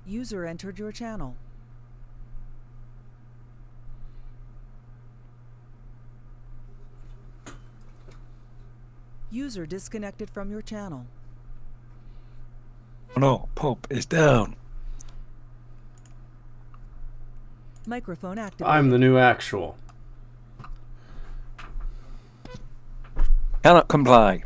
User entered your channel. User disconnected from your channel. No, Pope is down. Microphone activated. I'm the new actual. Cannot comply.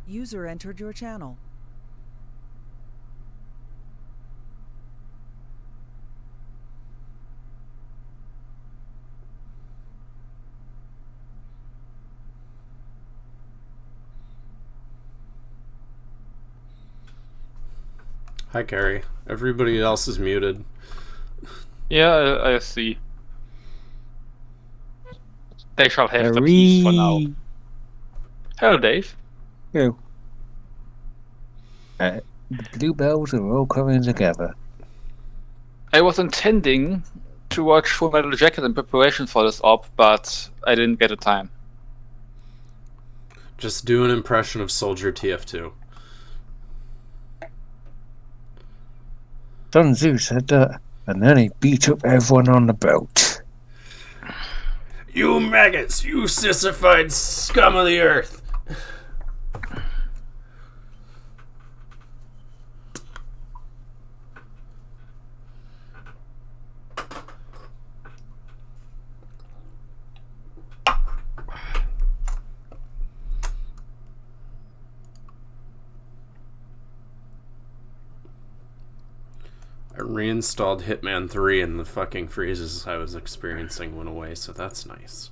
User entered your channel. Hi, Carrie. Everybody else is muted. Yeah, I see. They shall have the peace for now. Hello, Dave. Go. The bluebells are all coming together. I was intending to watch Full Metal Jacket in preparation for this op, but I didn't get the time. Just do an impression of Soldier TF2. Sun Tzu said that, and then he beat up everyone on the boat. You maggots! You sissified scum of the earth! I reinstalled Hitman 3 and the fucking freezes I was experiencing went away, so that's nice.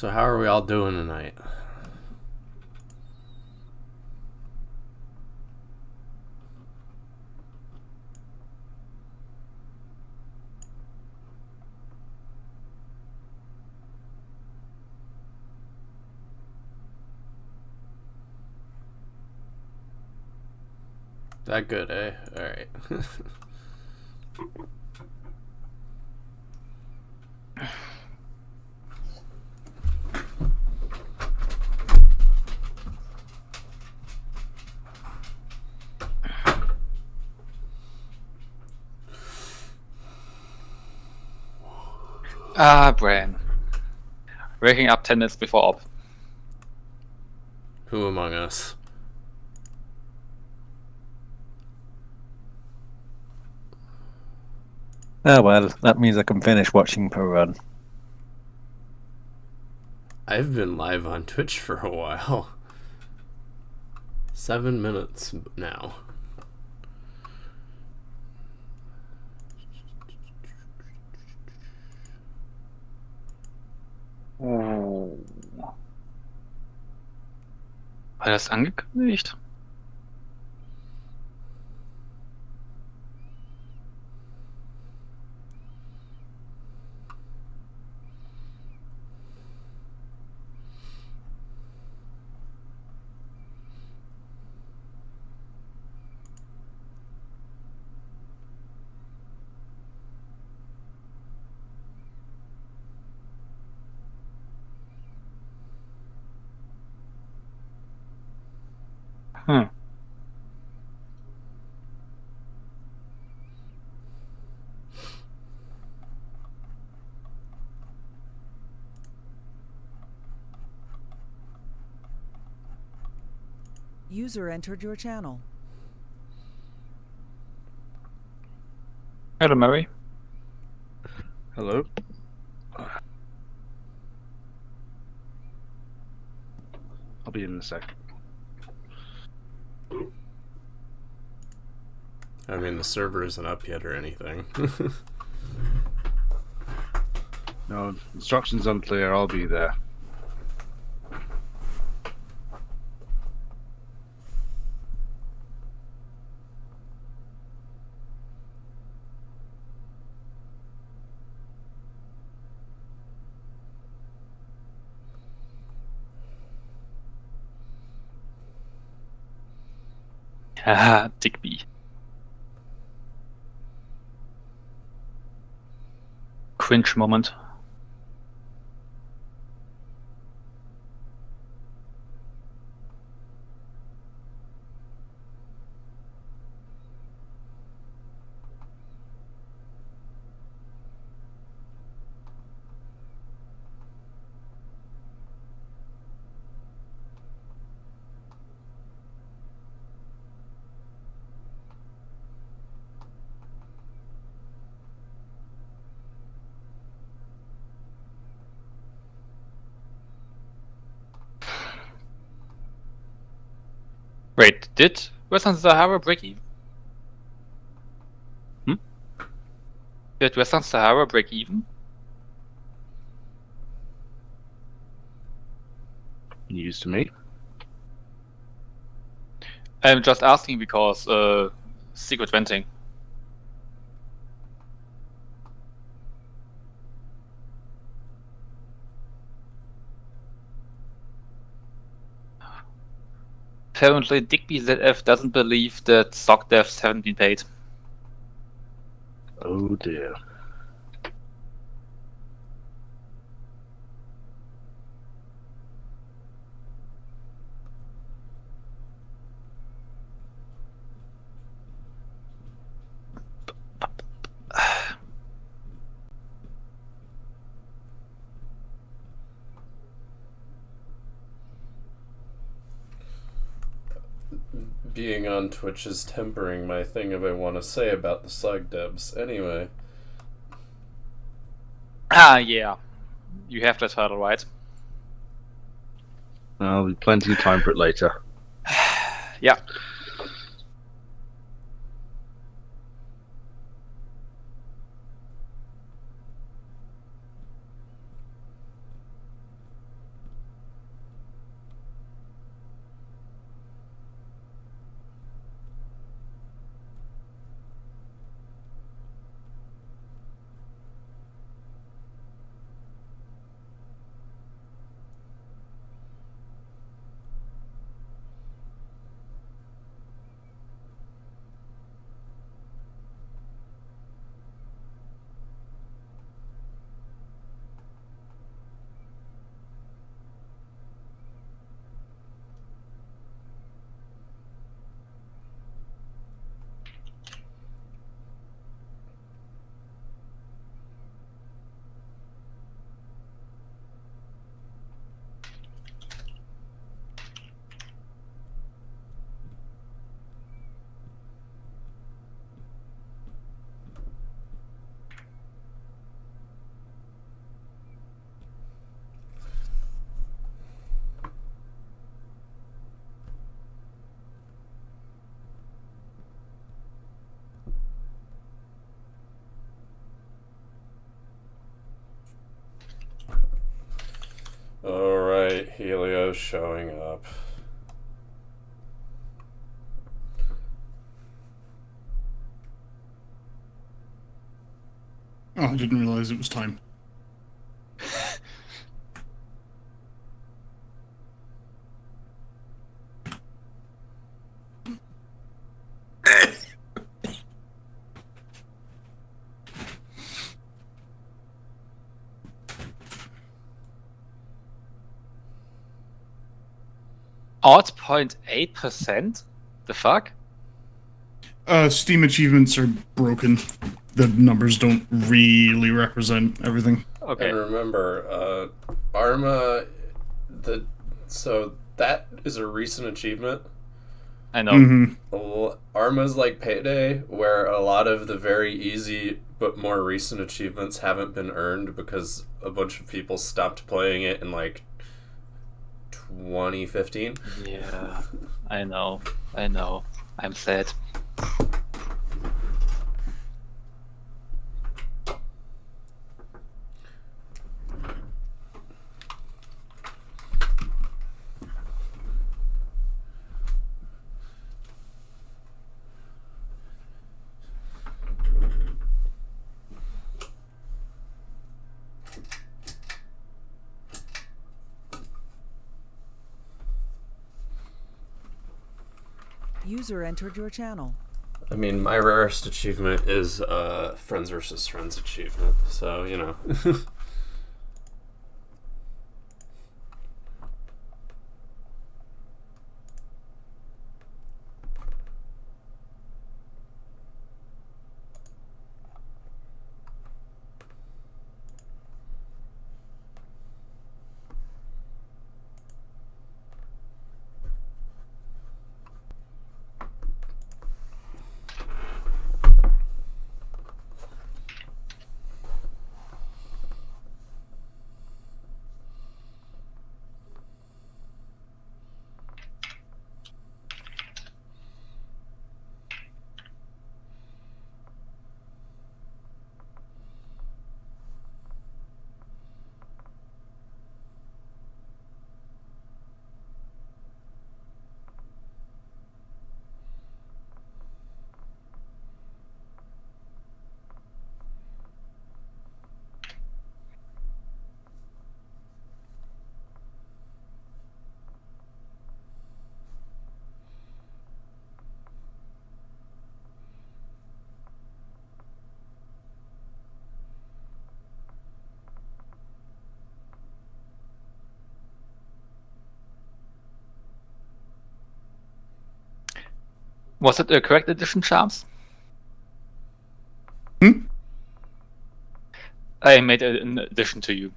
So how are we all doing tonight? That good, eh? Alright. Brain. Waking up 10 minutes before op. Who among us? Oh well, that means I can finish watching per run. I've been live on Twitch for a while. 7 minutes now. Oh. War das angekündigt? Hm. User entered your channel. Hello, Mary. Hello. I'll be in a sec. I mean, the server isn't up yet or anything. No, instructions unclear. I'll be there. Haha, Digby. Cringe moment. Wait, did Western Sahara break even? Did Western Sahara break even? News to me. I'm just asking because secret venting. Apparently, Digby ZF doesn't believe that stock devs haven't been paid. Oh dear. Being on Twitch is tempering my thing of I want to say about the slug devs. Anyway. Yeah. You have that title, right? There'll be plenty of time for it later. Yeah. Alright, Helio's showing up. Oh, I didn't realize it was time. Odd 0.8%? The fuck? Steam achievements are broken. The numbers don't really represent everything. Okay. And remember, Arma, so that is a recent achievement. I know. Mm-hmm. Arma's like Payday, where a lot of the very easy but more recent achievements haven't been earned because a bunch of people stopped playing it in like 2015. Yeah, I know. I'm sad. User entered your channel. I mean, my rarest achievement is Friends versus Friends achievement, so, you know. Was it a correct addition, Charms? Hmm? I made an addition to you.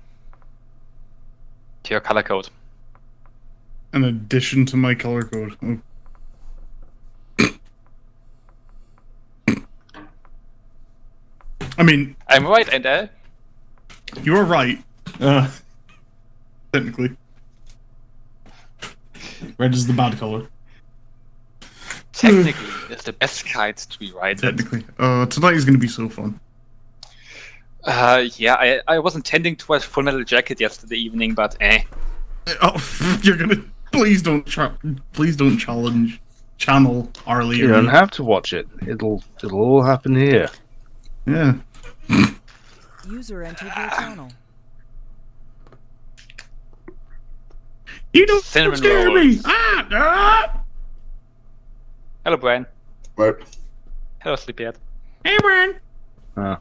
To your color code. An addition to my color code. Oh. I mean, I'm right, ain't I? you're right. Technically. Red is the bad color. Technically, it's the best kind to be right. Technically. Tonight is going to be so fun. Yeah, I was intending to watch Full Metal Jacket yesterday evening, but Oh, you're gonna. Please don't challenge channel Arlie. You or don't me. have to watch it. It'll all happen here. Yeah. User entered your channel. You don't Cinnamon scare me! rolls. Ah! Hello, Brian. Right. Hello, Sleepyhead. Hey, Brian. Uh,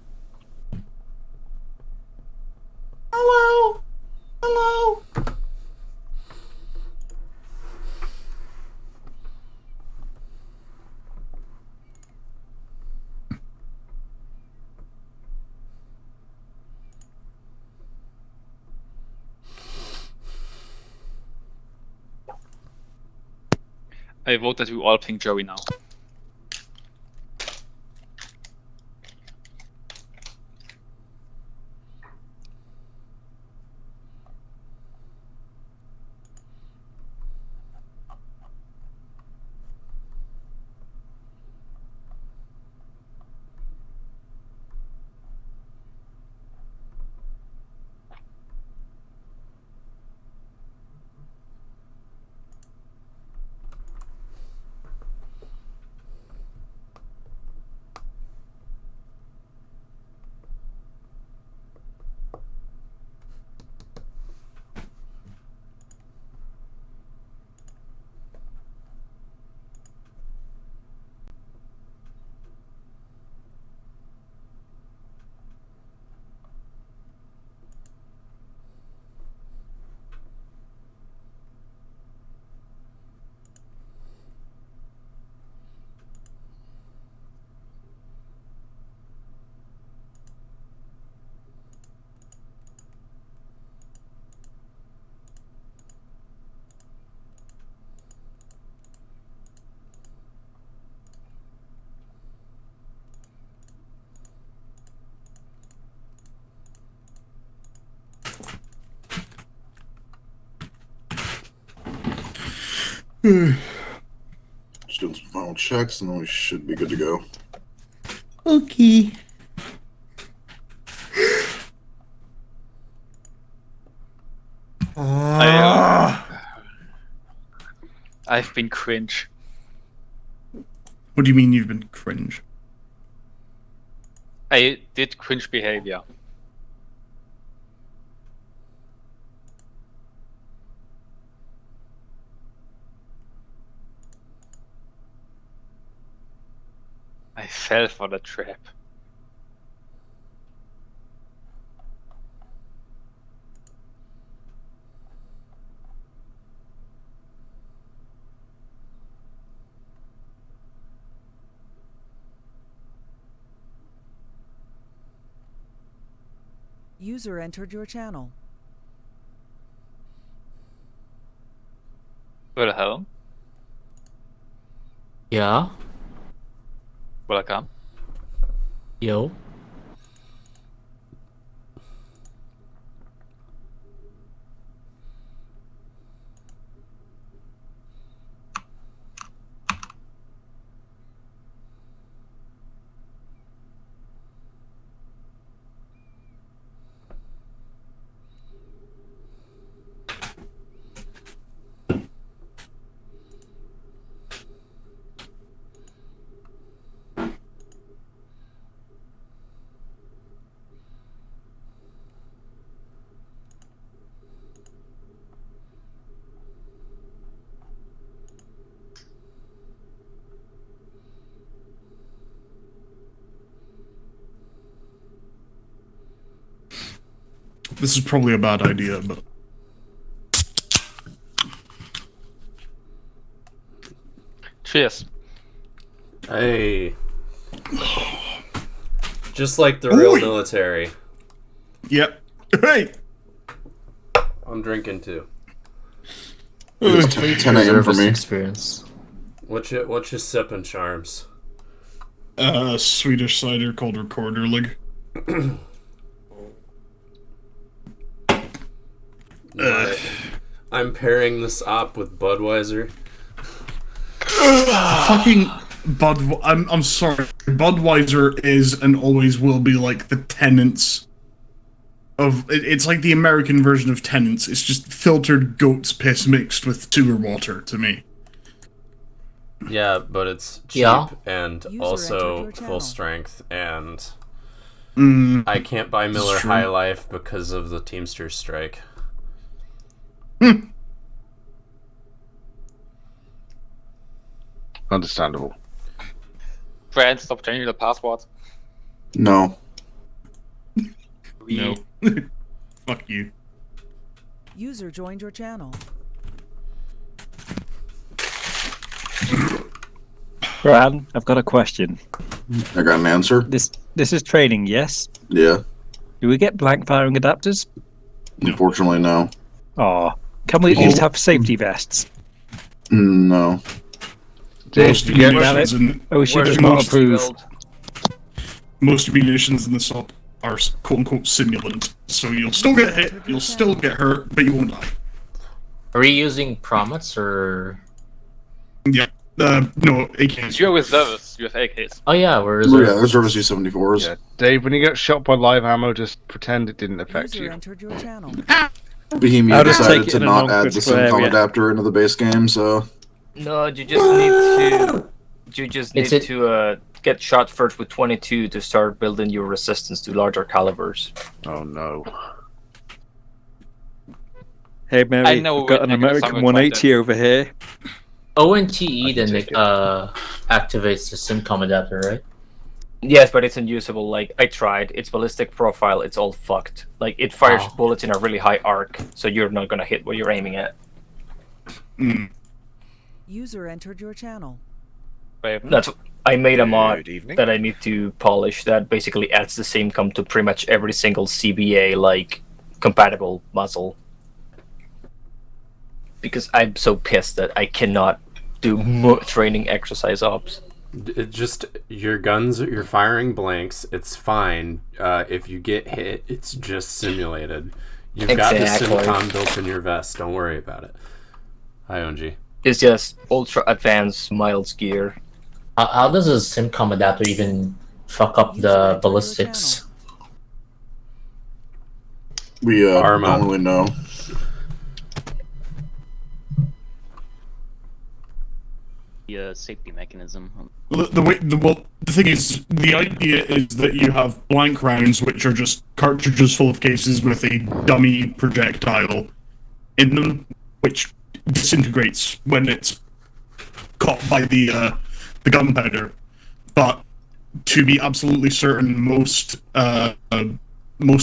Hello. Hello. I vote that we all ping Joey now. Just doing some final checks, and then we should be good to go. Okay. I've been cringe. What do you mean you've been cringe? I did cringe behavior. I fell for the trap. User entered your channel. Wilhelm, Ja, welcome. yo. This is probably a bad idea, but Cheers. Hey. Just like the real Oi. military. yep. Hey. I'm drinking too. It's 10 a.m. for me. Experience. What you sipping, Charms? Swedish cider called Recorderlig. I'm pairing this op with Budweiser. Fucking I'm sorry. Budweiser is and always will be like the tenants of. It's like the American version of tenants. It's just filtered goat's piss mixed with sewer water to me. Yeah, but it's cheap Yeah. and User also entered your full channel. strength, and Mm, I can't buy Miller true. High Life because of the Teamsters strike. Understandable. Friend, stop changing the password. No. no. Fuck you. User joined your channel. Bran, I've got a question. I got an answer. This is training, yes? Yeah. Do we get blank firing adapters? Unfortunately, no. Oh, can we at least have safety vests? No. Most you get- munitions in Oh, we should Where's just not most approve. most munitions in this op are quote unquote simulant, so you'll still get hit, you'll still get hurt, but you won't die. Are we using Promets or? Yeah. No, AKs. You're reservists, you have AKs. Oh yeah, we're Oh, yeah, reserve. there's service U-74s. Yeah, Dave, when you get shot by live ammo, just pretend it didn't affect User you. entered your channel. Bohemia I'll just decided take it to in a not add the non-critical SimCom area. adapter into the base game, so No, you just need to. You just It's need it- to get shot first with 22 to start building your resistance to larger calibers. Oh no. Hey, Mary, I know I've got we're an not gonna American summon 180 over here. ONTE then take it. activates the SimCom adapter, right? Yes, but it's unusable. Like I tried, its ballistic profile, it's all fucked. Like it fires Oh. bullets in a really high arc, so you're not gonna hit what you're aiming at. Mm. User entered your channel. That's I made a mod that I need to polish that basically adds the same com to pretty much every single CBA like compatible muzzle. Because I'm so pissed that I cannot do training exercise ops. It just your guns, you're firing blanks. It's fine. If you get hit, it's just simulated. You've got the Exactly. SimCom built in your vest. Don't worry about it. Hi, ONG. It's just ultra advanced miles gear. How does a SimCom adapter even fuck up the ballistics? We Arma. don't really know. The safety mechanism. The thing is, the idea is that you have blank rounds, which are just cartridges full of cases with a dummy projectile in them, which disintegrates when it's caught by the gunpowder. But to be absolutely certain, most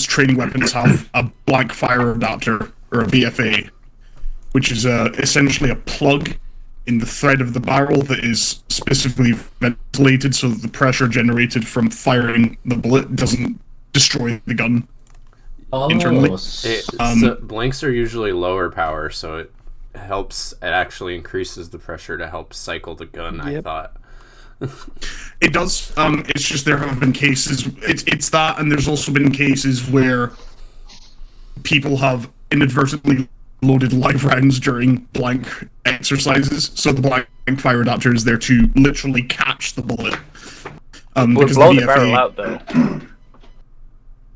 training weapons have a blank fire adapter or a BFA, which is essentially a plug in the thread of the barrel that is specifically ventilated so that the pressure generated from firing the bullet doesn't destroy the gun internally. So blanks are usually lower power, so it helps. It actually increases the pressure to help cycle the gun. Yep. I thought. It does. It's just there have been cases. It's that, and there's also been cases where people have inadvertently loaded live rounds during blank exercises, so the blank fire adapter is there to literally catch the bullet. Would Because blow the the barrel BFA out though.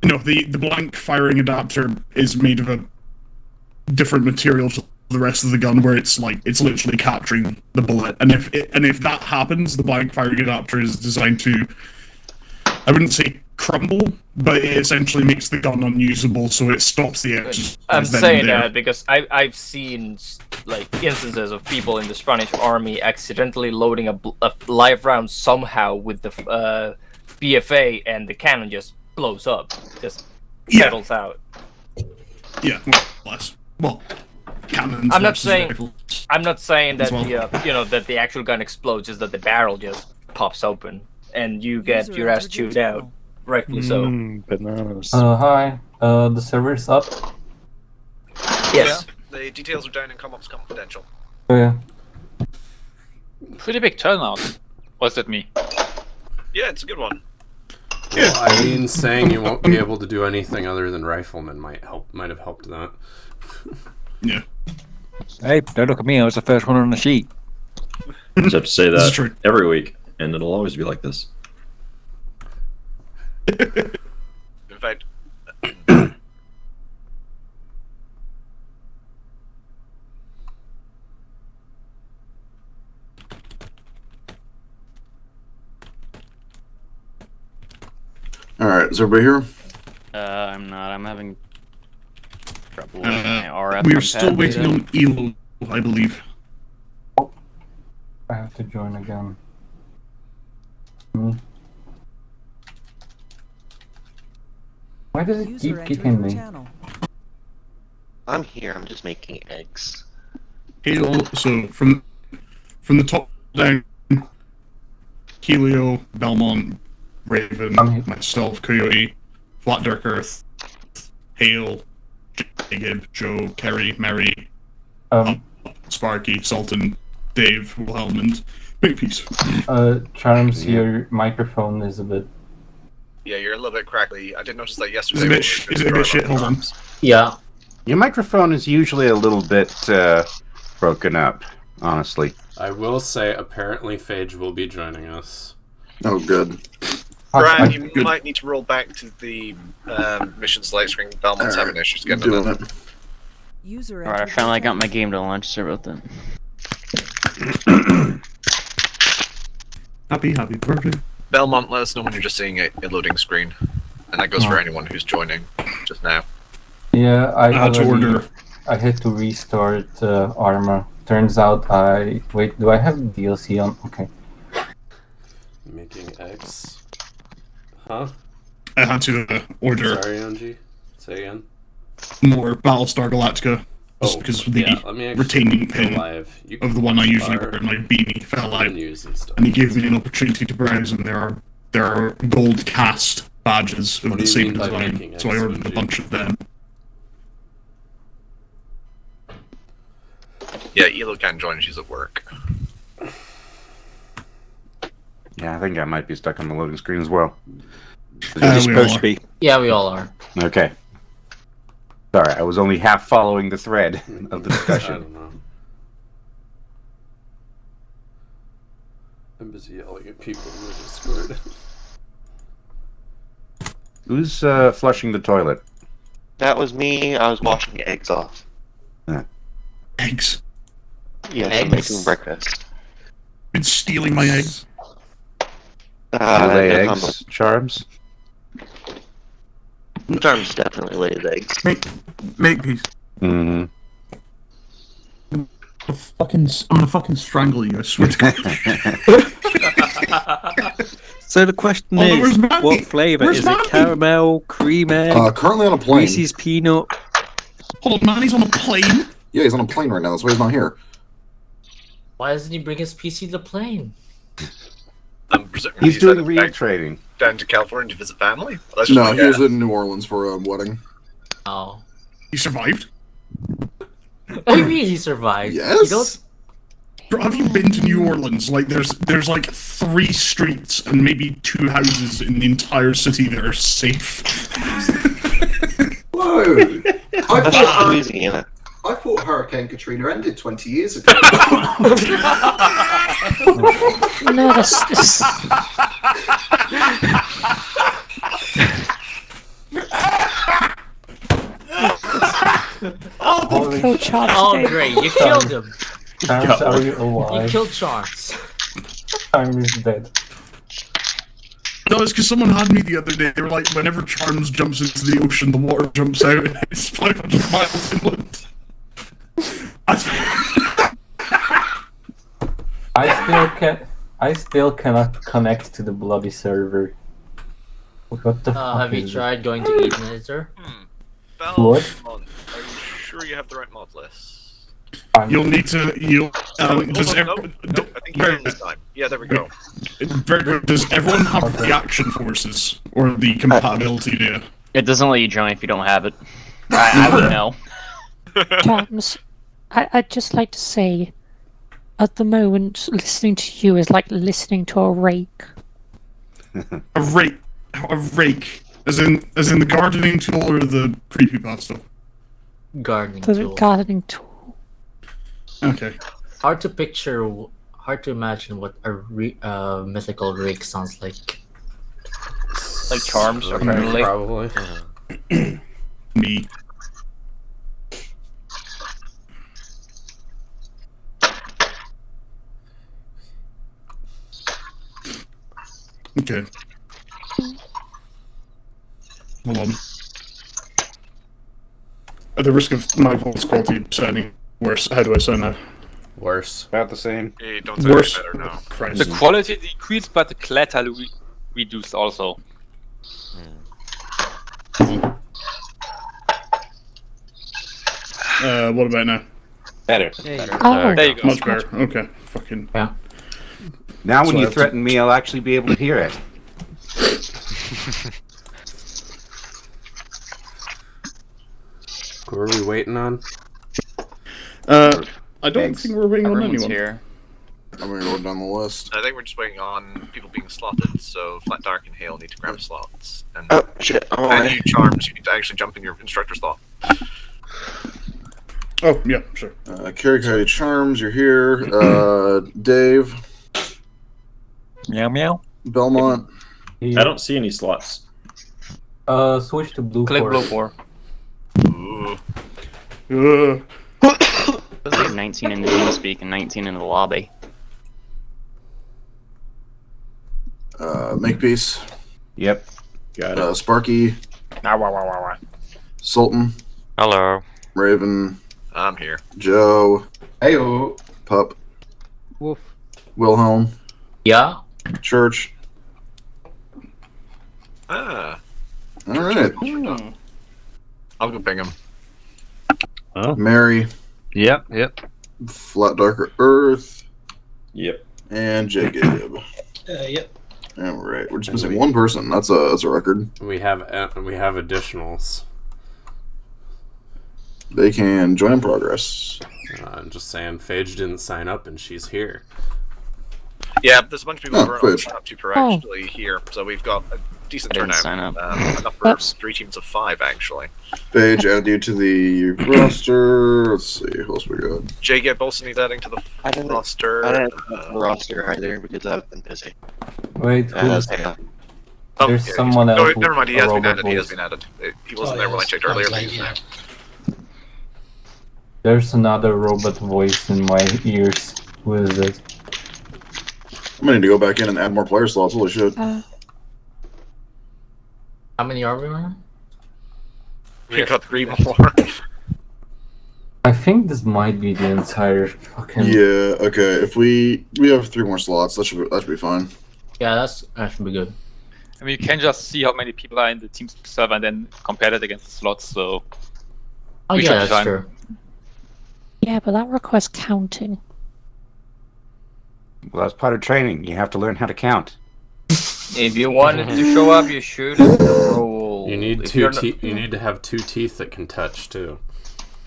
No, the blank firing adapter is made of a different material to the rest of the gun, where it's literally capturing the bullet. And if that happens, the blank firing adapter is designed to, I wouldn't say crumble, but it essentially makes the gun unusable, so it stops the exercise. I'm then saying and there. that because I've seen like instances of people in the Spanish army accidentally loading a live round somehow with the BFA, and the cannon just blows up, just settles out. Yeah, well, cannons. I'm not versus saying rifles. that as well. that the actual gun explodes, just that the barrel just pops open and you get User your ass entered your chewed out. channel. Rightfully so. Bananas. Hi. The server's up. Yes. The details are down in ComOps Confidential. Oh yeah. Pretty big turnout. Was that me? Yeah, it's a good one. Well, I mean, saying you won't be able to do anything other than rifleman might have helped that. Yeah. Hey, don't look at me. I was the first one on the sheet. I just have to say This is that true. every week, and it'll always be like this. In fact, Alright, is everybody here? I'm not. I'm having trouble with my RF. We are on still pad waiting data. on ELO, I believe. I have to join again. Why does it User keep entered kicking your me? channel. I'm here. I'm just making eggs. Halo, so from the top down, Helio, Belmont, Raven, myself, Coyote, Flat Dark Earth, Hale, Jacob, Joe, Kerry, Mary, Sparky, Sultan, Dave, Wilhelm, and Big Piece. Charms, your microphone is a bit. yeah, you're a little bit crackly. I did notice that yesterday. Is it a bit shit? Hold on. Yeah. Your microphone is usually a little bit broken up, honestly. I will say, apparently, Phage will be joining us. Oh, good. Brian, you might need to roll back to the mission select screen. Belmont's having issues getting it in. User Alright, I entered finally your got my game to launch. Sorry about that. Happy birthday. Belmont, let us know when you're just seeing a loading screen. And that goes for anyone who's joining just now. Yeah, I had to order. I had to restart armor. Turns out wait. Do I have DLC on? Okay. Making X. Huh? I had to order Sorry, Angie. Say again. more Battlestar Galactica. Just Oh, because the yeah, let me actually retaining go pin live. You of the one I usually are wear in my beanie fell out, menus and stuff. and he gave me an opportunity to browse, and there are gold cast badges of What the do you same mean by design, making so I ordered a XMG? bunch of them. Yeah, Elo can't join. She's at work. Yeah, I think I might be stuck on the loading screen as well. You're supposed to be. Yeah, we all are. Okay. Sorry, I was only half following the thread of the I discussion. don't know. I'm busy yelling at people in the Discord. Who's flushing the toilet? That was me. I was washing eggs off. Eggs? Yes, I'm Eggs? making breakfast. Been stealing my eggs. You lay no eggs, comment. Charms? Charms definitely lays eggs. Make peace. Mm-hmm. I'm gonna fucking strangle you, I swear to God. So the question is, what flavour? Is it caramel, cream egg, Currently on a plane. Reese's peanut? Hold on, Manny's on a plane? Yeah, he's on a plane right now. That's why he's not here. Why doesn't he bring his PC to the plane? He's doing real trading. Down to California to visit family? Well, No, he was in New Orleans for a wedding. Oh. He survived? What do you mean he survived? Yes. You don't... Bro, have you been to New Orleans? Like, there's like 3 streets and maybe 2 houses in the entire city that are safe. Whoa! Louisiana. I thought Hurricane Katrina ended 20 years ago. No, that's... Oh, Kill Charles oh again. great, you killed him. Charms, are you alive? You killed Charles. Charms is dead. No, it's because someone had me the other day. They were like, whenever Charms jumps into the ocean, the water jumps out, and it's 500 miles inland. I still cannot connect to the bloody server. What the fuck Have you is tried going to Edenator? What? Are you sure you have the right mod list? You'll need to. Does I think you did this time. Yeah, there we go. Does everyone have the action forces or the compatibility data? It doesn't let you join if you don't have it. I would know. Charms, I'd just like to say, at the moment, listening to you is like listening to a rake. A rake. A rake. As in the gardening tool or the creepypasta? Gardening The tool. gardening tool. Okay. Hard to picture, hard to imagine what a mythical rake sounds like. Like Charms, apparently. Probably. Me. Okay. Hold on. At the risk of my voice quality sounding worse, how do I sound now? Worse. About the same. Hey, don't say Worse. better now. Christ. The quality decreased, but the clutter reduced also. What about now? Better. Oh. There you go. Much better. Okay. Fucking. Yeah. Now when So you that's- threaten me, I'll actually be able to hear it. Who are we waiting on? I don't think we're waiting on Everyone's anyone. here. I'm gonna go down the list. I think we're just waiting on people being slotted, so Flat Dark and Hale need to grab slots. And, Oh, shit. I'm and alright. you, Charms, you need to actually jump in your instructor slot. Oh, yeah, sure. Carrie Coyote Charms, you're here. Dave, Meow meow. Belmont. I don't see any slots. Switch to blue. Click core. blue 4. Uh, We have 19 in the TeamSpeak and 19 in the lobby. Makepeace. Yep. Got it. Sparky. Sultan. Hello. Raven. I'm here. Joe. Heyo. Pup. Woof. Wilhelm. Yeah? Church. Ah. Alright. I'll go ping him. Mary. Yep. Flat Darker Earth. Yep. And Jacob. Yep. Alright. We're just missing one person. That's a record. We have additionals. They can join in progress. I'm just saying, Phage didn't sign up and she's here. Yeah, there's a bunch of people Oh, who are good. not up to actually here. So we've got decent I didn't turnout. sign up. Enough for 3 teams of 5, actually. Paige, add you to the roster. Let's see, who else we got? Jay get Bolson needs adding to the roster. I didn't have the roster either because I've been busy. Wait, who's... Oh, There's yeah, someone else. No, with never mind. He a has been robot added. He has voice. been added. He wasn't there when I checked earlier. But he's now. There's another robot voice in my ears. Who is it? I'm gonna need to go back in and add more player slots. Holy shit. How many are we on? We got 3 more. I think this might be the entire fucking... Yeah. Okay. If we have 3 more slots, that should be fine. Yeah, that should be good. I mean, you can just see how many people are in the team's server and then compare that against the slots. So. Oh we should yeah, be that's fine. true. Yeah, but that requires counting. Well, that's part of training. You have to learn how to count. If you wanted to show up, you should roll. You need If you're not- You need to have 2 teeth that can touch too.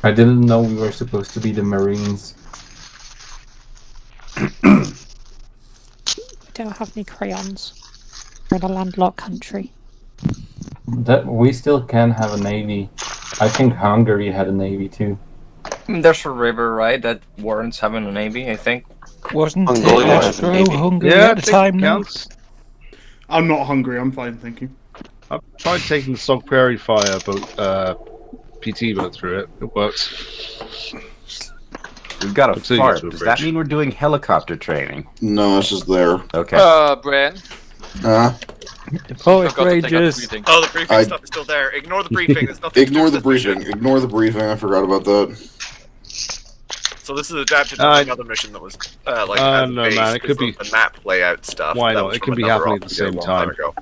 I didn't know we were supposed to be the Marines. We don't have any crayons. We're in a landlocked country. That we still can have a navy. I think Hungary had a navy too. There's a river, right, that warrants having a navy, I think. Wasn't Mongolia has a navy. Hungary Yeah, at the time now? counts. I'm not hungry. I'm fine, thank you. I've tried taking the Sog Prairie Fire PT boat through it. It works. We've got a Until you get fart. to a Does bridge. that mean we're doing helicopter training? No, it's just there. Okay. Brian. Poet Forgot to take out the Rangers. briefing. Oh, the briefing I- stuff is still there. Ignore the briefing. There's nothing. to do Ignore with the this briefing. mission. Ignore the briefing. I forgot about that. So this is adapted to another mission that was like as a no, base man, it could because be- of the map layout stuff. Why That not? was It from can be another happening at op the we did a same long time. ago.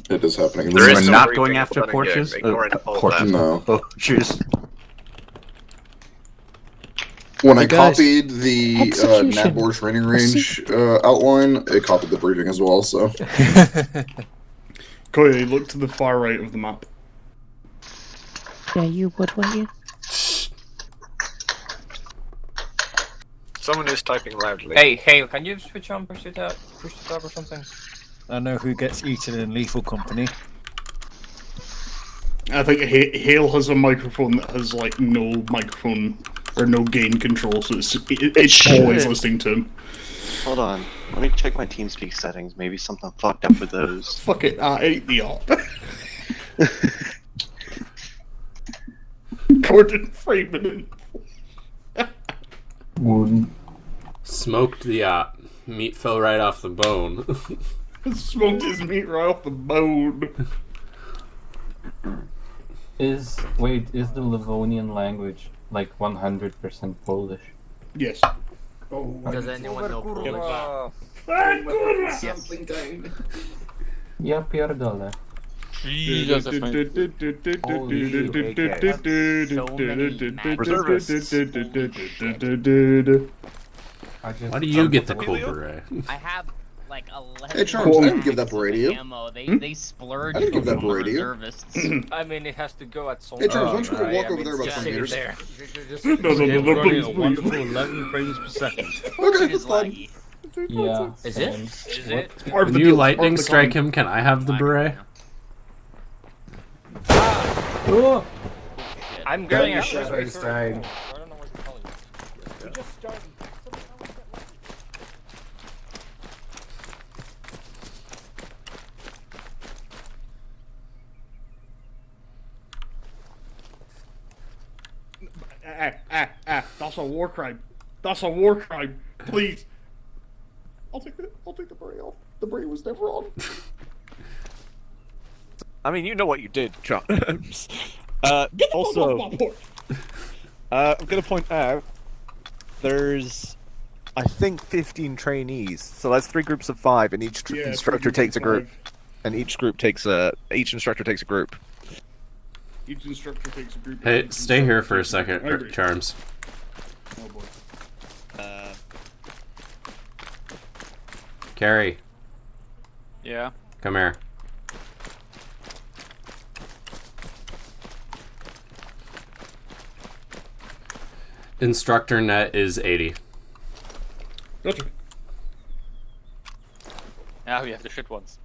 It is happening. There is We're no not briefing going after about it, yeah, porches? ignoring all of Porches. that. No. Porches. When I Hey, guys. copied the Execution. Nabor training range outline, it copied the briefing as well. So Koya, look to the far right of the map. Yeah, you would, wouldn't you? Someone is typing loudly. Hey, can you switch on push it up or something? I know who gets eaten in Lethal Company. I think Hale has a microphone that has like no microphone or no gain control, so it's always listening to him. Hold on. Let me check my TeamSpeak settings. Maybe something fucked up with those. Fuck it, I ate the op. Gordon Freeman. Wouldn't. Smoked the op. Meat fell right off the bone. Smoked his meat right off the bone. Is the Livonian language like 100% Polish? Yes. Oh, Does anyone know Polish? Sampling down. Ja pierdolę. Why do you get the cool beret? I have like 11 Hey, Charles, I didn't give that beret to you. ammo. They splurge I didn't give that on beret to you. reservists. I mean, it has to go at some Hey, Charles, why don't you go right? walk I over mean, there about just 20 sit meters? there. No, please, Wonderful please. 11 frames per second. Okay, that's fine. Yeah. Is it? Is it? Part of When the you deal, lightning part of the strike con. him, can I have the beret? Oh! I'm going your at shadows down. I don't know what to tell you. That's a war crime. That's a war crime. Please. I'll take the beret off. The beret was never on. I mean, you know what you did, Charles. Get the fuck Also, off my board. I'm going to point out there's, I think, 15 trainees. So that's 3 groups of 5, and each Yeah, instructor 3 groups takes a of group. 5. And each instructor takes a group. Each instructor takes a group. Hey, stay here for a second, I agree. Charms. Oh boy. Carrie, Yeah. come here. Instructor net is 80. Gotcha. Now we have the shit ones.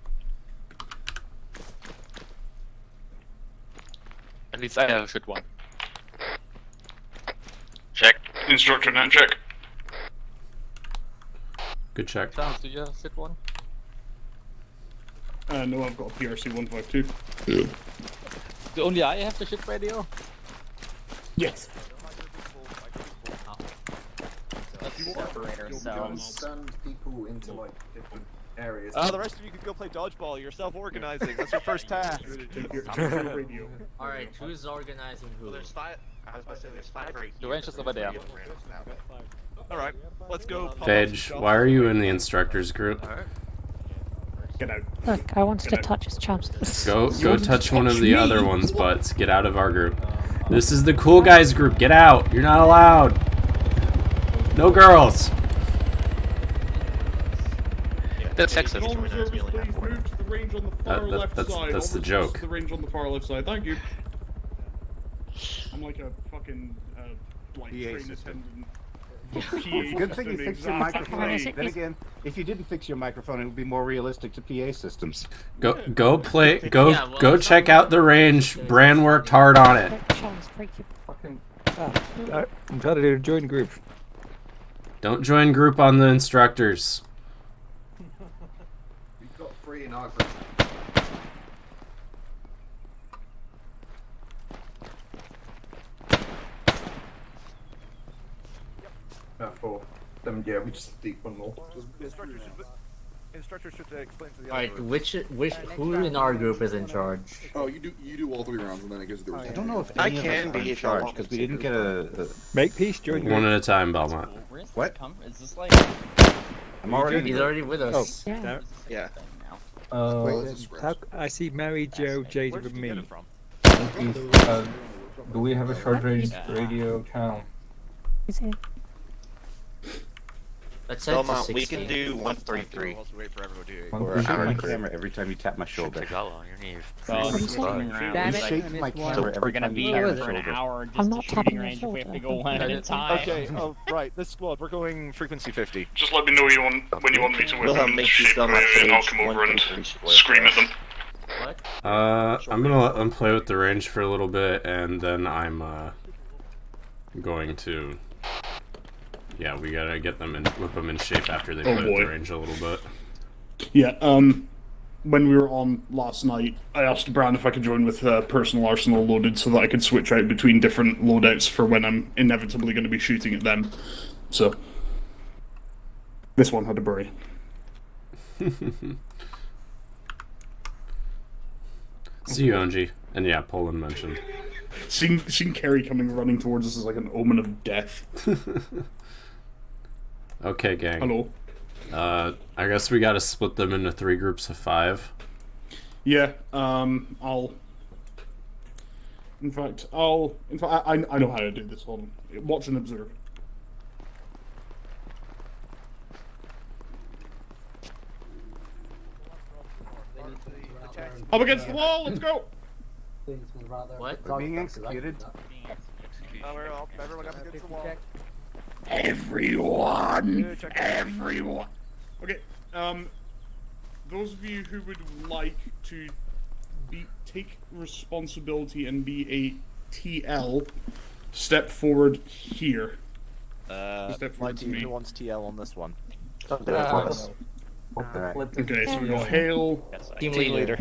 At least I have a shit one. Check. Instructor net check. Good check. Chance, do you have a shit one? No, I've got a PRC 152. Do only I have the shit radio? Yes. Separate ourselves. Send people into like different areas. The rest of you can go play dodgeball. You're self-organizing. That's your first task. Alright, who's organizing who? There's 5. I was about to say there's 5 right The here. range is over there. Alright, let's go. Phage, why are you in the instructors group? Get out. Look, I wanted to touch his chopsticks. Go touch one of the other ones' butts. Get out of our group. This is the cool guys group. Get out. You're not allowed. No girls. That's sexist. All reservists, please move to the range on the far left side. That's the All joke. reservists to the range on the far left side. Thank you. I'm like a fucking like train attendant. It's a good thing you fixed your microphone. Then again, if you didn't fix your microphone, it would be more realistic to PA systems. Go check out the range. Bran worked hard on it. I'm trying to do a join group. Don't join group on the instructors. We've got 3 in our group. No, 4. Then yeah, we just need one more. Instructor should explain to the Alright, other. who in our group is in charge? Oh, you do all 3 rounds, and then it gives the results. I don't know if I any of can us are be in charge because we didn't get a. Make peace, join One at a time, Belmont. What? Is this like? I'm already. He's already with us. Oh, Yeah. I see Mary, Joe, Jade Where with did you me. get it from? Do we have a short range radio town? Is it? Let's set it to Belmont, we 60. can do 133. Also wait for everyone to Or out on camera every time you tap my shoulder. Damn You it. shake my camera We're every gonna time be you tap here my for an shoulder. hour I'm just not to tapping shooting your range if we have to shoulder. go one at a time. Okay, right, this squad, we're going frequency 50. Just let me know when you want me to whip We'll have them make shit, these done like and I'll page come over and 133 should work scream for at them. What? I'm gonna let them play with the range for a little bit, and then I'm going to. Yeah, we gotta get them and whip them in shape after they play with the range a little bit. Yeah. When we were on last night, I asked Bran if I could join with personal arsenal loaded so that I could switch out between different loadouts for when I'm inevitably going to be shooting at them. So this one had to bury. See you, Onji. And yeah, Poland mentioned. Seeing Kerry coming running towards us is like an omen of death. Okay, gang. Hello. I guess we gotta split them into 3 groups of 5. Yeah. I'll. In fact, I know how to do this. Hold on. Watch and observe. Up against the wall. Let's go. What? We're being executed. Everyone up against the wall. Everyone. Okay. Those of you who would like to take responsibility and be a TL, step forward here. Step My forward to team me. who wants TL on this one. Okay, so we got Hale. Team leader.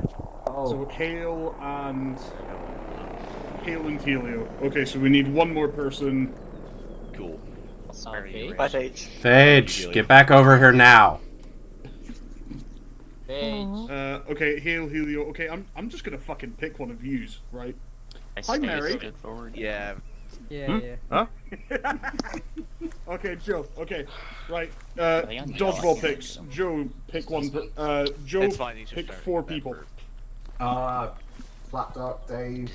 So Hale and Telio. Okay, so we need one more person. Cool. Phage, get back over here now. Okay, Hale, Helio. Okay, I'm just gonna fucking pick one of yous, right? Hi, Mary. Yeah. Huh? Okay, Joe. Okay, right. Dodgeball picks. Joe, pick one. Joe, It's fine, you should pick start 4 people. Flat Dark Dave,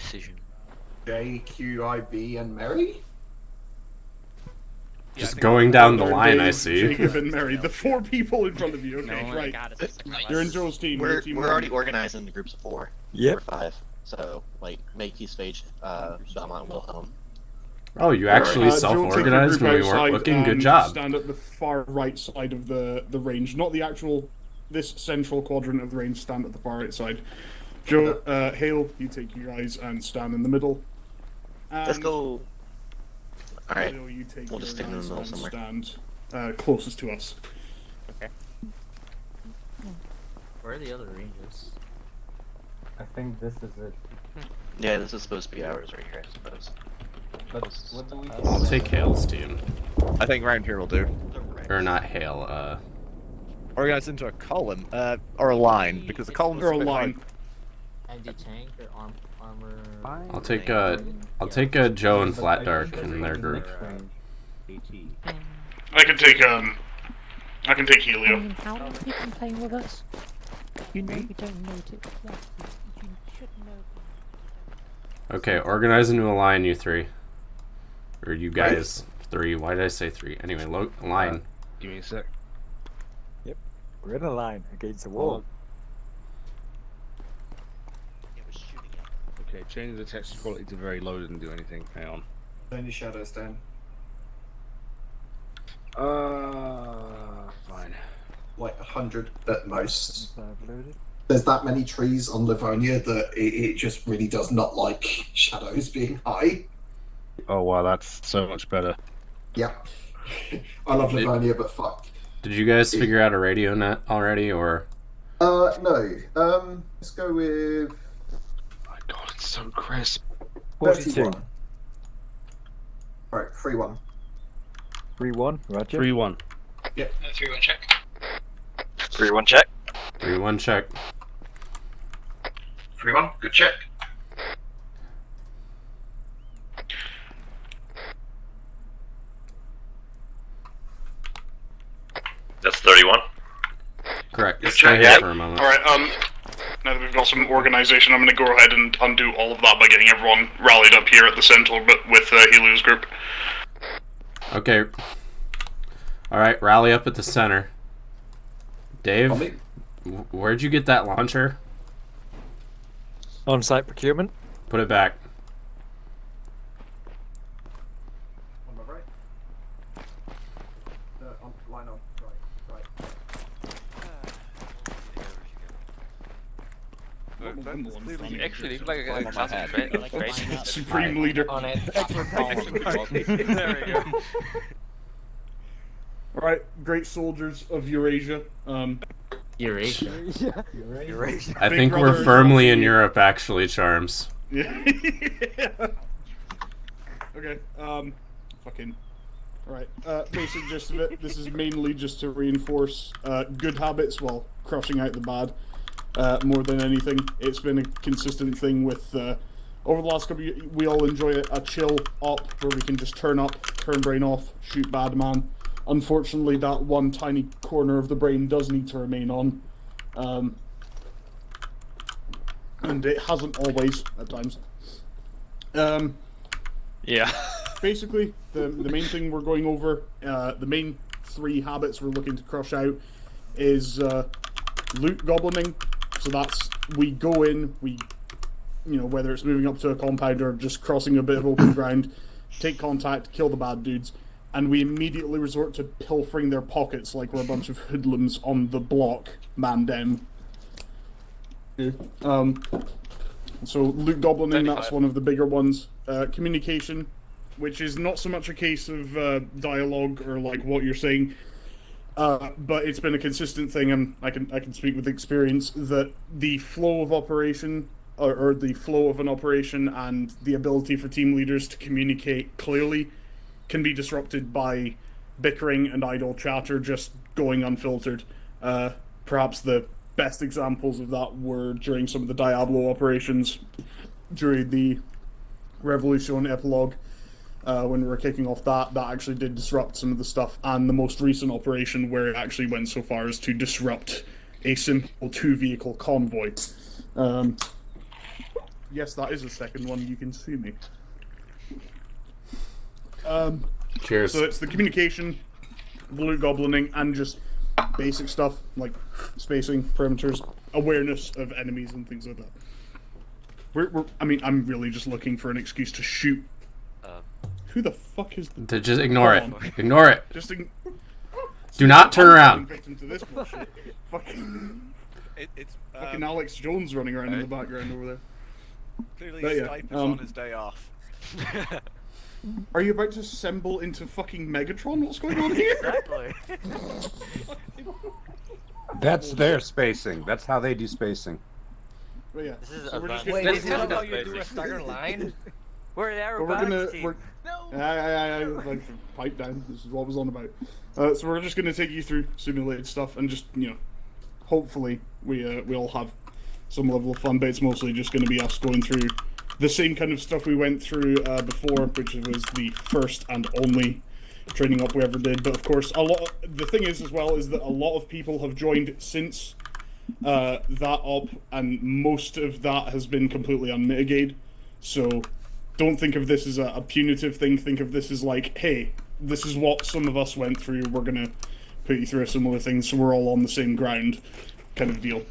JQIB, and Mary. Just going down the line, I Dave, see. Jacob and Mary, the 4 people in front of you. Okay, right. You're in Joe's team. We're Your team already organized into groups of 4. Yep. Or 5. So, like, make these Phage, Belmont, Wilhelm. Oh, you actually self-organized when we weren't looking? Good job. Stand at the far right side of the range, not the actual this central quadrant of the range. Stand at the far right side. Joe, Hale, you take your guys and stand in the middle. And Let's go. Alright. Leo, you take We'll just your stick in the guys middle and somewhere. stand closest to us. Okay. Where are the other ranges? I think this is it. Yeah, this is supposed to be ours right here, I suppose. But what do we I'll take Hale's team. I think round here will do. Or not Hale, Organize into a column, or a line, because the column Or a line. Anti-tank or armor? I'll take Joe and Flat Dark in their group. I can take Helio. How long have you been playing with us? You know we don't know it. Yeah, you should know. Okay, organize into a line, you three. Or you guys, three. Why did I say three? Anyway, line. Give me a sec. Yep, we're in a line against the wall. Okay, change the text quality to very low doesn't do anything. Hang on. Turn your shadows down. Fine. Like 100 at most. There's that many trees on Livonia that it just really does not like shadows being high. Oh wow, that's so much better. Yeah. I love Livonia, but fuck. Did you guys figure out a radio net already, or? No. Let's go with... My god, it's so crisp. 32. Right, 3-1. 3-1, roger. 3-1. Yep. 3-1 check. 3-1 check. 3-1 check. 3-1, good check. That's 31. Correct. Good Stay check. here for a moment. Alright, now that we've got some organization, I'm going to go ahead and undo all of that by getting everyone rallied up here at the center, but with Helio's group. Okay. Alright, rally up at the center. Dave, where'd you get that launcher? On-site procurement. Put it back. On my right. Line on. Right. You actually look like a classic trade. Supreme leader. On it. There we go. Alright, great soldiers of Eurasia. Eurasia. Eurasia. I Big think brother we're is firmly in watching you. Europe, actually, Charms. Yeah. Okay, fucking... Alright, basic gist of it, this is mainly just to reinforce good habits while crossing out the bad, more than anything. It's been a consistent thing with, over the last couple of years, we all enjoy a chill op where we can just turn up, turn brain off, shoot bad man. Unfortunately, that one tiny corner of the brain does need to remain on. And it hasn't always, at times. Yeah. Basically, the main thing we're going over, the main 3 habits we're looking to crush out is loot goblining. So that's, we go in, we, whether it's moving up to a compound or just crossing a bit of open ground, take contact, kill the bad dudes, and we immediately resort to pilfering their pockets like we're a bunch of hoodlums on the block, man down. So loot goblining, that's one of the bigger ones. Communication, which is not so much a case of dialogue or like what you're saying, but it's been a consistent thing, and I can speak with experience that the flow of operation or the flow of an operation and the ability for team leaders to communicate clearly can be disrupted by bickering and idle chatter just going unfiltered. Perhaps the best examples of that were during some of the Diablo operations during the Revolution epilogue, when we were kicking off that actually did disrupt some of the stuff, and the most recent operation where it actually went so far as to disrupt a simple 2-vehicle convoy. Yes, that is the second one, you can see me. Cheers. So it's the communication, the loot goblining, and just basic stuff like spacing, perimeters, awareness of enemies and things like that. I'm really just looking for an excuse to shoot. Who the fuck is... Just ignore it. Ignore it. Just Do not turn around. Victim to this bullshit. Fucking... It's fucking Alex Jones running around in the background over there. clearly But yeah, Stipe is on his day off. Are you about to assemble into fucking Megatron? What's going on here? Exactly. That's their spacing. That's how they do spacing. But yeah, This is so we're just Wait, gonna, is that how you do a starter line? We're the but we're gonna, aerobatics team. like, pipe down. This is what I was on about. So we're just gonna take you through simulated stuff and just, you know, hopefully we all have some level of fun. But it's mostly just gonna be us going through the same kind of stuff we went through before, which was the first and only training up we ever did. But of course, the thing is as well is that a lot of people have joined since that up, and most of that has been completely unmitigated. So don't think of this as a punitive thing. Think of this as like, hey, this is what some of us went through. We're gonna put you through a similar thing, so we're all on the same ground, kind of deal.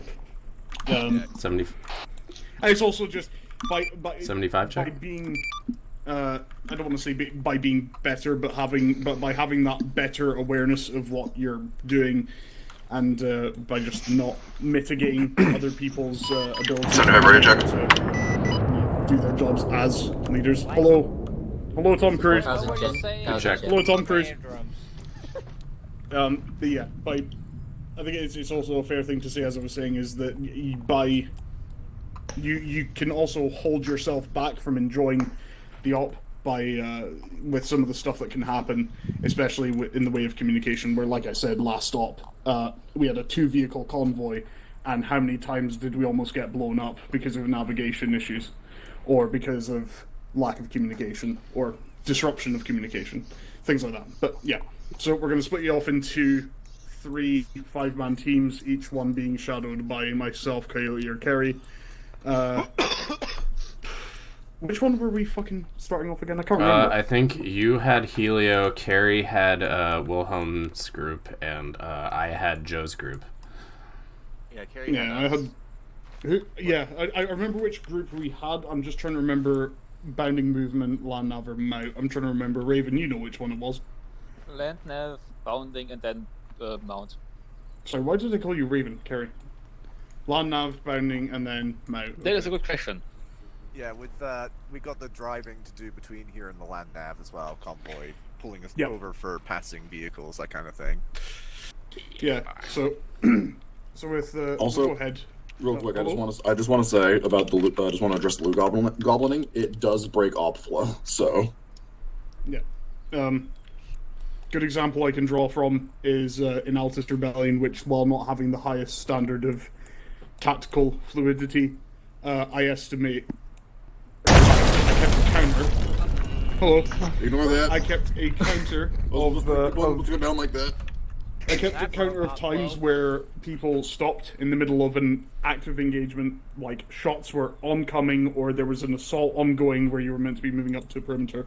70. And it's also just by 75 check? by being I don't want to say by being better, but by having that better awareness of what you're doing, and by just not mitigating other people's ability to do their jobs as leaders. Hello, Tom Cruise. Good check. Hello, Tom Cruise. But yeah, I think it's also a fair thing to say, as I was saying, is that you can also hold yourself back from enjoying the op by with some of the stuff that can happen, especially in the way of communication. Where, like I said, last op, we had a 2-vehicle convoy, and how many times did we almost get blown up because of navigation issues, or because of lack of communication, or disruption of communication, things like that. But yeah, so we're going to split you off into 3 5-man teams, each one being shadowed by myself, Coyote, or Kerry. Which one were we fucking starting off again? I can't remember. I think you had Helio, Carrie had Wilhelm's group, and I had Joe's group. Yeah, Carrie. Yeah, I had. I remember which group we had. I'm just trying to remember bounding movement, land nav, or mount. I'm trying to remember. Raven, you know which one it was. Land nav, bounding, and then mount. Sorry, why did they call you Raven, Kerry? Land nav, bounding, and then mount. That is a good question. Yeah, with we got the driving to do between here and the land nav as well, convoy, pulling us over for passing vehicles, that kind of thing. Yeah. So with also, go ahead. Real quick, I just want to say about the I just want to address the loot goblining. It does break op flow. So. Yeah. Good example I can draw from is in Altus Rebellion, which, while not having the highest standard of tactical fluidity, I estimate. I kept a counter. Hello. Ignore that. I kept a counter of go down like that. I kept a counter of times where people stopped in the middle of an active engagement, like shots were oncoming or there was an assault ongoing where you were meant to be moving up to a perimeter.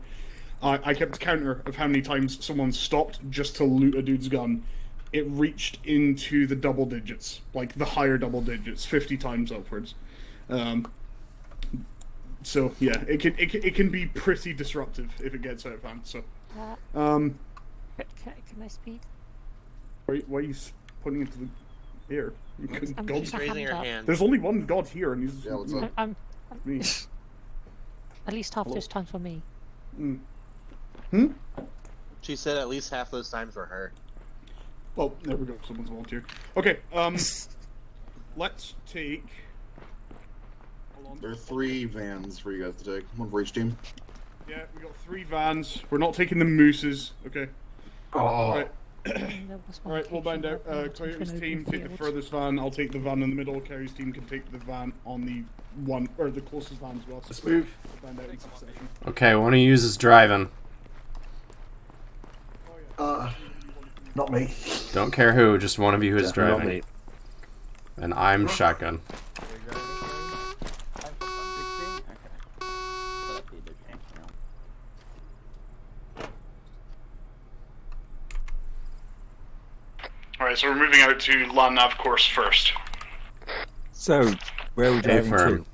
I kept a counter of how many times someone stopped just to loot a dude's gun. It reached into the double digits, like the higher double digits, 50 times upwards. So yeah, it can be pretty disruptive if it gets out of hand. So, Can I speak? why are you pointing into the air? I'm God's just raising your hand. There's only one god here, and he's I'm me. at least half this time for me. She said at least half those times were her. Well, there we go. Someone's volunteered. Okay. Let's take. There are 3 vans for you guys to take. One for each team. Yeah, we got 3 vans. We're not taking the mooses. Okay. Alright. Alright, we'll bind out. Coyote's team take the furthest van. I'll take the van in the middle. Carrie's team can take the van on the one or the closest van as well. So let's move. We'll bind out in succession. Okay, one of you is driving. Not me. Don't care who, just one of you is Definitely not driving. me. And I'm shotgun. Alright, so we're moving out to land nav course first. So, where are we driving to? Affirm.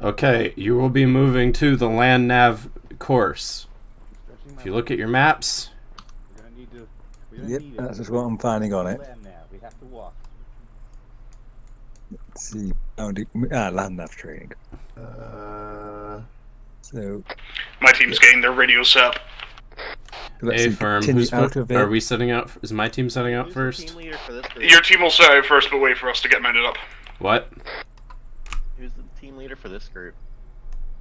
Okay, you will be moving to the land nav course. If you look at your maps, Yep, that's just what I'm finding on it. We have to walk. Let's see. Land nav training. So. My team's getting their radio set up. Hey, firm. Are we setting out? Is my team setting out first? Your team will set out first, but wait for us to get mounted up. What? Who's the team leader for this group?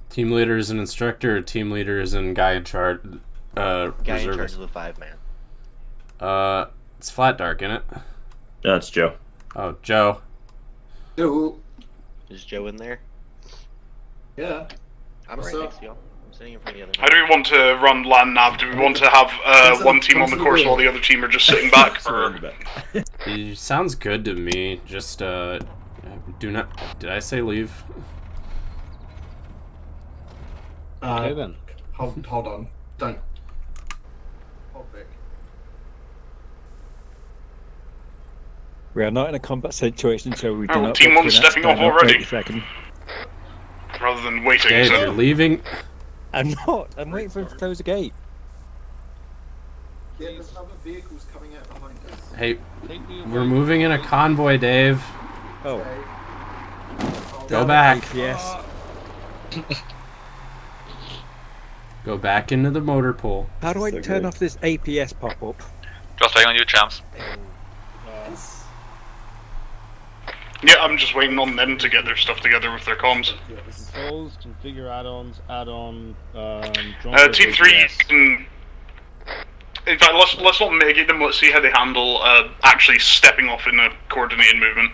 Team leader is an instructor. Team leader is a guy in charge. Guy in charge of the 5-man. It's Flat Dark, isn't it? Yeah, it's Joe. Oh, Joe. Yo. Is Joe in there? Yeah. I'm right next to y'all. I'm sitting in front of the other. How do we want to run land nav? Do we want to have one team on the course while the other team are just sitting back? Or... It sounds good to me. Just do not. Did I say leave? Okay then. Hold on. Don't. Hold Vic. We are not in a combat situation, so we do Oh, not. team one's stepping off already. Second. Rather than waiting. Dave, So... you're leaving. I'm not. I'm waiting for him to close the gate. Yeah, there's other vehicles coming out behind us. Hey, we're moving in a convoy, Dave. Oh. Go back. Yes. Go back into the motor pool. How do I turn off this APS pop-up? Just waiting on you, champs. Yeah, I'm just waiting on them to get their stuff together with their comms. Controls, configure add-ons, add-on. Team 3 can... In fact, let's not mitigate them. Let's see how they handle actually stepping off in a coordinated movement.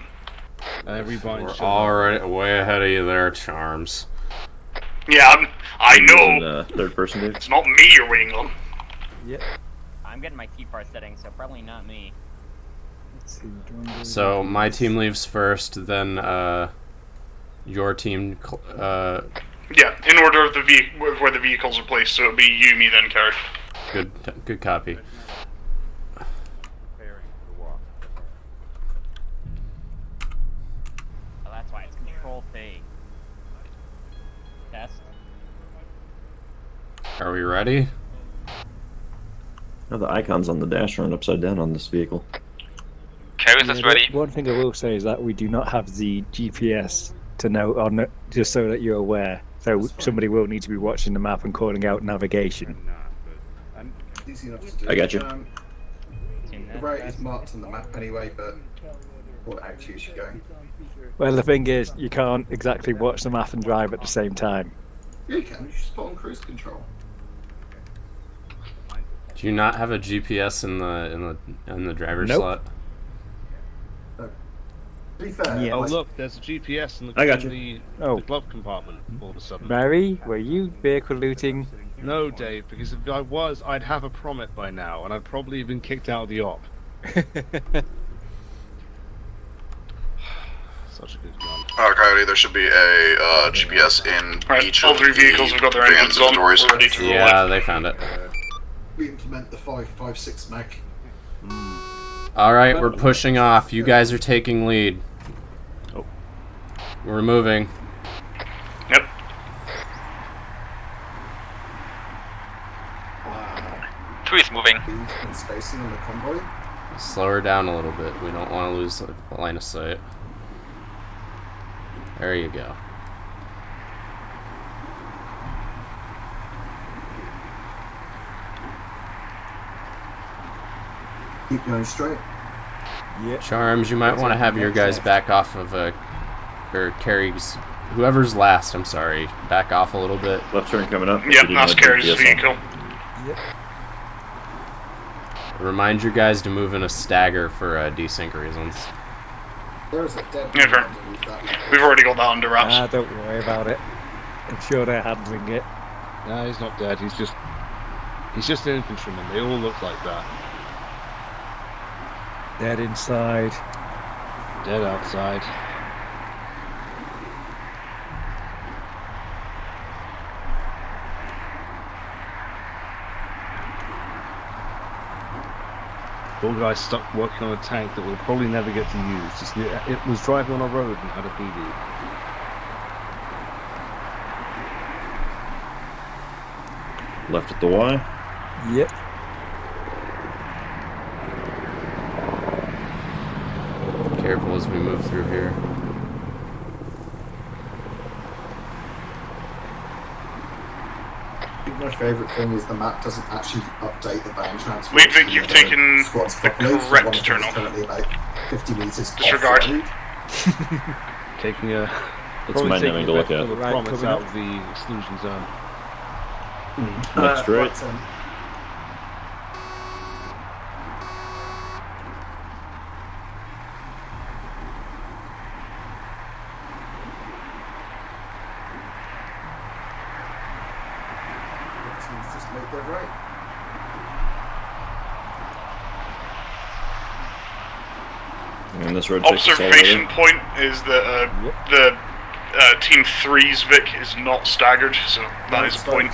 We're already way ahead of you there, Charms. Yeah, I know. Third person, Dave. It's not me you're waiting on. Yep. I'm getting my T-bar setting, so probably not me. So my team leaves first, then your team. Yeah, in order of the where the vehicles are placed. So it'll be you, me, then Carrie. Good copy. Oh, that's why it's Control P. Test. Are we ready? No, the icons on the dash aren't upside down on this vehicle. Carries us ready. One thing I will say is that we do not have the GPS to know on it, just so that you're aware. So somebody will need to be watching the map and calling out navigation. Easy enough to do. I got you. The route is marked on the map anyway, but what actually you're going? Well, the thing is, you can't exactly watch the map and drive at the same time. Yeah, you can. You just put on cruise control. Do you not have a GPS in the driver's Nope. slot? To be fair, Yeah. Oh like, look, there's a GPS in the, I got you. the glove compartment all of a sudden. Mary, were you vehicle looting? No, Dave, because if I was, I'd have a promit by now, and I'd probably have been kicked out of the op. Such a good gun. Coyote, there should be a GPS in each all of three vehicles have got their engines on. We're ready to roll Yeah, out. they found it. we implement the 5.56 mag. All right, we're pushing off. You guys are taking lead. Oh. We're moving. Yep. Tree's moving. And spacing on the convoy. Slow her down a little bit. We don't want to lose the line of sight. There you go. Keep going straight. Yeah. Charms, you might want to have your guys back off of or Carrie's, whoever's last. I'm sorry, back off a little bit. Left turn coming up. Yep, that's Carrie's vehicle. Yep. Remind your guys to move in a stagger for desync reasons. There's a dead Yeah, fair. underneath that. We've already got that under wraps. Don't worry about it. I'm sure they're handling it. No, he's not dead. He's just an infantryman. They all look like that. Dead inside. Dead outside. Poor guy stuck working on a tank that we'll probably never get to use. Just, it was driving on a road and had a PD. Left at the Y. Yep. Careful as we move through here. I think my favourite thing is the map doesn't actually update the van transport. Wait, Vic, you've taken squads the properly, so correct one of them turn is off. currently about 50 metres Disregard. off-road. Taking a. It's probably my taking naming a to look bit at. of a Right, promise coming out up. of the exclusion zone. Next right. Right turn. Teams just made their right. And this road takes us all Observation over. point is that the Team 3's Vic is not staggered, so that is a point.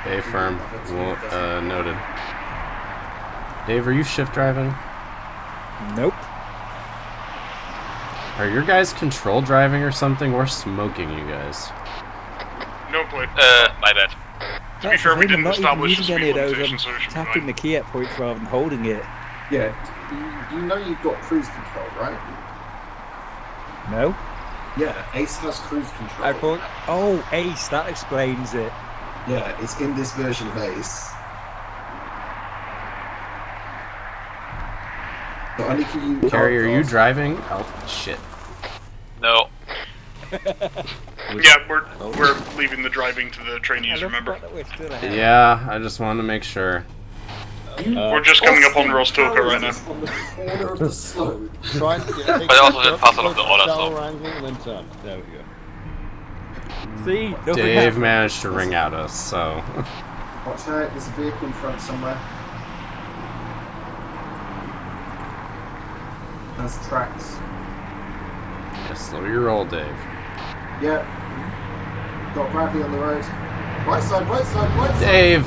A firm. Well, noted. Dave, are you shift driving? Nope. Are your guys control driving or something? We're smoking you guys. No point. My bad. To be fair, we didn't establish the using speed any of those. limitation, so it should be Tapping fine. the key at points rather than holding it. Yeah, you know you've got cruise control, right? No. Yeah, Ace has cruise control. I thought. Oh, Ace. That explains it. Yeah, it's in this version of Ace. So only can you... Carrie, are you driving? Oh, shit. No. Yeah, we're leaving the driving to the trainees, remember? Yeah, I just wanted to make sure. We're just coming up on Rostoka right now. On the corner of the slope. Try and But I also did puzzle of the order, so. Downward angle and then turn. There we go. See, Dave managed to ring out us, so. Watch out, there's a vehicle in front somewhere. There's tracks. Yeah, slow your roll, Dave. Yeah. Got Bradley on the road. Right side, right side, right side. Dave!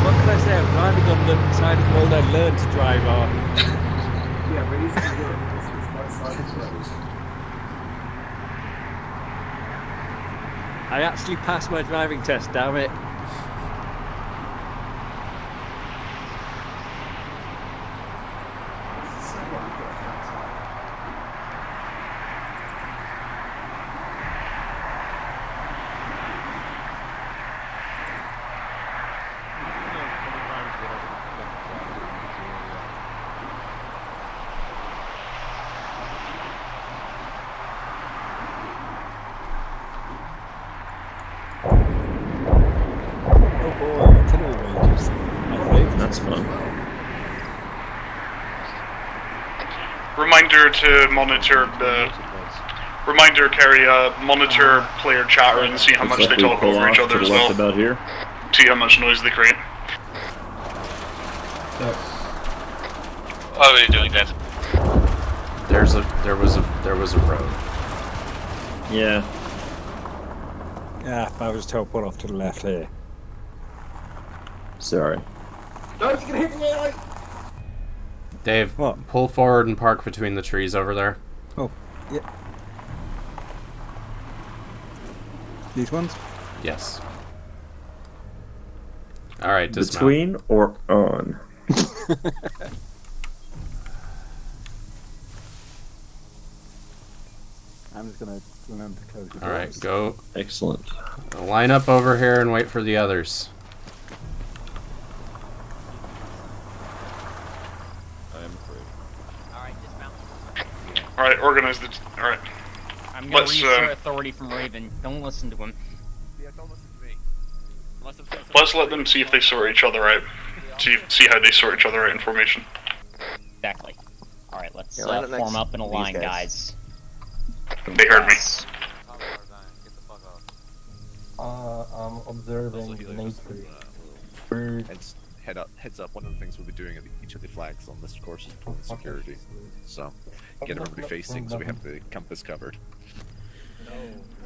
What can I say? I'm driving on the side of the road I learned to drive on. Yeah, but he's in Europe. It's right side of the road. I actually passed my driving test, damn it. Oh boy, tunnel ranges. I think. That's fun. Reminder to monitor the. Reminder, Carrie, monitor player chatter and see how much they talk over each other to the as left well. about here. See how much noise they create. How are you doing that? There was a road. Yeah. Yeah, I was told pull off to the left here. Sorry. No, you're gonna hit me! Like... Dave, pull forward and park between the trees over there. Oh, yeah. These ones? Yes. Alright, dismount. Between or on? I'm just gonna remember to close the doors. Alright, go. Excellent. Line up over here and wait for the others. I am afraid. Alright, dismount. Alright, organize the. Alright. I'm gonna Let's, reassert authority from Raven. Don't listen to him. Yeah, don't listen to me. Unless I'm saying Let's let them see if they sort each other out. See how they sort each other out in formation. Exactly. Alright, let's Yeah, line up next form up in a to line, these guys. They heard me. I'm observing nature. Heads up. One of the things we'll be doing at each of the flags on this course is pulling security. So get everybody facing so we have the compass covered. No,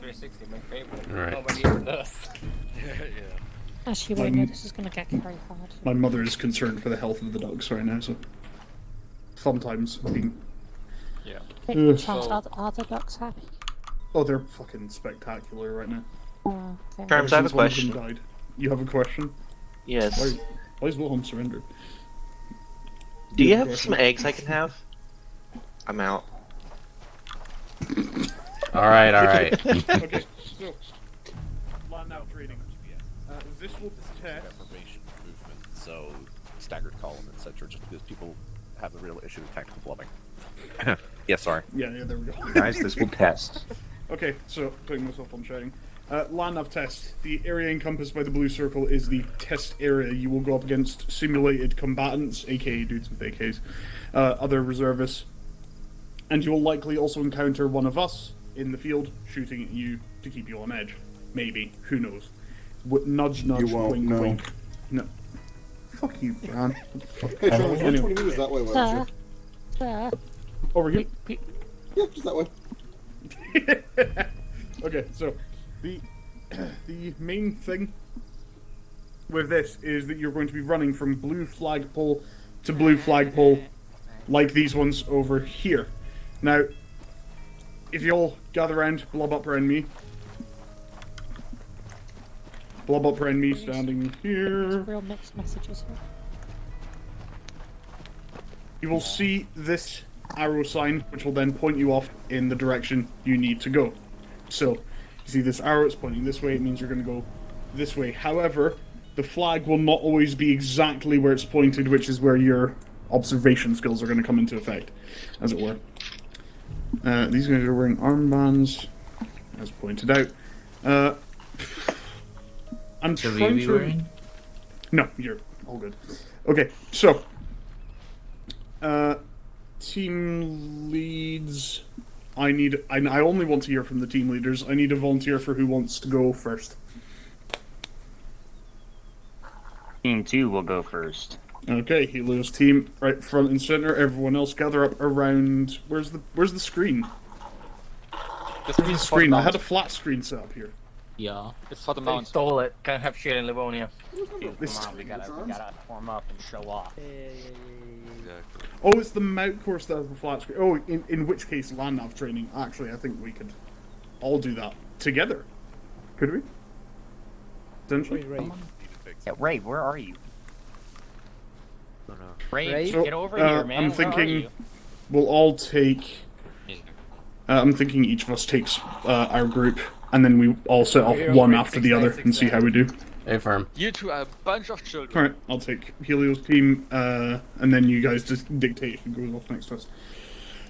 360, my favorite. Alright. Nobody ever does. Actually, wait, no, this is gonna get very hard. My mother is concerned for the health of the dogs right now, so sometimes being. Yeah. Wait, Charles, are the dogs happy? Oh, they're fucking spectacular right now. Oh, okay. Terms, I have a Since one of them question. died. You have a question? Yes. Why is Wilhelm surrendered? Do you have some eggs I can have? I'm out. Alright, alright. Okay, so land out training. This will test Formation, movement, so staggered column, etc. Just because people have the real issue with tactical blubbing. Yeah, sorry. Yeah, there we go. Guys, this will test. Okay, so putting myself on shouting. Land nav test. The area encompassed by the blue circle is the test area. You will go up against simulated combatants, aka dudes with AKs, other reservists, and you will likely also encounter one of us in the field shooting at you to keep you on edge. Maybe. Who knows? Nudge, nudge, You won't wink, know. wink. No. Fuck you, John. Hey, Sean, 20 meters that way, why don't you? Over here. Yeah, just that way. Okay, so the main thing with this is that you're going to be running from blue flagpole to blue flagpole, like these ones over here. Now, if you all gather around, blob up around me. Blob up around me, standing here. Real mixed messages here. You will see this arrow sign, which will then point you off in the direction you need to go. So, you see this arrow, it's pointing this way, it means you're going to go this way. However, the flag will not always be exactly where it's pointed, which is where your observation skills are going to come into effect, as it were. These guys are wearing armbands, as pointed out. I'm So trying we to... wearing? No, you're all good. Okay, so... team leads... I only want to hear from the team leaders. I need a volunteer for who wants to go first. Team 2 will go first. Okay, Helio's team right front and center. Everyone else gather up around. Where's the screen? Where's the screen? I had a flat screen set up here. Yeah. It's for the They mount. stole it. Can't have shit in Livonia. Dude, come on, we gotta form up and show off. Oh, it's the mount course that has the flat screen. Oh, in which case, land nav training. Actually, I think we could all do that together. Could we? Potentially. Yeah, Ray, where are you? Ray, So, get over here, man. I'm Where are thinking you? we'll all take. I'm thinking each of us takes our group, and then we all set off one after the other and see how we do. Hey, firm. You two are a bunch of children. Alright, I'll take Helio's team, and then you guys just dictate who goes off next to us.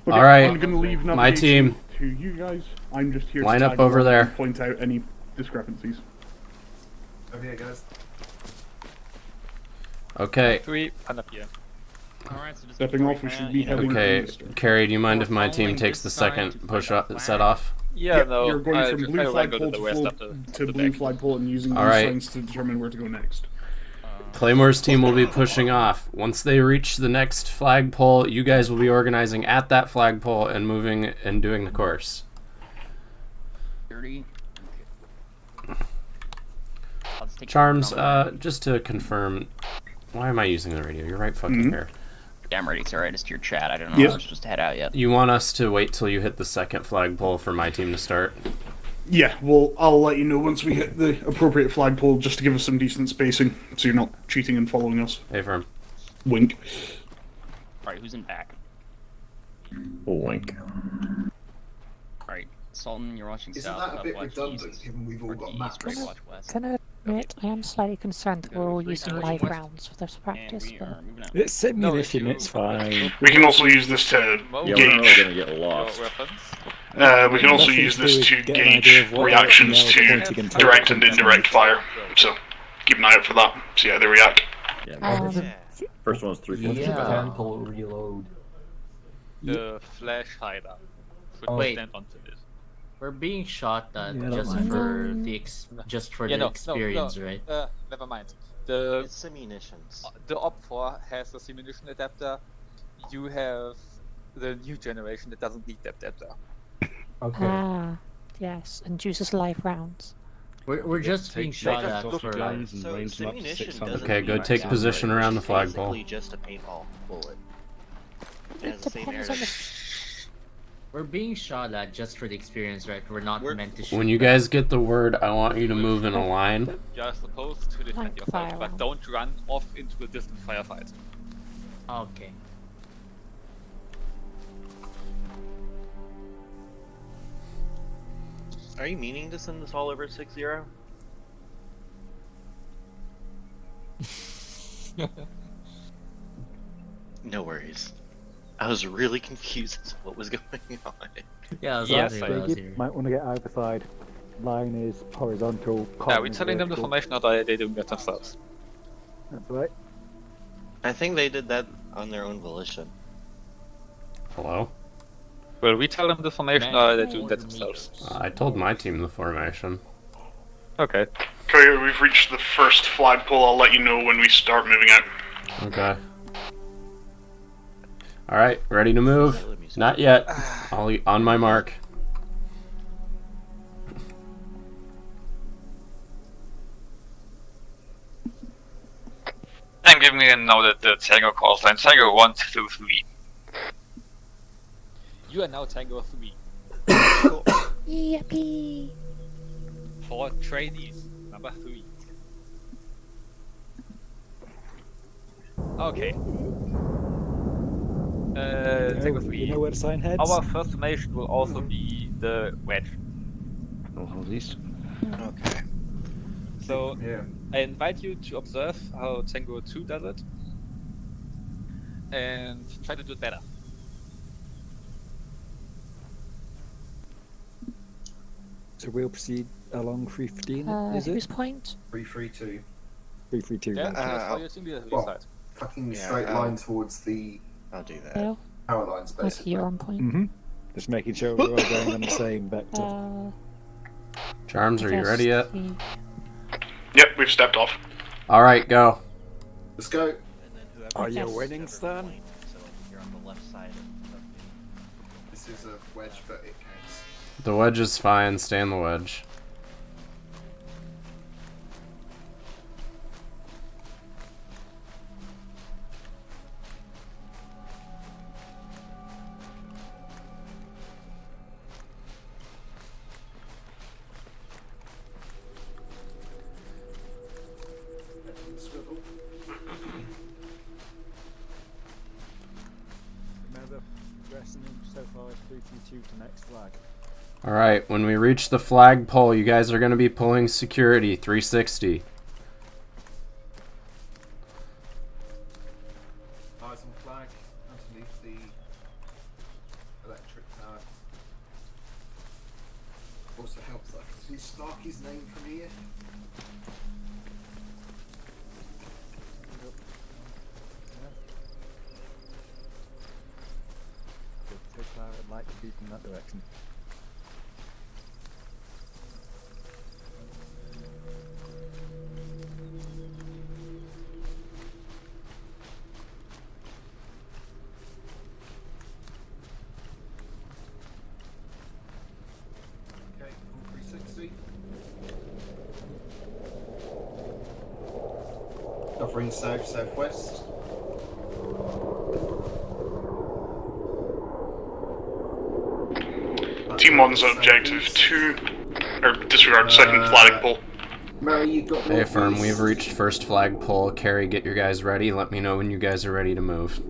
Okay, Alright, I'm gonna leave my navigation team. to you guys. I'm just here Line to up tag over along there. and point out any discrepancies. Over here, guys. Okay. Three, and up here. Alright, so just Stepping off, we should be heading Okay, east. Carrie, do you mind if my team takes the second push up, set off? Yeah, no. You're going from blue I'll go flagpole the to, west full, after to the blue back. flagpole and using these Alright. signs to determine where to go next. Claymore's team will be pushing off. Once they reach the next flagpole, you guys will be organizing at that flagpole and moving and doing the course. 30. I'll just take Charms, the number. just to confirm, why am I using the radio? You're right fucking here. Yeah, I'm ready. It's alright. It's your chat. I don't know. Yep. I was supposed to head out yet. You want us to wait till you hit the second flagpole for my team to start? Yeah, well, I'll let you know once we hit the appropriate flagpole, just to give us some decent spacing, so you're not cheating and following us. Hey, firm. Wink. Alright, who's in back? Wink. Alright, Sultan, you're watching Isn't south. that a I'll bit watch redundant, east. given we've all Or got east, maps? Ray, watch west. Can I admit, I am slightly concerned that we're all using live rounds for this practice. But... It's simulation, it's fine. We can also use this to Yeah, we're not gonna get lost. We can also use this to gauge reactions to direct and indirect fire. So keep an eye out for that. See how they react. First one's 350. Yeah. Temple reload. The flash hider should Wait. stand onto this. We're being shot at Yeah, just don't for mind. the Yeah, no, experience, no, right? Never mind. The It's munitions. the Op4 has a simunition adapter. You have the new generation that doesn't need that adapter. Okay. Ah, yes, and uses live rounds. We're just being shot at for. guns and range them up to 600. Okay, go take position around the flagpole. Basically just a paintball bullet. It It has the same depends air. on the. We're being shot at just for the experience, right? We're not meant to shoot. When you guys get the word, I want you to move in a line. You're supposed to defend Like yourself, fire but don't run off into a distant firefight. Okay. Are you meaning to send this all over 6-0? No worries. I was really confused as to what was going on. Yeah, I was Yeah, wondering what I was David, hearing. might want to get either side. Line is horizontal. Yeah, column we're is telling them the vertical. formation, not they doing that themselves. That's right. I think they did that on their own volition. Hello? Well, we tell them the formation, or they doing that themselves. I told my team the formation. Okay. Okay, we've reached the first flagpole. I'll let you know when we start moving out. Okay. Alright, ready to move? Not yet. On my mark. And give me now the Tango calls line. Tango 1, 2, 3. You are now Tango 3. Yippee! For trainees, number 3. Okay. Tango 3. You know where to sign heads? Our first formation will also be the wedge. Northeast. Okay. So, I invite you to observe how Tango 2 does it. And try to do it better. So we'll proceed along 315, is Whose it? point? 332. 332. Yeah, right. that's how your team leader Well, side. fucking Yeah, straight line towards the I'll do that. Yeah. power lines, Okay, basically. you're on point. Mm-hmm. Just making sure we're all going on the same vector. Charms, are you ready yet? Yep, we've stepped off. Alright, go. Let's go. And then whoever Are you gets winning, whichever Stan? point, so like if you're on the left side of me. This is a wedge, but it counts. The wedge is fine, stay in the wedge. Swivel. Remember, progressing so far as 322 to next flag. Alright, when we reach the flagpole, you guys are going to be pulling security 360. Eyes on flag, underneath the electric tower. Also helps that I can see Starkey's name from here. Good. So far, I'd like to be in that direction. Okay, full 360. Covering south, southwest. Team 1's objective 2, or disregard second flagpole. Mary, you got Hey, firm, northeast. we've reached first flagpole. Carrie, get your guys ready. Let me know when you guys are ready to move.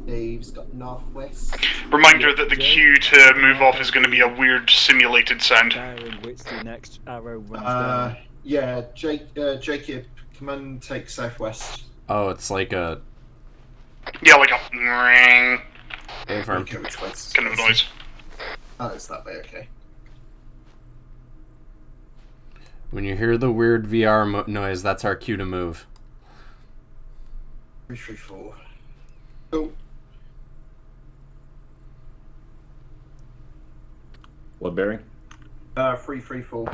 Dave's got northwest. Reminder that the cue to move off is going to be a weird simulated sound. Bearing which the next arrow runs down. Yeah, Jacob, come and take southwest. Oh, it's like a... Yeah, like a ring Hey, firm. Okay, which way's kind of noise. Oh, it's that way, okay. When you hear the weird VR noise, that's our cue to move. 334. Cool. What bearing? 334.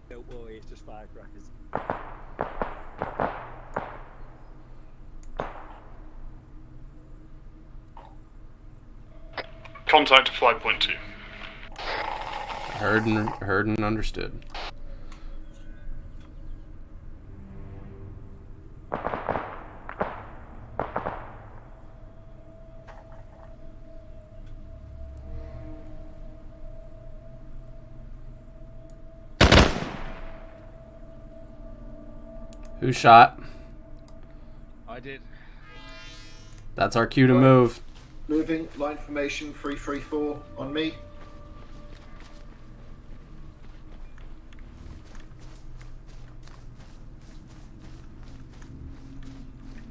Don't worry, it's just firecrackers. Contact to flag point 2. Heard and understood. Who shot? I did. That's our cue to move. Moving, line formation 334 on me.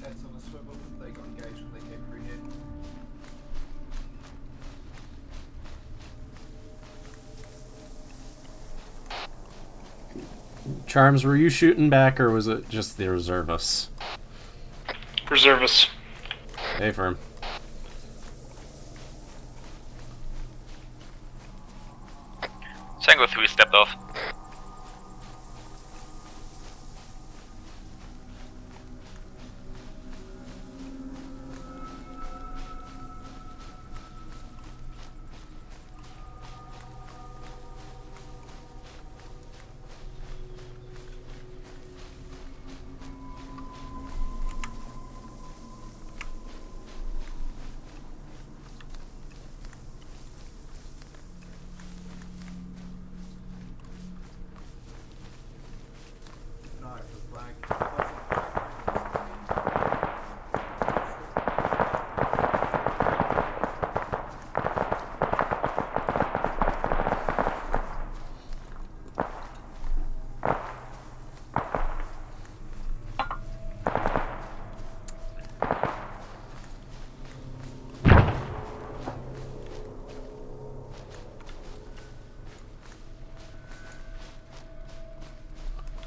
Heads on a swivel, they got engaged when they came through here. Charms, were you shooting back or was it just the reservists? Reservists. Hey, firm. Tango 3 stepped off.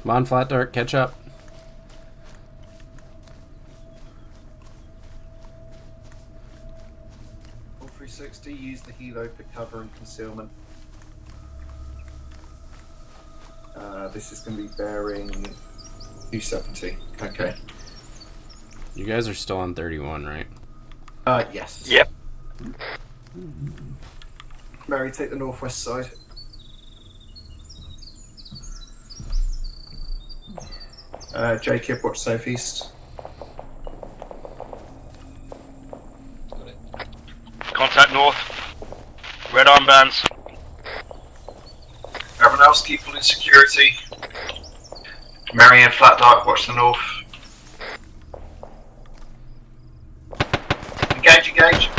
Come on, Flat Dark, catch up. All 360, use the helo for cover and concealment. This is going to be bearing 270. Okay. You guys are still on 31, right? Yes. Yep. Mary, take the northwest side. Jacob, watch southeast. Contact north. Red armbands. Everyone else keep pulling security. Mary and Flat Dark, watch the north. Engage, engage.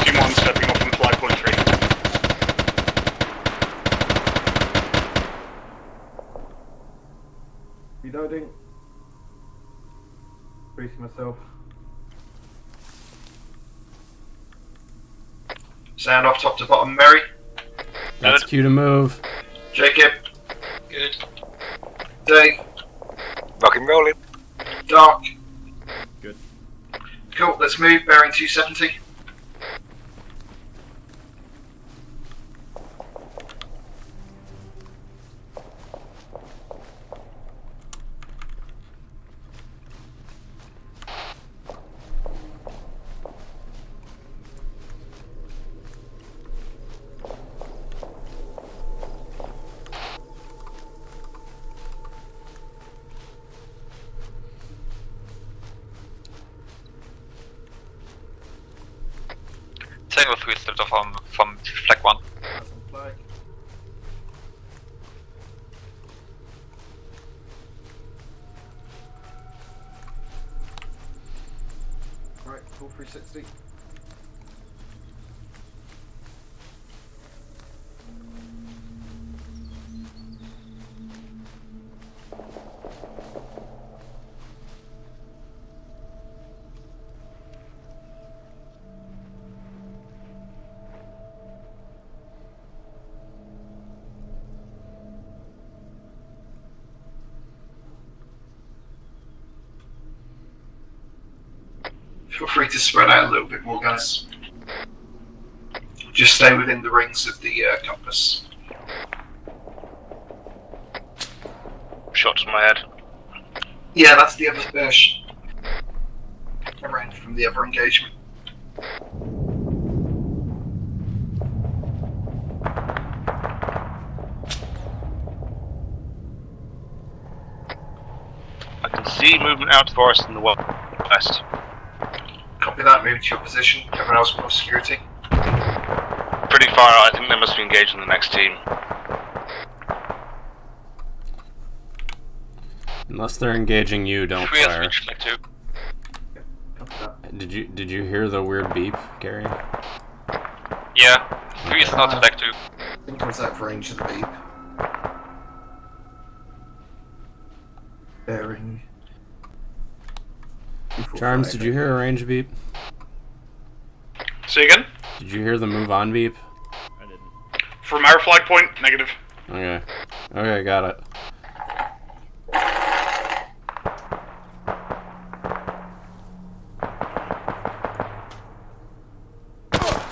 Team 1 stepping off from flag point 3. Reloading. Briefing myself. Sound off top to bottom, Mary. That's cue to move. Jacob. Good. Dave. Rock and rolling. Dark. Good. Cool, let's move, bearing 270. Tango 3 stepped off from flag 1. Right, full 360. Feel free to spread out a little bit more, guys. Just stay within the rings of the compass. Shot to my head. Yeah, that's the other around from the other engagement. I can see movement out for us in the west. Copy that, move to your position. Everyone else pull security. Pretty far out, I think they must be engaged in the next team. Unless they're engaging you, don't Three fire. switch back to. Did you hear the weird beep, Gary? Yeah, 3 is not back to. I think I was out of range of the beep. Bearing. Charms, did you hear a range beep? Say again? Did you hear the move on beep? I didn't. From our flag point, negative. Okay. Okay, got it.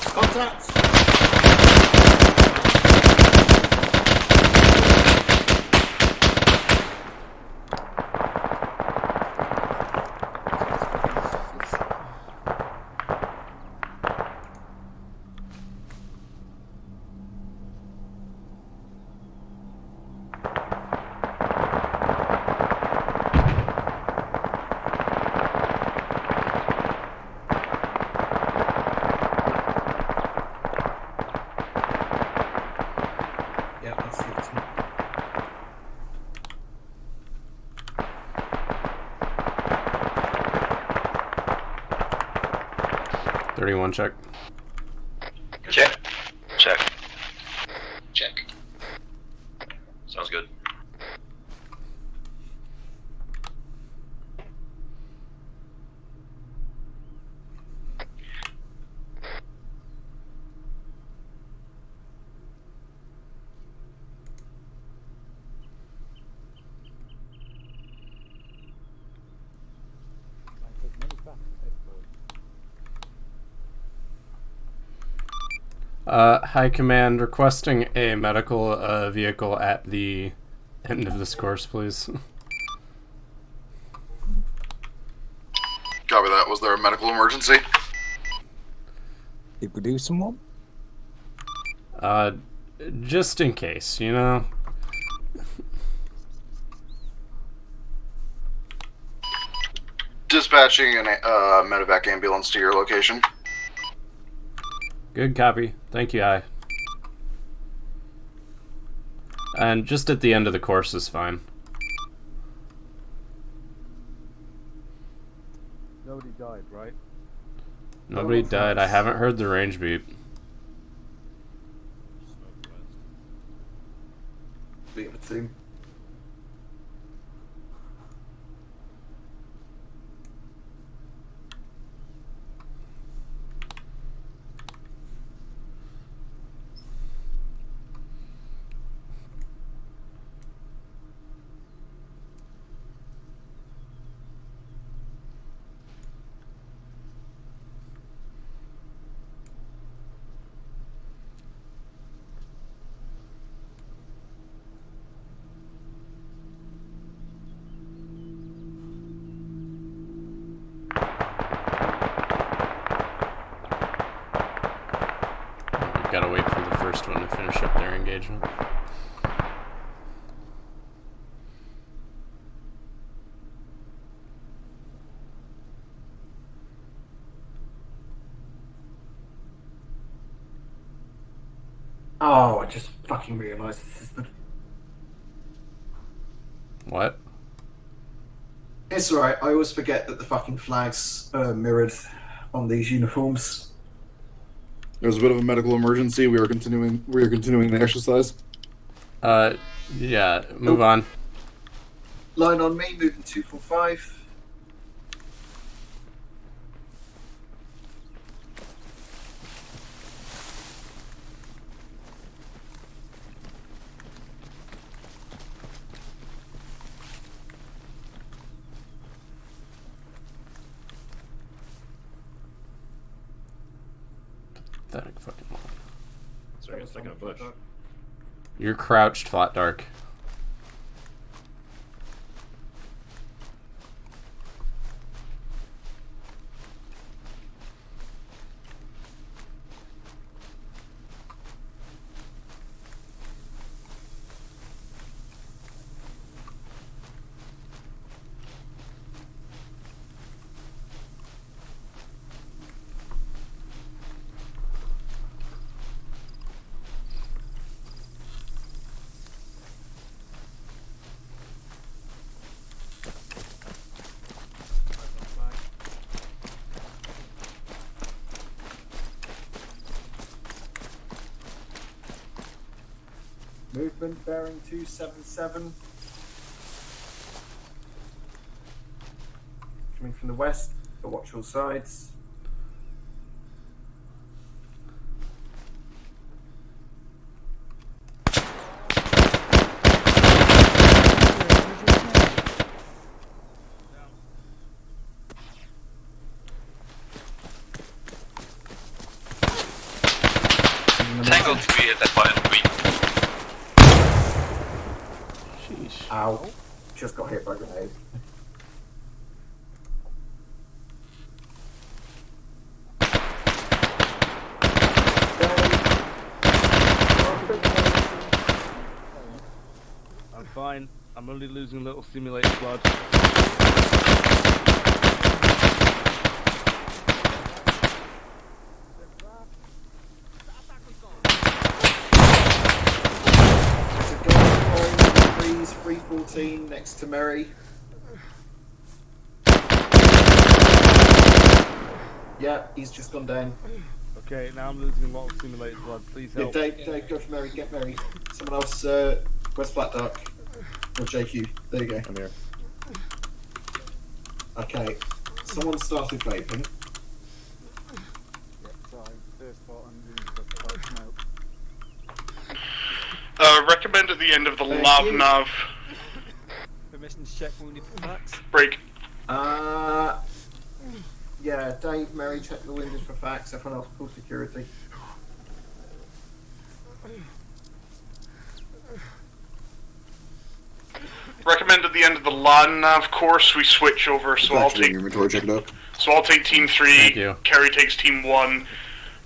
Contact! Yeah, that's the team. $31 check. Check. Check. Check. Sounds good. High Command, requesting a medical vehicle at the end of this course, please. Copy that. Was there a medical emergency? Did we do someone? Just in case, you know? Dispatching a medevac ambulance to your location. Good copy. Thank you, I. And just at the end of the course is fine. Nobody died, right? Nobody died. I haven't heard the range beep. Beat of a team. We've got to wait for the first one to finish up their engagement. Oh, I just fucking realised this is the. What? It's alright, I always forget that the fucking flags are mirrored on these uniforms. There was a bit of a medical emergency. We are continuing the exercise. Yeah, move on. Line on me, moving 245. Pathetic fucking line. Sorry, it's stuck in a bush. You're crouched, Flat Dark. Movement bearing 277. Coming from the west, but watch all sides. Tango 3 at that point 3. Sheesh. Ow. Just got hit by a grenade. I'm fine. I'm only losing a little simulated blood. There's a guy in trees, 314 next to Mary. Yeah, he's just gone down. Okay, now I'm losing a lot of simulated blood. Please Yeah, help. Dave, go for Mary, get Mary. Someone else, West Flat Dark. Or JQ. There you go. I'm here. Okay, someone started vaping. Recommend at the end of the lav nav. Permission to check wounded for facts. Break. Yeah, Dave, Mary, check the windows for facts. Everyone else, call security. Recommend at the end of the LAN nav course we switch over. So I'll take inventory checked out. So I'll take team 3. Thank you. Kerry takes team 1.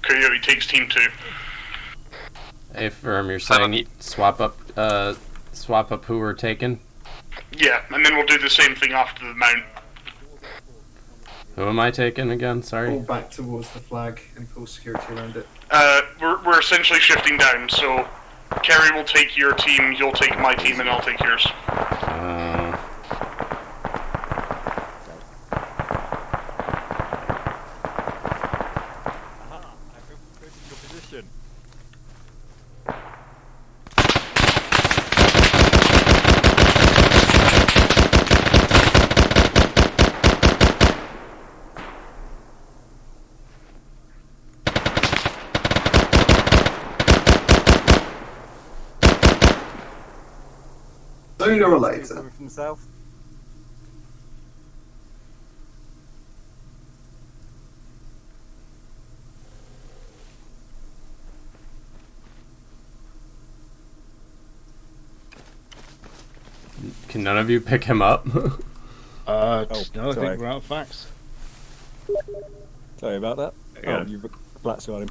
Coyote takes team 2. Hey, Firm, you're saying you swap up who we're taking? Yeah, and then we'll do the same thing after the mount. Who am I taking again? Sorry. Pull back towards the flag and pull security around it. We're essentially shifting down. So Kerry will take your team, you'll take my team, and I'll take yours. Sooner or later. Coming from the south. Can none of you pick him up? No, I sorry. think we're out of facts. Sorry about that. Yeah. You've flats got him.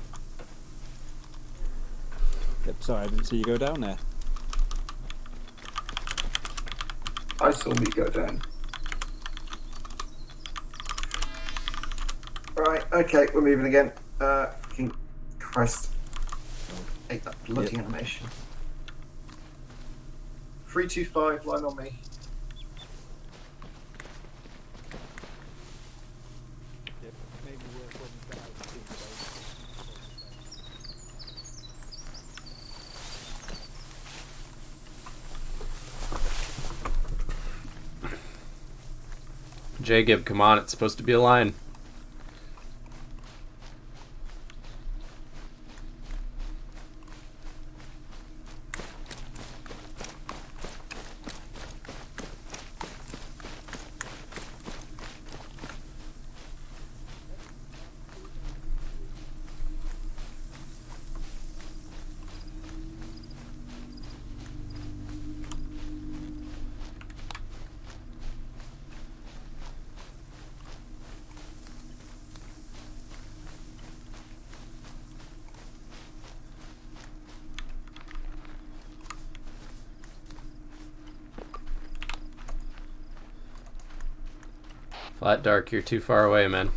Yep, sorry, I didn't see you go down there. I saw me go down. Right, okay, we're moving again. Fucking Christ. Hate that bloody animation. 325, line on me. Jacob, come on, it's supposed to be a line. Flat Dark, you're too far away, man.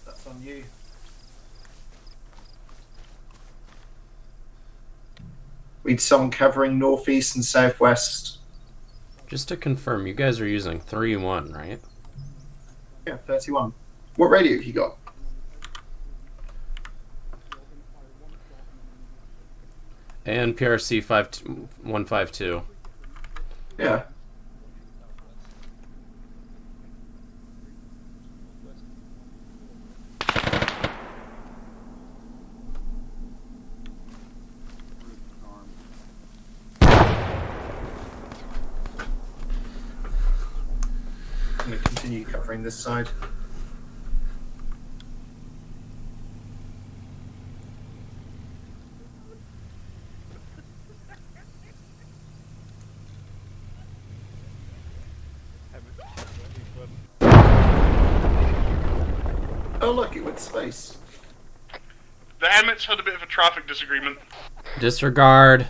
That's on you. We'd someone covering northeast and southwest. Just to confirm, you guys are using 3-1, right? Yeah, 31. What radio have you got? And PRC 152. Yeah. I'm going to continue covering this side. Oh look, it went to space. The Emmets had a bit of a traffic disagreement. Disregard.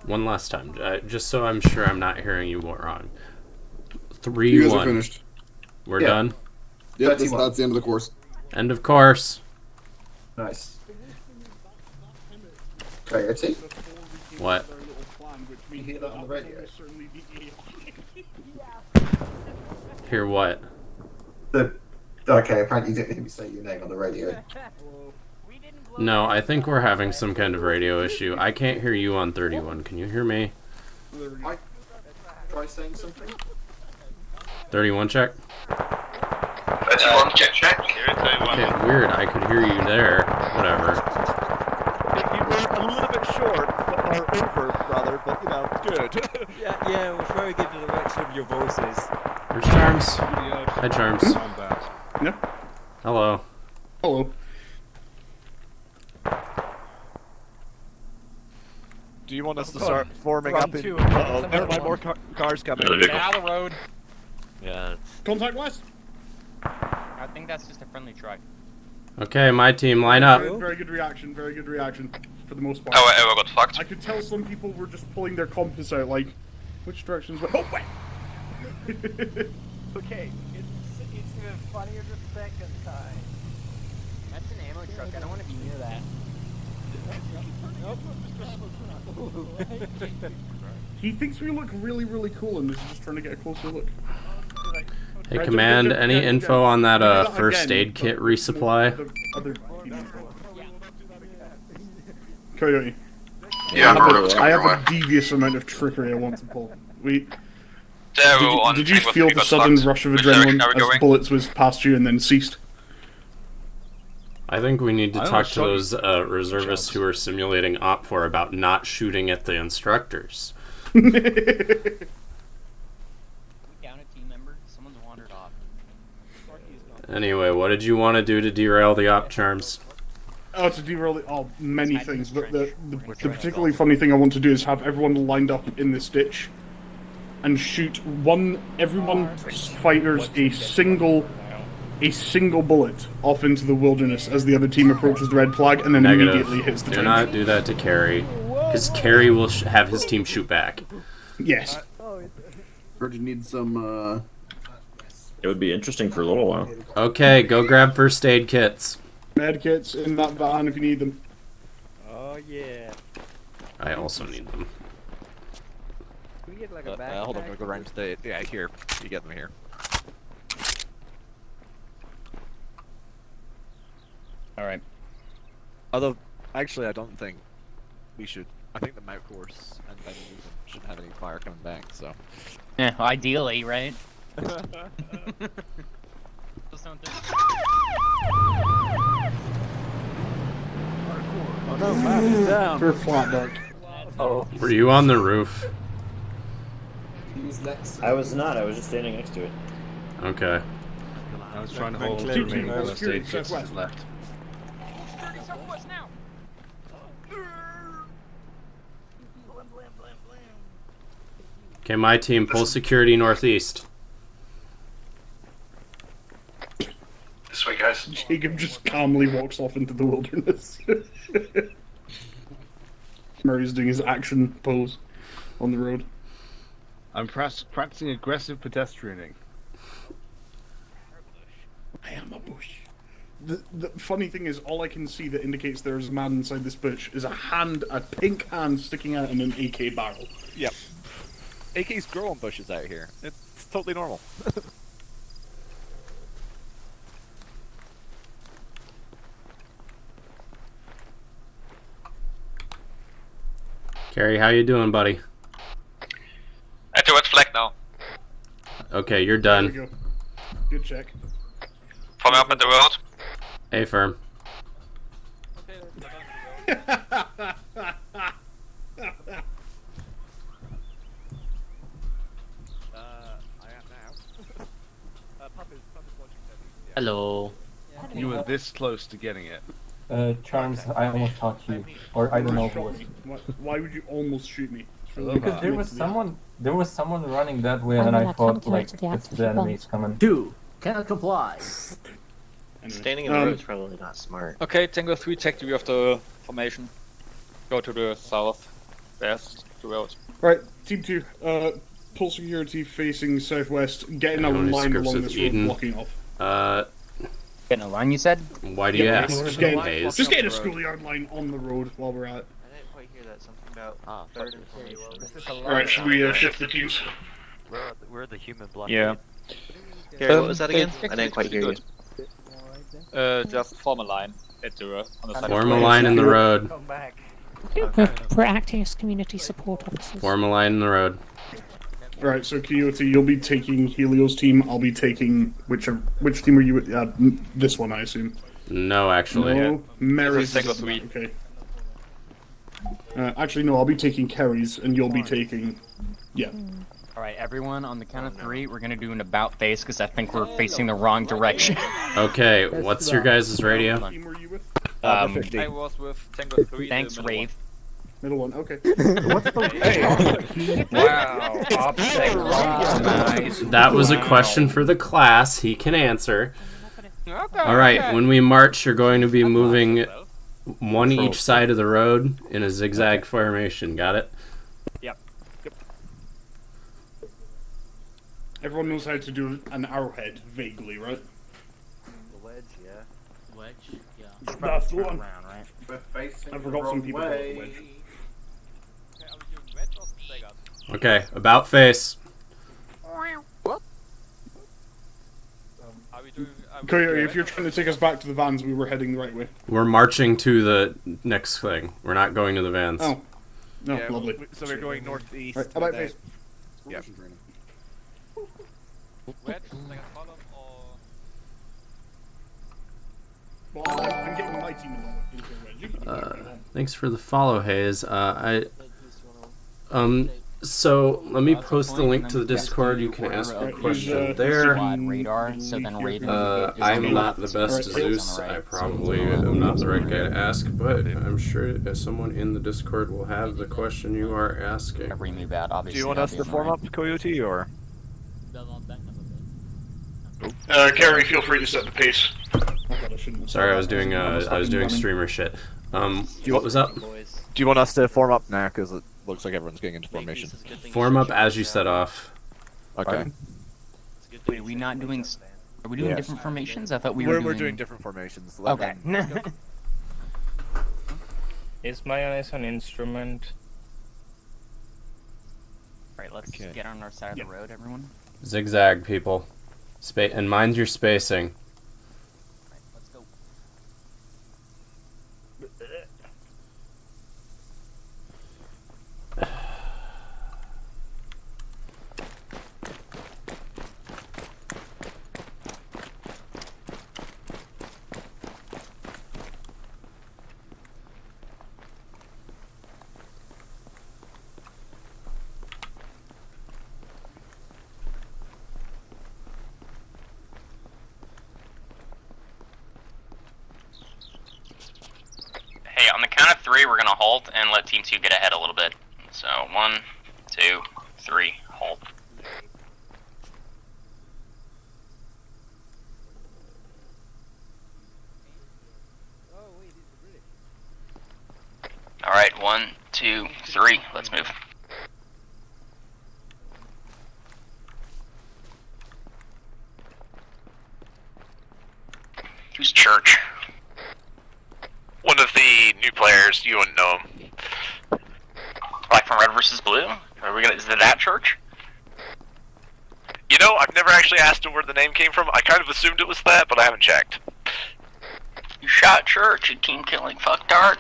One last time, just so I'm sure I'm not hearing you wrong. 3-1. You guys are finished. We're Yeah. done? Yep, that's the end of the course. End of course. Nice. Coyote? What? You hear that on the radio? Hear what? Okay, apparently you didn't hear me say your name on the radio. No, I think we're having some kind of radio issue. I can't hear you on 31. Can you hear me? Try saying something? 31 check? 31, check. Okay, weird. I could hear you there. Whatever. You were a little bit short, or over, rather, but you know, good. Yeah, it was very good to the direction of your voices. Where's Charms? Hi, Charms. Yeah. Hello. Hello. Do you want us to start forming Run up in... two. Uh-oh, never mind, more cars coming. Get out of the road. Yeah. Contact west. I think that's just a friendly try. Okay, my team, line up. Very good reaction. Very good reaction for the most part. Oh, I got fucked. I could tell some people were just pulling their compass out, like, which directions? Oh wait. Okay, it's even funnier the second time. That's an ammo truck. I don't want to be near that. He thinks we look really, really cool, and is just trying to get a closer look. Hey, Right, Command, just- any just- info on that do that first again, aid but kit more resupply? other Coyote. Yeah, I heard it was I have coming a devious amount of trickery I want to pull. Zero on Did you Tango feel 3 the got sudden fucked. rush of Which adrenaline direction are we as going? bullets whizzed past you and then ceased? I think we need to I talk to almost those reservists who are simulating OP4 about not shooting at the instructors. Down a team member. Someone's wandered off. Anyway, what did you want to do to derail the OP, Charms? Oh, to derail it. Oh, many things. But the particularly funny thing I want to do is have everyone lined up in this ditch and shoot everyone fighters a single bullet off into the wilderness as the other team approaches the red flag and then immediately hits the Do tank. not do that to Carrie, because Carrie will have his team shoot back. Yes. Heard you need some, It would be interesting for a little while. Okay, go grab first aid kits. Med kits in that van if you need them. Oh yeah. I also need them. Can we get like a backpack? Hold on, I'm gonna go around the... Yeah, here. You get them here. Alright. Although, actually, I don't think we should... I think the mount course and then use them shouldn't have any fire coming back, so... Yeah, ideally, right? Oh no, map is down. For flat deck. Oh. Were you on the roof? I was not, I was just standing next to it. Okay. I was trying to hold the Two remaining teams, first security, aid kits southwest. left. Okay, my team, pull security northeast. This way, guys. Jacob just calmly walks off into the wilderness. Murray's doing his action pose on the road. I'm practicing aggressive pedestrianing. I am a bush. The funny thing is, all I can see that indicates there is a man inside this bush is a pink hand sticking out in an AK barrel. Yep. AKs grow on bushes out here. It's totally normal. Carrie, how you doing, buddy? At towards flag now. Okay, you're There we done. go. Good check. Follow up at the road. A firm. Hello. You were this close to getting it. Charms, I almost shot you. Or I don't know who was. Why would you almost shoot me? Because there was someone running that way, I and mean, I I thought can't like connect to the it's active the button. enemies coming. 2. Cannot comply. Standing in the road is probably not smart. Okay, Tango 3, take the view of the formation. Go to the south, west, the road. Right, Team 2, pull security facing southwest, get in a How many line scripts along has this road, Eden? blocking off. Getting a line, you said? Why do you Yeah, ask? Just get Hayes? a schoolyard line on the road while we're at it. I didn't quite hear that. Something about third information. Alright, should we shift the teams? We're the human block. Yeah. Gary, what was that again? I didn't quite hear you. Just form a line at the on the side. Form a line in the road. We're acting as community support officers. Form a line in the road. Right, so Coyote, you'll be taking Helio's team, Which team are you with? This one, I assume. No, actually. No, Mary's. Tango 3. Okay. Actually, no, I'll be taking Kerry's, and you'll be taking... Yeah. Alright, everyone, on the count of 3, we're gonna do an about face, because I think we're facing the wrong direction. Okay, what's your guys' radio? I was with Tango 3. Thanks, Rave. Middle one, okay. What's the... Wow. Nice. That was a question for the class. He can answer. Alright, when we march, you're going to be moving one each side of the road in a zigzag formation. Got it? Yep. Everyone knows how to do an arrowhead, vaguely, right? The wedge, yeah. Wedge, yeah. That's the one. Around, right? We're facing I forgot some people got the way. wedge. Okay, about face. Coyote, if you're trying to take us back to the vans, we were heading the right way. We're marching to the next thing. We're not going to the vans. Oh. No, Yeah, lovely. So we're going northeast. Right, about and then- face. Yeah. Well, I'm getting my team into a wedge. You can do whatever you want. Thanks for the follow, Hayes. So let me post the link to the Discord. You can ask a question there. Radar, so then Raven I'm not the best Zeus. I probably am not the right guy to ask, but I'm sure someone in the Discord will have the question you are asking. Do you want us to form up, Coyote, or? Carrie, feel free to set the pace. Sorry, I was doing streamer shit. What was up? Do you want us to form up now? Because it looks like everyone's getting into formation. Form up as you set off. Okay. Wait, are we not doing... Are we doing Yes. different formations? I thought we were We're doing different formations. Okay. Is mayonnaise an instrument? Alright, let's get on our side of the road, everyone. Zigzag, people. And mind your spacing. Let's go. Hey, on the count of 3, we're gonna halt and let Team 2 get ahead a little bit. So, 1, 2, 3, halt. Alright, 1, 2, 3, let's move. Who's Church? One of the new players, you wouldn't know him. Like from Red versus Blue? Are we gonna? Is it that Church? You know, I've never actually asked him where the name came from. I kind of assumed it was that, but I haven't checked. You shot Church, you team killing fucktard.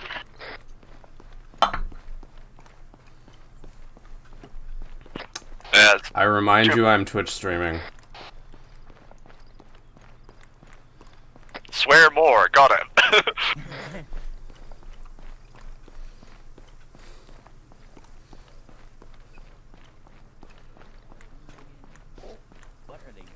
Yeah, I remind you I'm Twitch streaming. Swear more, got it. What are they doing?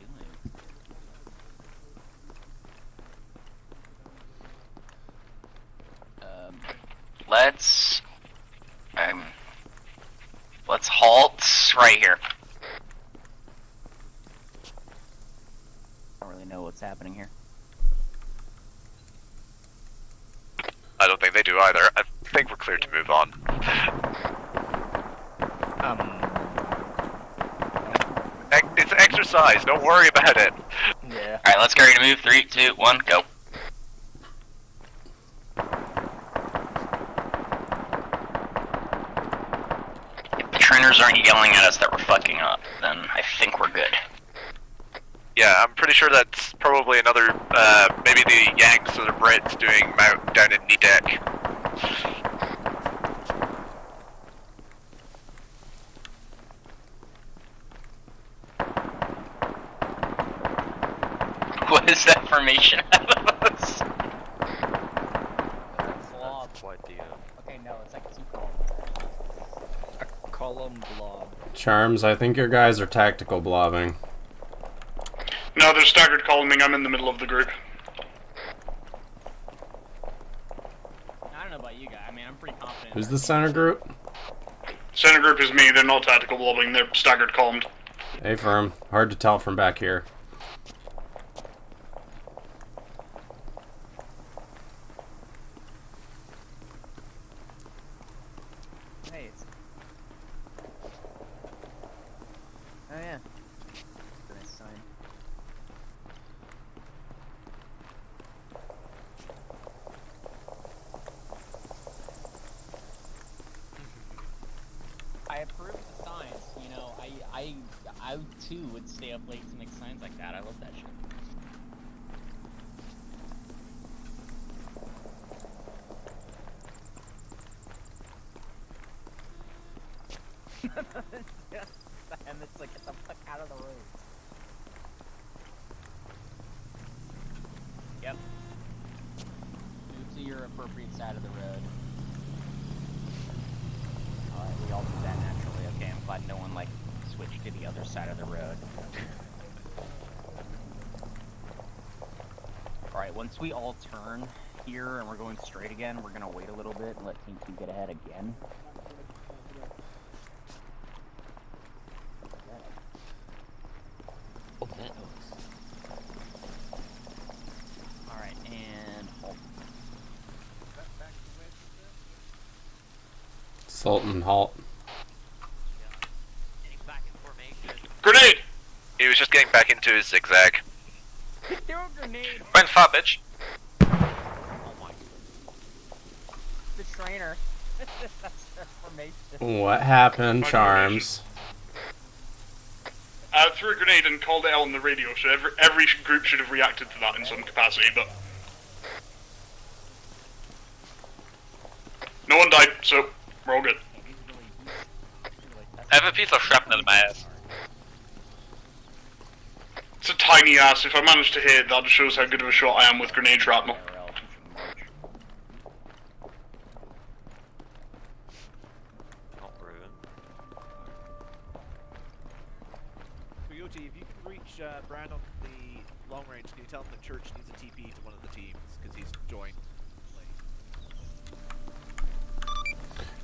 Let's halt right here. I don't really know what's happening here. I don't think they do either. I think we're clear to move on. It's exercise, don't worry about it. Yeah. Alright, let's get ready to move. 3, 2, 1, go. If the trainers aren't yelling at us that we're fucking up, then I think we're good. Yeah, I'm pretty sure that's probably another, maybe the Yanks or the Brits doing mount down in knee deck. What is that formation out of us? Okay, no, it's like 2 columns. A column blob. Charms, I think your guys are tactical blobbing. No, there's staggered columning. I'm in the middle of the group. I don't know about you guys. I mean, I'm pretty confident. Who's the center group? Center group is me. They're not tactical blobbing. They're staggered columned. Hey, firm. Hard to tell from back here. Hey, it's... Oh yeah. Nice sign. I approve the signs, you know, I too would stay up late to make signs like that. I love that shit. And it's like, get the fuck out of the road. Yep. Move to your appropriate side of the road. Alright, we all do that naturally. Okay, I'm glad no one, like, switched to the other side of the road. Alright, once we all turn here and we're going straight again, we're gonna wait a little bit and let Team 2 get ahead again. Alright, and hold. Sultan, halt. Grenade! He was just getting back into his zigzag. Throw a grenade! Went far, bitch. The trainer. That's their formation. What happened, Charms? I threw a grenade and called it out on the radio, so every group should have reacted to that in some capacity, but... No one died, so we're all good. I have a piece of shrapnel in my ass. It's a tiny ass. If I manage to hit, that just shows how good of a shot I am with grenade shrapnel. Coyote, if you can reach Brand on the long range, can you tell him that Church needs a TP to one of the teams, because he's joined late.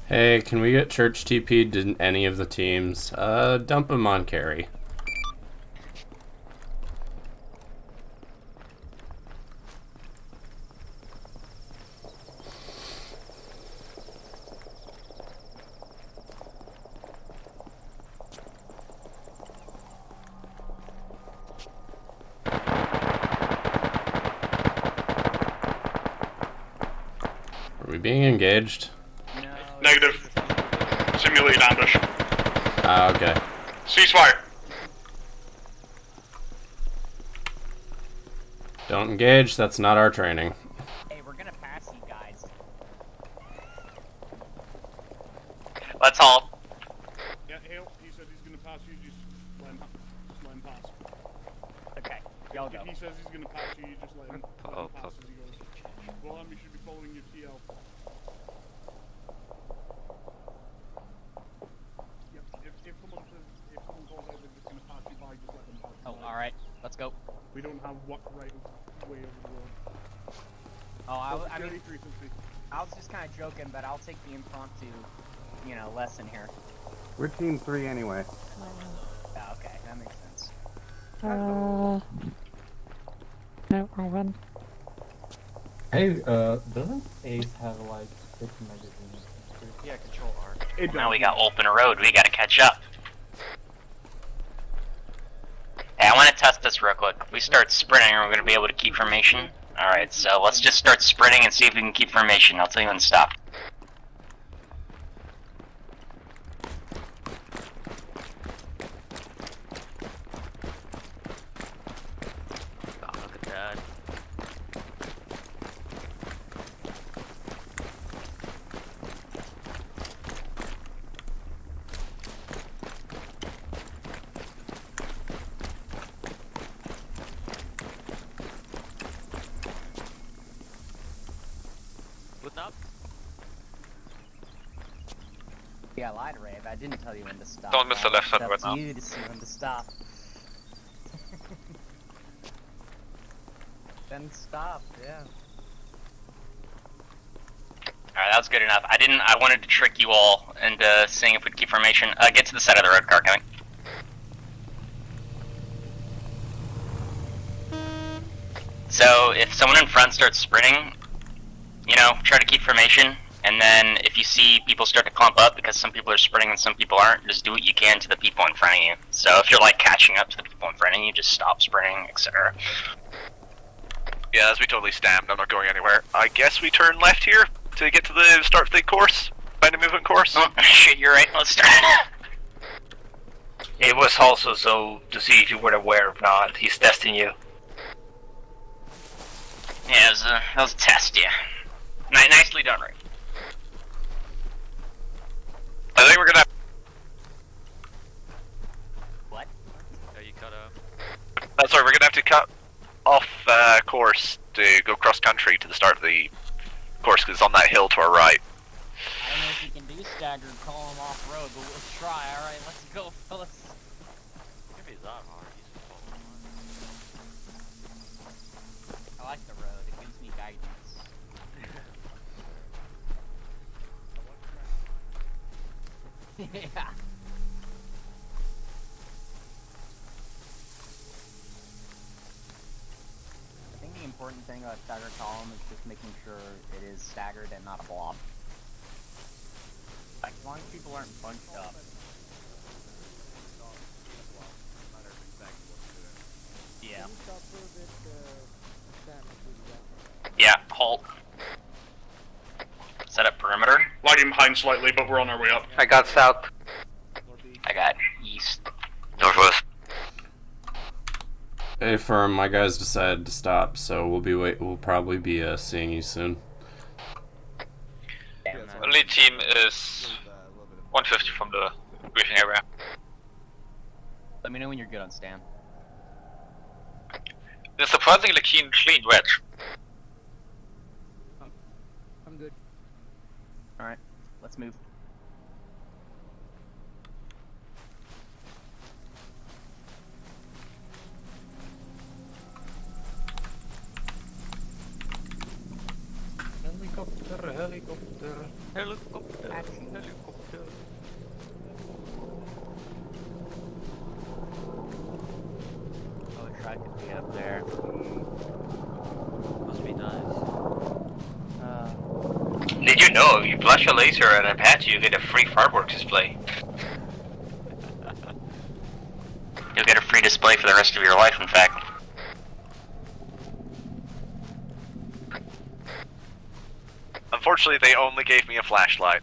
Hey, can we get Church TP'd to any of the teams? Dump him on carry. Are we being engaged? Negative. Simulated ambush. Ah, okay. Ceasefire. Don't engage, that's not our training. Hey, we're gonna pass you guys. Let's halt. Yeah, he said he's gonna pass you, just let him pass. Okay, y'all go. If he says he's gonna pass you, you just let him pass as he goes. Well, you should be following your TL. Yep, if someone calls out they're just gonna pass you by, just let them pass you by. Alright, let's go. We don't have what right way over the road. Oh, I mean, 360. I was just kind of joking, but I'll take the impromptu, lesson here. We're team 3 anyway. Yeah, okay, that makes sense. No, wrong one. Hey, doesn't Ace have like 6 magazines? Yeah, control R. Now we got open road, we gotta catch up. Hey, I wanna test this real quick. If we start sprinting, we're gonna be able to keep formation. Alright, so let's just start sprinting and see if we can keep formation. I'll tell you when to stop. Oh, look at that. What's up? Yeah, I lied, Rave. I didn't tell you when to stop. Don't miss the left side right That's now. you to see when to stop. Then stop, yeah. Alright, that was good enough. I wanted to trick you all into seeing if we'd keep formation. Get to the side of the road, car coming. So, if someone in front starts sprinting, try to keep formation, and then if you see people start to clump up, because some people are sprinting and some people aren't, just do what you can to the people in front of you. So if you're like catching up to the people in front of you, just stop sprinting, etc. Yeah, as we totally stamped, I'm not going anywhere. I guess we turn left here to get to the start of the course, find a movement course. Oh, shit, you're right, let's start. It was also so to see if you were aware or not. He's testing you. Yeah, that was a test, yeah. Nicely done, Ray. I think we're gonna. What? Oh, you cut off. Sorry, we're gonna have to cut off course to go cross country to the start of the course because it's on that hill to our right. I don't know if you can do staggered, call him off road, but we'll try. Alright, let's go, fellas. If he's that hard, he's just following I like the road, it gives me guidance. Yeah. I think the important thing about staggered column is just making sure it is staggered and not a blob. Like, as long as people aren't bunched up. Yeah. Yeah, halt. Set up perimeter. Lagging behind slightly, but we're on our way up. I got south. I got east. Northwest. Hey, firm, my guys decided to stop, so we'll probably be seeing you soon. The lead team is 150 from the briefing area. Let me know when you're good on Stan. It's surprisingly clean wedge. I'm good. Alright, let's move. Helicopter, helicopter, helicopter, helicopter. I wish I could be up there. Must be nice. Did you know if you flash a laser at an Apache, you get a free fireworks display? You'll get a free display for the rest of your life, in fact. Unfortunately, they only gave me a flashlight.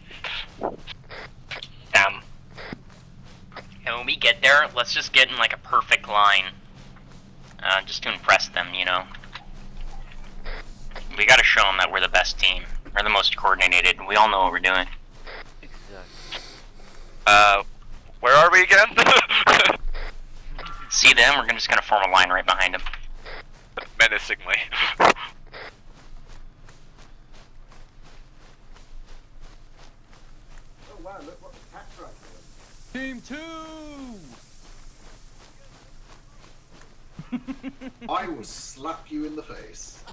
And when we get there, let's just get in like a perfect line. Just to impress them, We gotta show them that we're the best team. We're the most coordinated. We all know what we're doing. Where are we again? See them? We're just gonna form a line right behind them. Menacingly. Oh wow, look what the cat tried to Team 2! I will slap you in the face.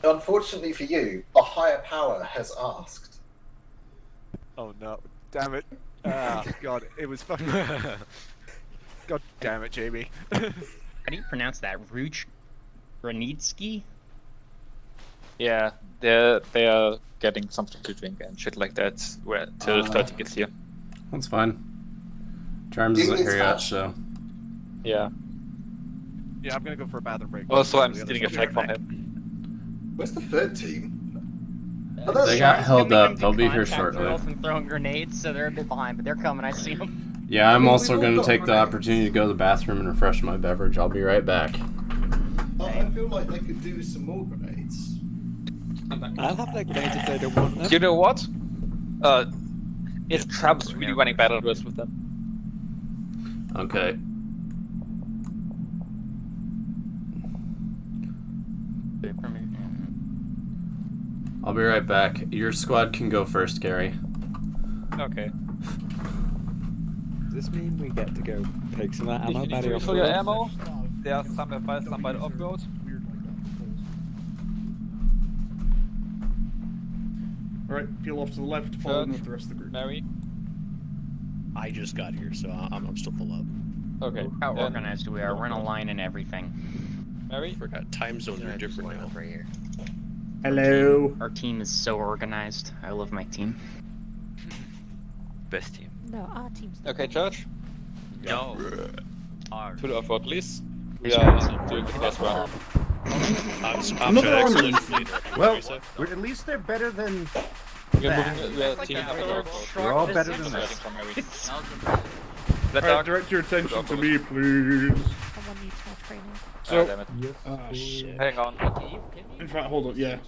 Unfortunately for you, a higher power has asked. Oh no! Damn it! Ah, God, it was fucking. God damn it, Jamie. How do you pronounce that? Ruch Granitsky? Yeah, they are getting something to drink and shit like that till 30 gets here. That's fine. Charms isn't here yet, so. Yeah. Yeah, I'm gonna go for a bathroom break. Also, I'm stealing a flag from him. Where's the third team? They got held up. They'll be here Contact shortly. girls and throwing grenades, so they're a bit behind, but they're coming. I see them. Yeah, I'm also going to take the opportunity to go to the bathroom and refresh my beverage. I'll be right back. Oh, I feel like they could do with some more grenades. I'll have their grenades if they don't want them. You know what? Trump's really running battle drills with them. Okay. I'll be right back. Your squad can go first, Gary. Okay. Does this mean we get to go take some ammo? If you need to refill your ammo, there are some advice by the off-road. Alright, peel off to the left, follow with the rest of the group. Mary? I just got here, so I'm still full up. Okay. How organized we are. We're in a line and everything. Mary? Forgot time zones are different now. Right here. Hello. Our team is so organized. I love my team. Best team. No, our team's Okay, Church? No. To the off-road, please. We are doing the first round. Well, at least they're better than that. We're all better than that. Alright, direct your attention to me, please. Someone needs more training. So, damn it. oh shit. Hang on. In fact, hold on, yeah.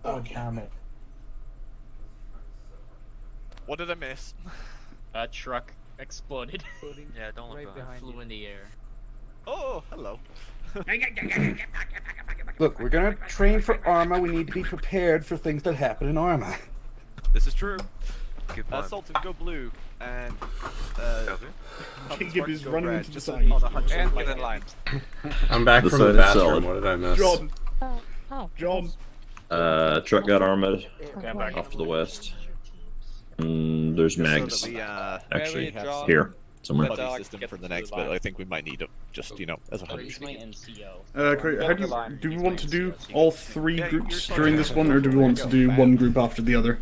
Oh, damn it. What did I miss? A truck exploded. Yeah, don't look behind. Flew in the air. Oh, hello. Look, we're gonna train for Arma. We need to be prepared for things that happen in Arma. This is true. Goodbye. Sultan, go blue, and Gib is running into the just side. on a hunch. And get in line. I'm back The from the side is bathroom. solid. What did I miss? John. John. Truck got armored Okay. off to the west. There's mags So that we actually have some here somewhere. buddy system for the next bit. I think we might need it, just as a hunch. My NCO. How do we want to do all three groups during this one, or do we want to do one group after the other?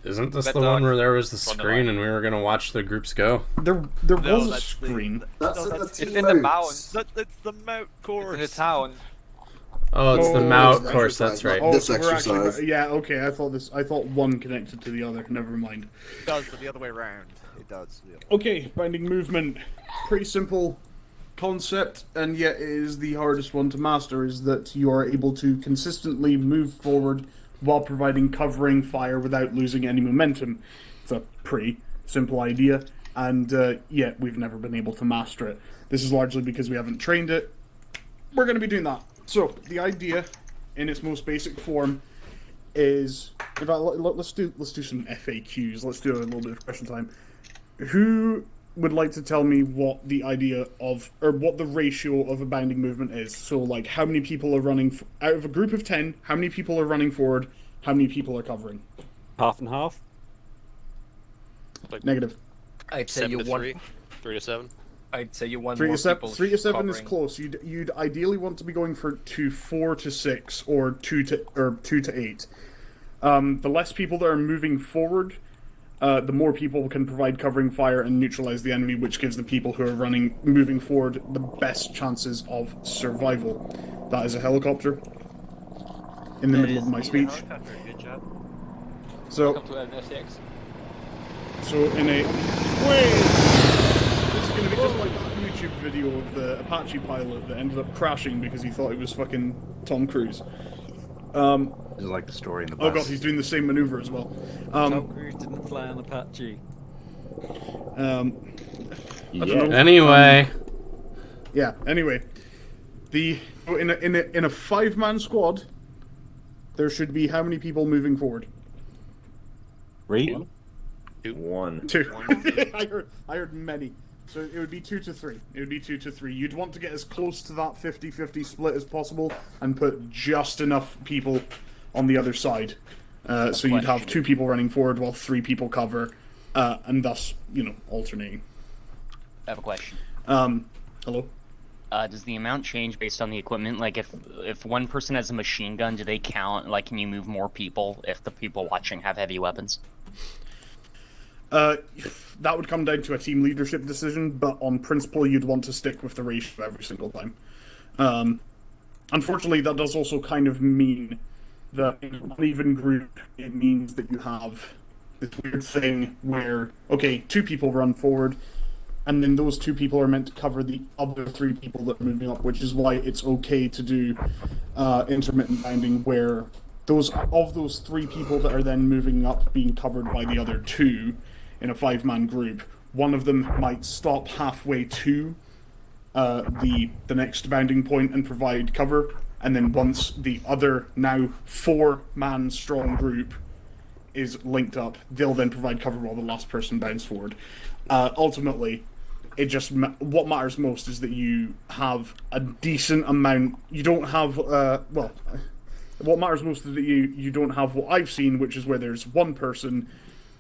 Isn't this the one where there was the screen and we were gonna watch the groups go? There was a screen. It's in the mountain. It's the Mount course. It's in the town. Oh, it's the Mount course. That's right. Oh, so we're actually, yeah, okay. I thought one connected to the other. Never mind. It does, but the other way around. It does. Okay, binding movement. Pretty simple concept, and yet it is the hardest one to master. Is that you are able to consistently move forward while providing covering fire without losing any momentum. It's a pretty simple idea, and yet we've never been able to master it. This is largely because we haven't trained it. We're going to be doing that. So the idea, in its most basic form, is in fact let's do some FAQs. Let's do a little bit of question time. Who would like to tell me what the idea of, or what the ratio of a binding movement is? So like, how many people are running out of a group of 10? How many people are running forward? How many people are covering? Half and half. Negative. I'd say you want 3 to 7. I'd say you want 3 more to 7. people 3 to 7 is covering. close. You'd ideally want to be going for 4 to 6 or 2 to 8. The less people that are moving forward, the more people can provide covering fire and neutralize the enemy, which gives the people who are moving forward the best chances of survival. That is a helicopter in the middle of my speech. Good job. So, Welcome to NSX. in a way, this is going to be just like YouTube video of the Apache pilot that ended up crashing because he thought it was fucking Tom Cruise. This is like the story in the bus. Oh god, he's doing the same maneuver as well. Tom Cruise didn't fly on Apache. I don't know. Anyway. Yeah. Anyway, in a 5-man squad, there should be how many people moving forward? 3? 1. 2. I heard many. So it would be 2 to 3. It would be 2 to 3. You'd want to get as close to that 50-50 split as possible and put just enough people on the other side. So you'd have 2 people running forward while 3 people cover, and thus, alternating. I have a question. Hello? Does the amount change based on the equipment? Like, if one person has a machine gun, do they count? Like, can you move more people if the people watching have heavy weapons? That would come down to a team leadership decision, but on principle, you'd want to stick with the ratio every single time. Unfortunately, that does also kind of mean that in an uneven group, it means that you have this weird thing where, okay, 2 people run forward, and then those 2 people are meant to cover the other 3 people that are moving up, which is why it's okay to do intermittent bounding, where those 3 people that are then moving up being covered by the other 2 in a 5-man group, one of them might stop halfway to the next bounding point and provide cover, and then once the other now 4-man strong group is linked up, they'll then provide cover while the last person bounds forward. Ultimately, what matters most is that you have a decent amount. You don't have what matters most is that you don't have what I've seen, which is where there's one person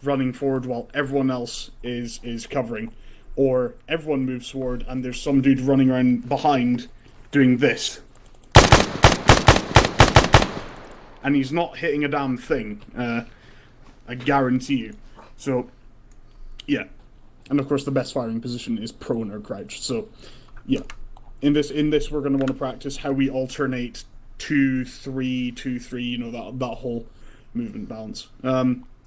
running forward while everyone else is covering, or everyone moves forward and there's some dude running around behind doing this, and he's not hitting a damn thing. I guarantee you. So, yeah. And of course, the best firing position is prone or crouched. So, yeah, in this, we're going to want to practice how we alternate 2-3, 2-3. That whole movement balance.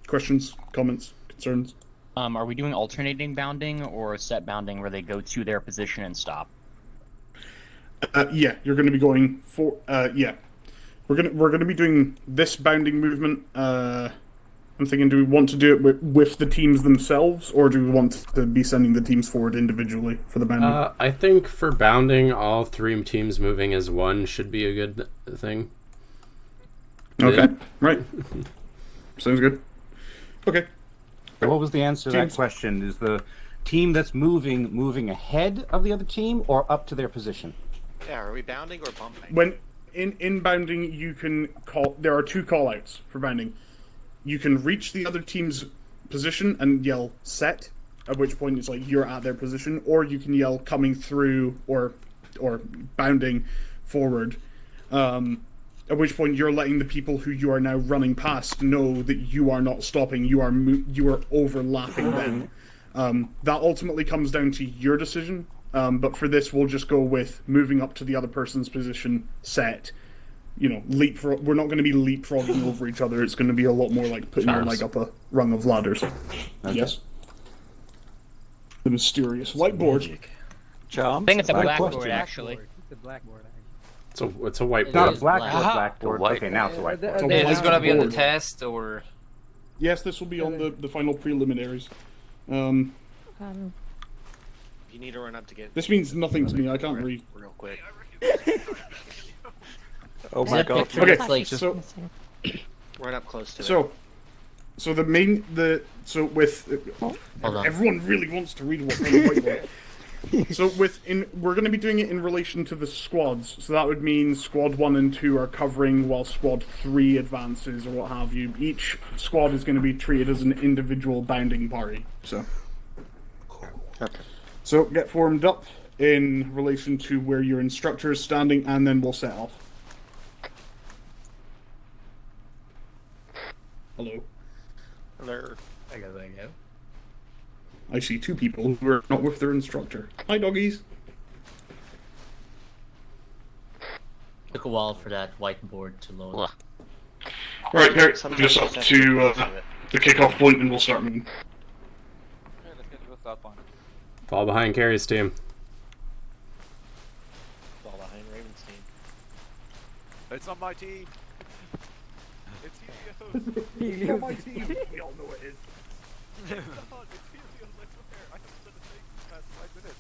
Questions, comments, concerns? Are we doing alternating bounding or set bounding where they go to their position and stop? Yeah, you're going to be going for. Yeah, we're gonna be doing this bounding movement. I'm thinking, do we want to do it with the teams themselves, or do we want to be sending the teams forward individually for the bounding? I think for bounding, all 3 teams moving as one should be a good thing. Okay, right. Sounds good. Okay. So what was the answer to that question? Is the team that's moving ahead of the other team, or up to their position? Yeah, are we bounding or bumping? When in bounding, you can call. There are 2 call-outs for bounding. You can reach the other team's position and yell "set," at which point it's like you're at their position, or you can yell "coming through" or bounding forward. At which point you're letting the people who you are now running past know that you are not stopping. You are overlapping them. That ultimately comes down to your decision. But for this, we'll just go with moving up to the other person's position, set. Leapfrog. We're not going to be leapfrogging over each other. It's going to be a lot more like putting your leg up a rung of ladders. Okay. Yes. The mysterious whiteboard. I think it's a blackboard, actually. It's a blackboard. It's a whiteboard. It's not a blackboard. Okay, now it's a whiteboard. Is this going to be on the test, or...? Yes, this will be on the final preliminaries. You need to run up to get... This means nothing to me. I can't read. Real quick. Oh my god. Okay, so run up close to it. So everyone really wants to read what's on the whiteboard. So we're going to be doing it in relation to the squads. So that would mean squad 1 and 2 are covering while squad 3 advances or what have you. Each squad is going to be treated as an individual bounding party. So get formed up in relation to where your instructor is standing, and then we'll set off. Hello. Hello. I guess I go. I see 2 people who are not with their instructor. Hi, doggies. Took a while for that whiteboard to load. Alright, Garrett, just up to the kickoff point and we'll start moving. Let's get this up on. Fall behind Carrie's team. It's on my team. It's Helios. It's on my team. We all know it is. It's not. It's Helios. I swear. I haven't said a thing for the past 5 minutes.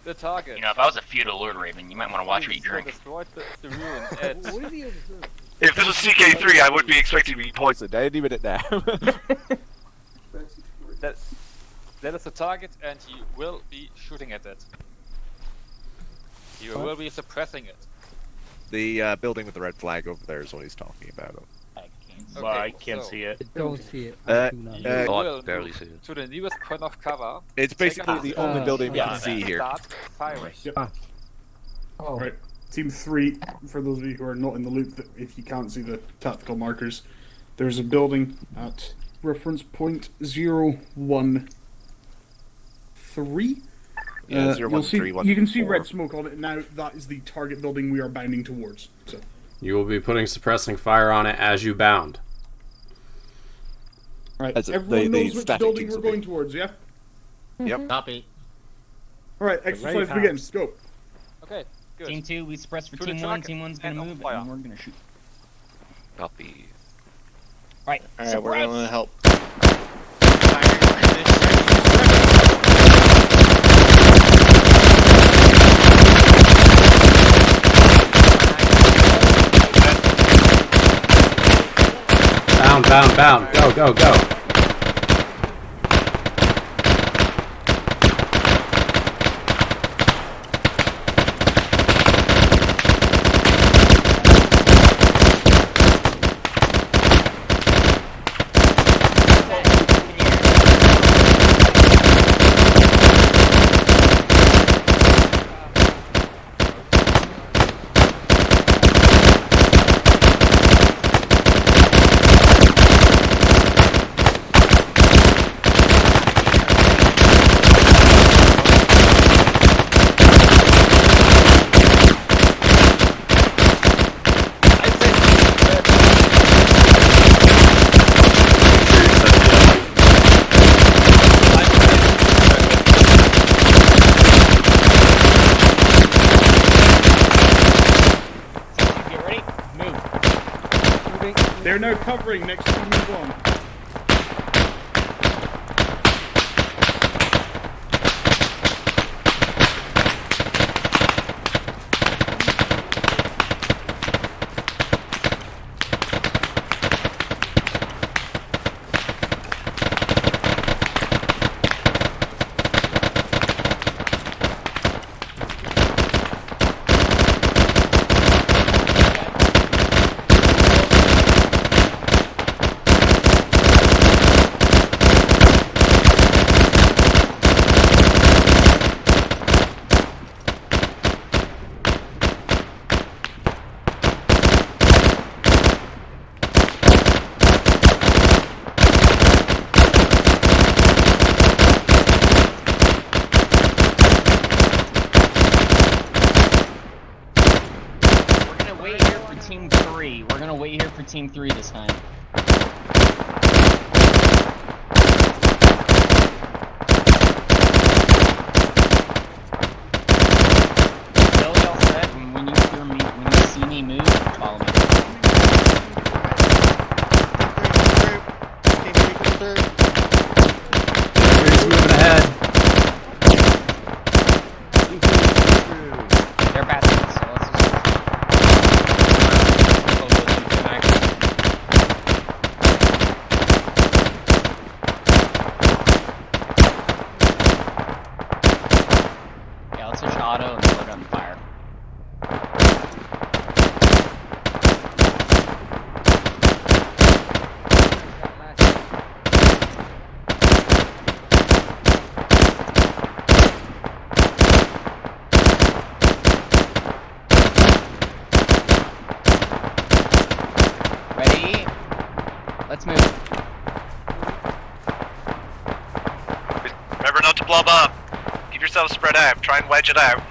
The target. You know, if I was a feudal lord, Raven, you might want to watch what you drink. Destroyed the ruins at... If this was CK3, I would be expecting to be poisoned. Any minute now. That is the target, and you will be shooting at it. You will be suppressing it. The building with the red flag over there is what he's talking about. Okay, I can't so see it. Don't see it. You Oh, will barely move see it. to the nearest point of cover. It's basically the only building we Yeah. can see here. Start firing. All right, Team 3. For those of you who are not in the loop, if you can't see the tactical markers, there's a building at reference point 013. Yeah, You'll see, 01314. you can see red smoke on it now. That is the target building we are bounding towards. So. You will be putting suppressing fire on it as you bound. All right, That's everyone the knows which static building teams we're will be. going towards, yeah? Yep. Copy. All right, exercise begins. Go. Okay, good. Team 2, we suppress for To the Team 1. target Team 1's gonna and move, fire. and we're gonna shoot. Copy. Alright, Alright, we're gonna help. Bound. Go. They're now covering next to move on. We're gonna wait here for Team 3 this time. Tell y'all set, and when you see me move, follow me. Three's moving ahead. They're passing us, so let's just... Yeah, let's switch to auto and then we're gonna fire. Ready? Let's move. Remember not to blob up. Keep yourself spread out. Try and wedge it out.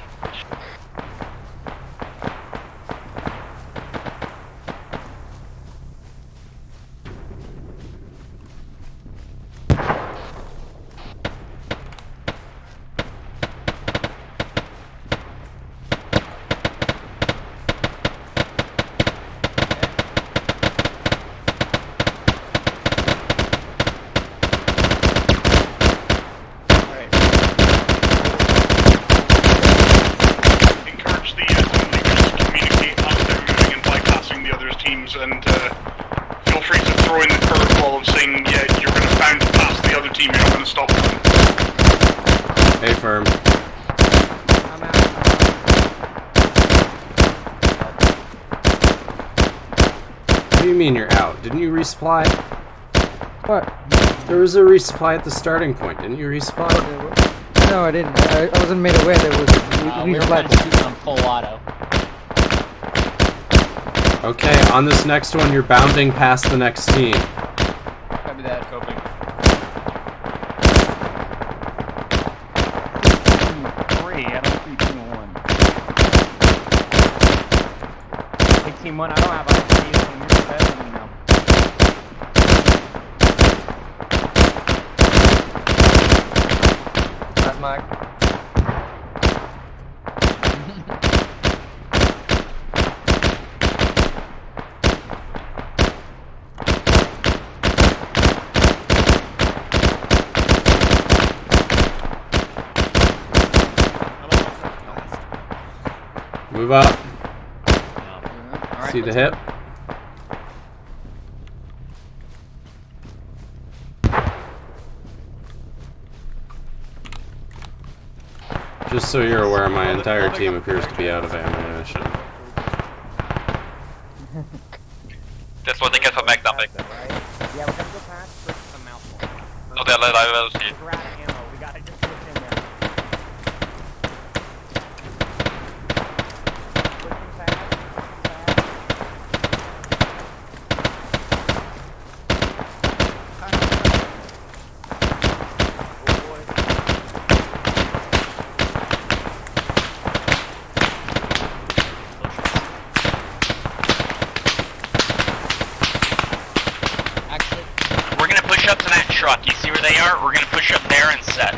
do you mean you're out? Didn't you resupply? What? There was a resupply at the starting point. Didn't you resupply? No, I didn't. I wasn't made aware there was We were kind of shooting on full auto. Okay, on this next one, you're bounding past the next team. Copy that. Coping. Three. I don't see team one. Hey, team one. I don't have IC. Can you set? Let me know. That's Mike. Move up. See the hip? Just so you're aware, my entire team appears to be out of ammunition. That's what they get for mag dumping. Yeah, we're gonna go past for a mouthful. No, they're let I will see. We're out of ammo. We gotta just push in there. Pushing fast. We're gonna push up to that truck. You see where they are? We're gonna push up there and set.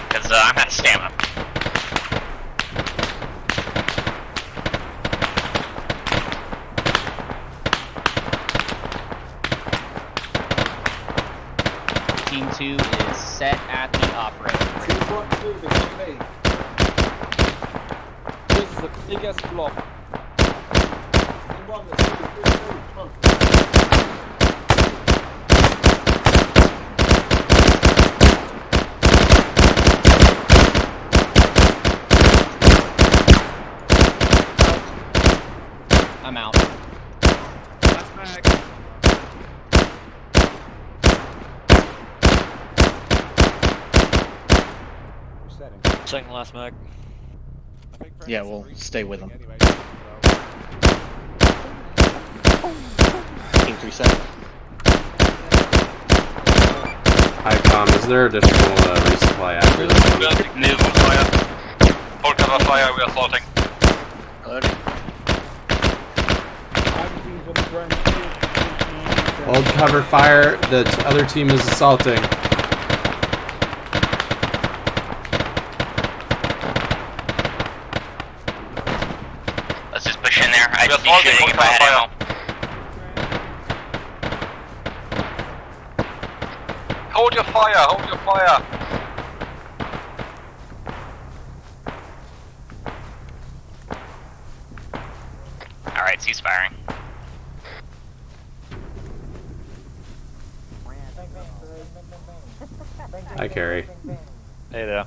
Cause I'm out of stamina. Team 2 is set at the operator. This is the biggest block. I'm out. Last mag. Second last mag. Yeah, we'll stay with them. Team 3 set. ICOM, is there additional resupply after this one? Move on fire. Hold cover fire, we are assaulting. Hold cover fire, the other team is assaulting. Let's just push in there. I We are just be assaulting, shooting hold if I had cover ammo. Hold your fire, hold your fire. Alright, cease firing. Hi, Carrie. Hey there.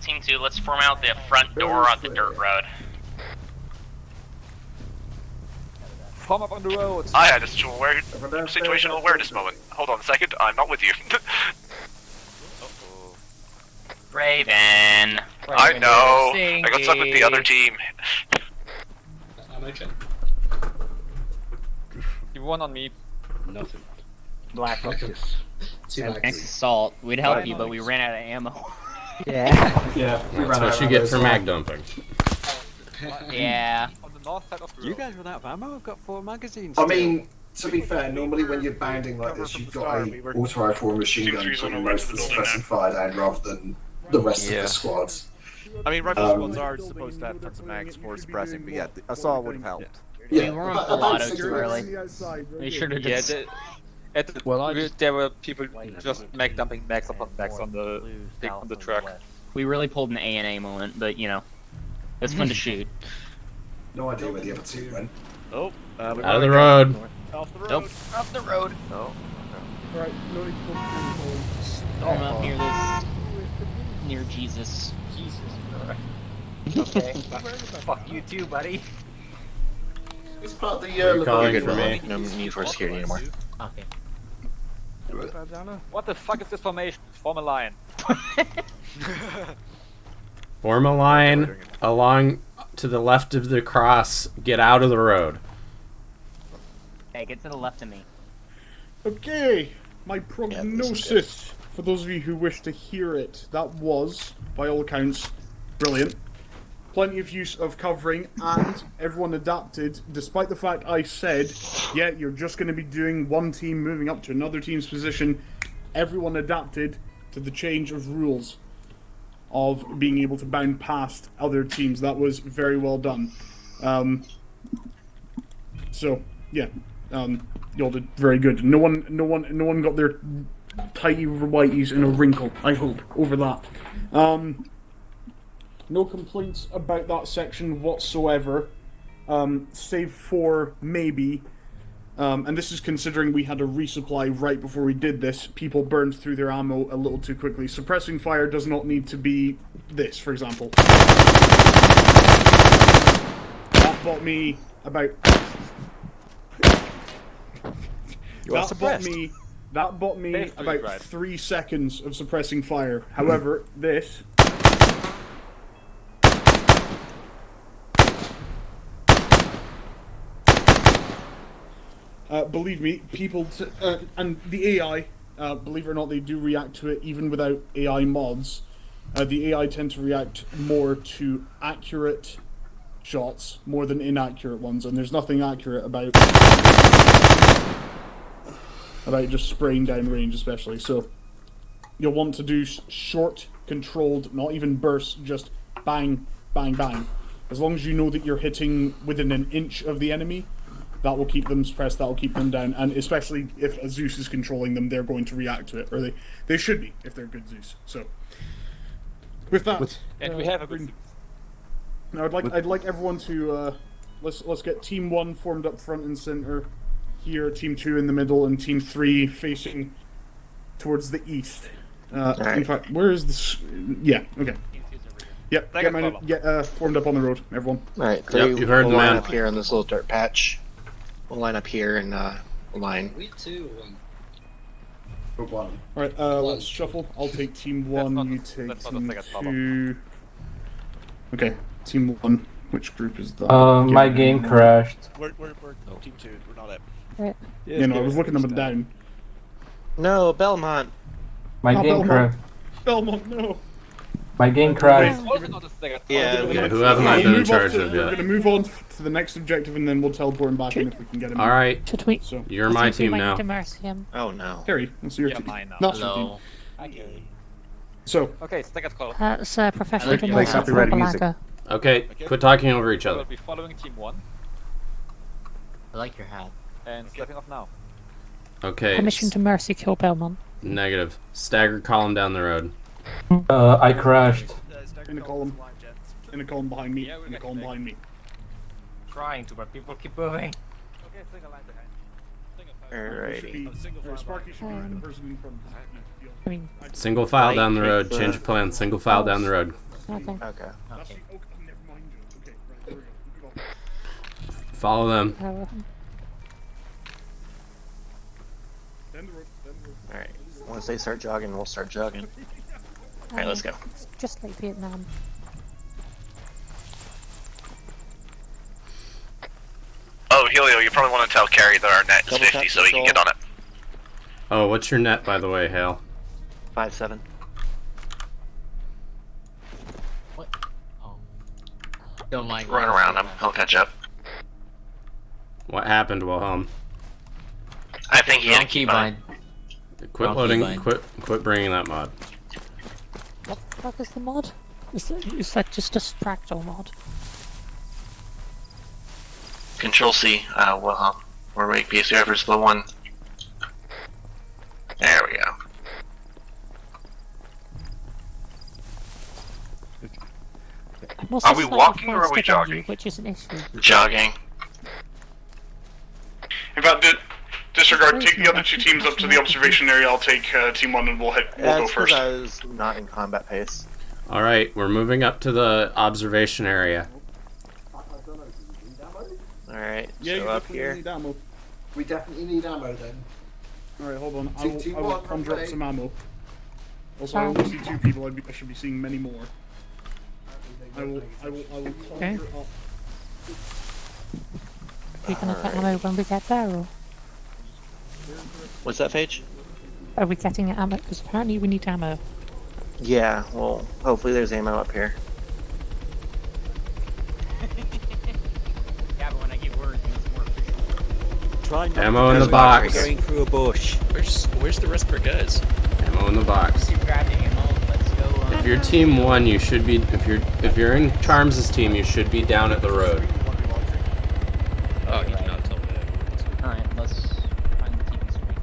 Team 2, let's form out the front door on the dirt road. Form up on the road. I had a situational awareness moment. Hold on a second, I'm not with you. Raven. I know. I got stuck with the other team. You won on me. Nothing. Black Thanks, Assault. We'd help you, but we ran out of ammo. Yeah. Yeah. That's what you get for mag dumping. Yeah. On the north side of the road. You guys run out of ammo? I've got 4 magazines. I mean, to be fair, normally when you're bounding like this, you've got a auto rifle or machine gun putting most of the suppressing fire down rather than the rest of the squad. I mean, rifle squads are supposed to have tons of mags for suppressing, but yeah, the assault would have helped. Yeah, We were on full auto too early. We should have just... There were people just mag dumping mags upon mags on the truck. We really pulled an A&A moment, but you know, it's fun to shoot. No idea where the other two went. Oh, out of the road. Off the road. Nope. Off the road. Oh. Right, no need to I'm up near this. Near Jesus. Jesus. Alright. Okay. Fuck you too, buddy. It's part of the You're calling for me. No need for security anymore. Okay. What the fuck is this formation? Form a line. Form a line along to the left of the cross. Get out of the road. Hey, get to the left of me. Okay, my prognosis, for those of you who wish to hear it, that was, by all accounts, brilliant. Plenty of use of covering, and everyone adapted, despite the fact I said, yeah, you're just going to be doing one team moving up to another team's position. Everyone adapted to the change of rules of being able to bound past other teams. That was very well done. So, yeah. Y'all did very good. No one got their tighty whities in a wrinkle, I hope, over that. No complaints about that section whatsoever, save for maybe, and this is considering we had a resupply right before we did this. People burned through their ammo a little too quickly. Suppressing fire does not need to be this, for example. That bought me about... That bought me about 3 seconds of suppressing fire. However, this... believe me, people... and the AI, believe it or not, they do react to it even without AI mods. The AI tend to react more to accurate shots more than inaccurate ones, and there's nothing accurate about just spraying down range, especially. So you'll want to do short, controlled, not even bursts, just bang, bang, bang. As long as you know that you're hitting within an inch of the enemy, that will keep them suppressed, that will keep them down, and especially if a Zeus is controlling them, they're going to react to it, or they should be, if they're good Zeus. So, with that... And we have a good... Now I'd like everyone to, let's get Team 1 formed up front and center, here, Team 2 in the middle, and Team 3 facing towards the east. In fact, where is this? Yeah, okay. Yep, get formed up on the road, everyone. Alright, You heard the man. Line up here on this little dirt patch. We'll line up here and line. We too. Alright, let's shuffle. I'll take Team 1, you take Team 2. Okay, Team 1. Which group is that? My game crashed. We're Team 2. We're not up. Yeah, no, I was looking them down. No, Belmont. My game crashed. Belmont, no. My game crashed. Yeah, who haven't I been in charge of We're yet? gonna move on to the next objective, and then we'll teleport him back in if we can get him. Alright, Should we? you're my team now. Oh no. Harry, let's see your team. Mine now. Not Hello. Okay. So. Okay, staggered call. That's professional Like democracy copyrighted for music. Balaga. Okay, quit talking over each We'll other. be following Team 1 I like your hat. and stepping off now. Okay, Permission to mercy kill Belmont. negative. Staggered column down the road. I crashed. In a column. In a column behind me. In a column behind me. Trying to, but people keep moving. Okay, single line behind. Alrighty. Sparky should be the person in front of us. I mean, Single file down the road. Change of plan. Single file down the road. okay. Okay. Okay, never mind. Okay, right, there we go. Follow them. Down the road. Alright. Once they start jogging, we'll start jogging. Alright, let's go. Just like Vietnam. Oh, Helio, you probably want to tell Carrie that our net is Double 50 tap so he can get on it. Oh, what's your net, by the way, Hale? 5-7. What? Oh. Don't mind. Run around him, he'll catch up. What happened, Wilhelm? I think he had a keybind. Quit Wrong loading. keybind. Quit bringing that mod. What the fuck is the mod? Is that just a Spractal mod? Control C, Wilhelm. We're make PSU efforts level 1. There we go. Are we walking or are we jogging? Which is an issue. Jogging. In fact, disregard. Take the other two teams up to the observation area. I'll take Team 1 and we'll go That's first. because I was not in combat pace. All right, we're moving up to the observation area. Alright, Yeah, you so up definitely here. need ammo. We definitely need ammo then. Alright, hold on. I Team will one, conjure up ready? some ammo. Also, I only see 2 people. I should be seeing many more. I will Okay. conjure up. Are we gonna get ammo when we get there, or What's that, Phage? are we getting ammo? Because apparently we need ammo. Yeah, well, hopefully there's ammo up here. Yeah, but when I give words, it's more efficient. Try not Ammo to in the go box. Going through a bush. Where's the rest of our guys? Ammo in the box. Keep grabbing ammo. Let's go. If you're team 1, you should be. If you're in Charms' team, you should be down at the road. Oh, you did not tell me that. Alright, let's find the TV screen.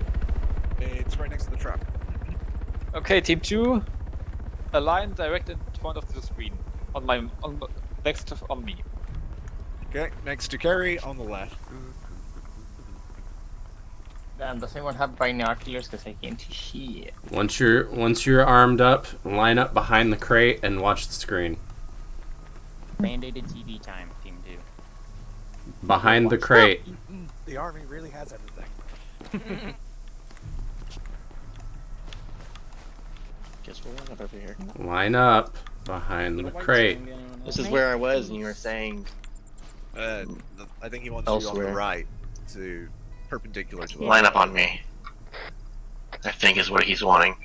It's right next to the truck. Okay, team 2, align direct in front of the screen. Next on me. Okay, next to Kerry on the left. Damn, does anyone have binoculars? Because I can't see it. Once you're armed up, line up behind the crate and watch the screen. Mandated TV time, team 2. Behind the crate. The army really has everything. Guess we'll line up over here. Line up behind the crate. This is where I was, and you were saying. I think he wants you on Elsewhere. the right, to perpendicular to the Line up on me. I think is what he's wanting.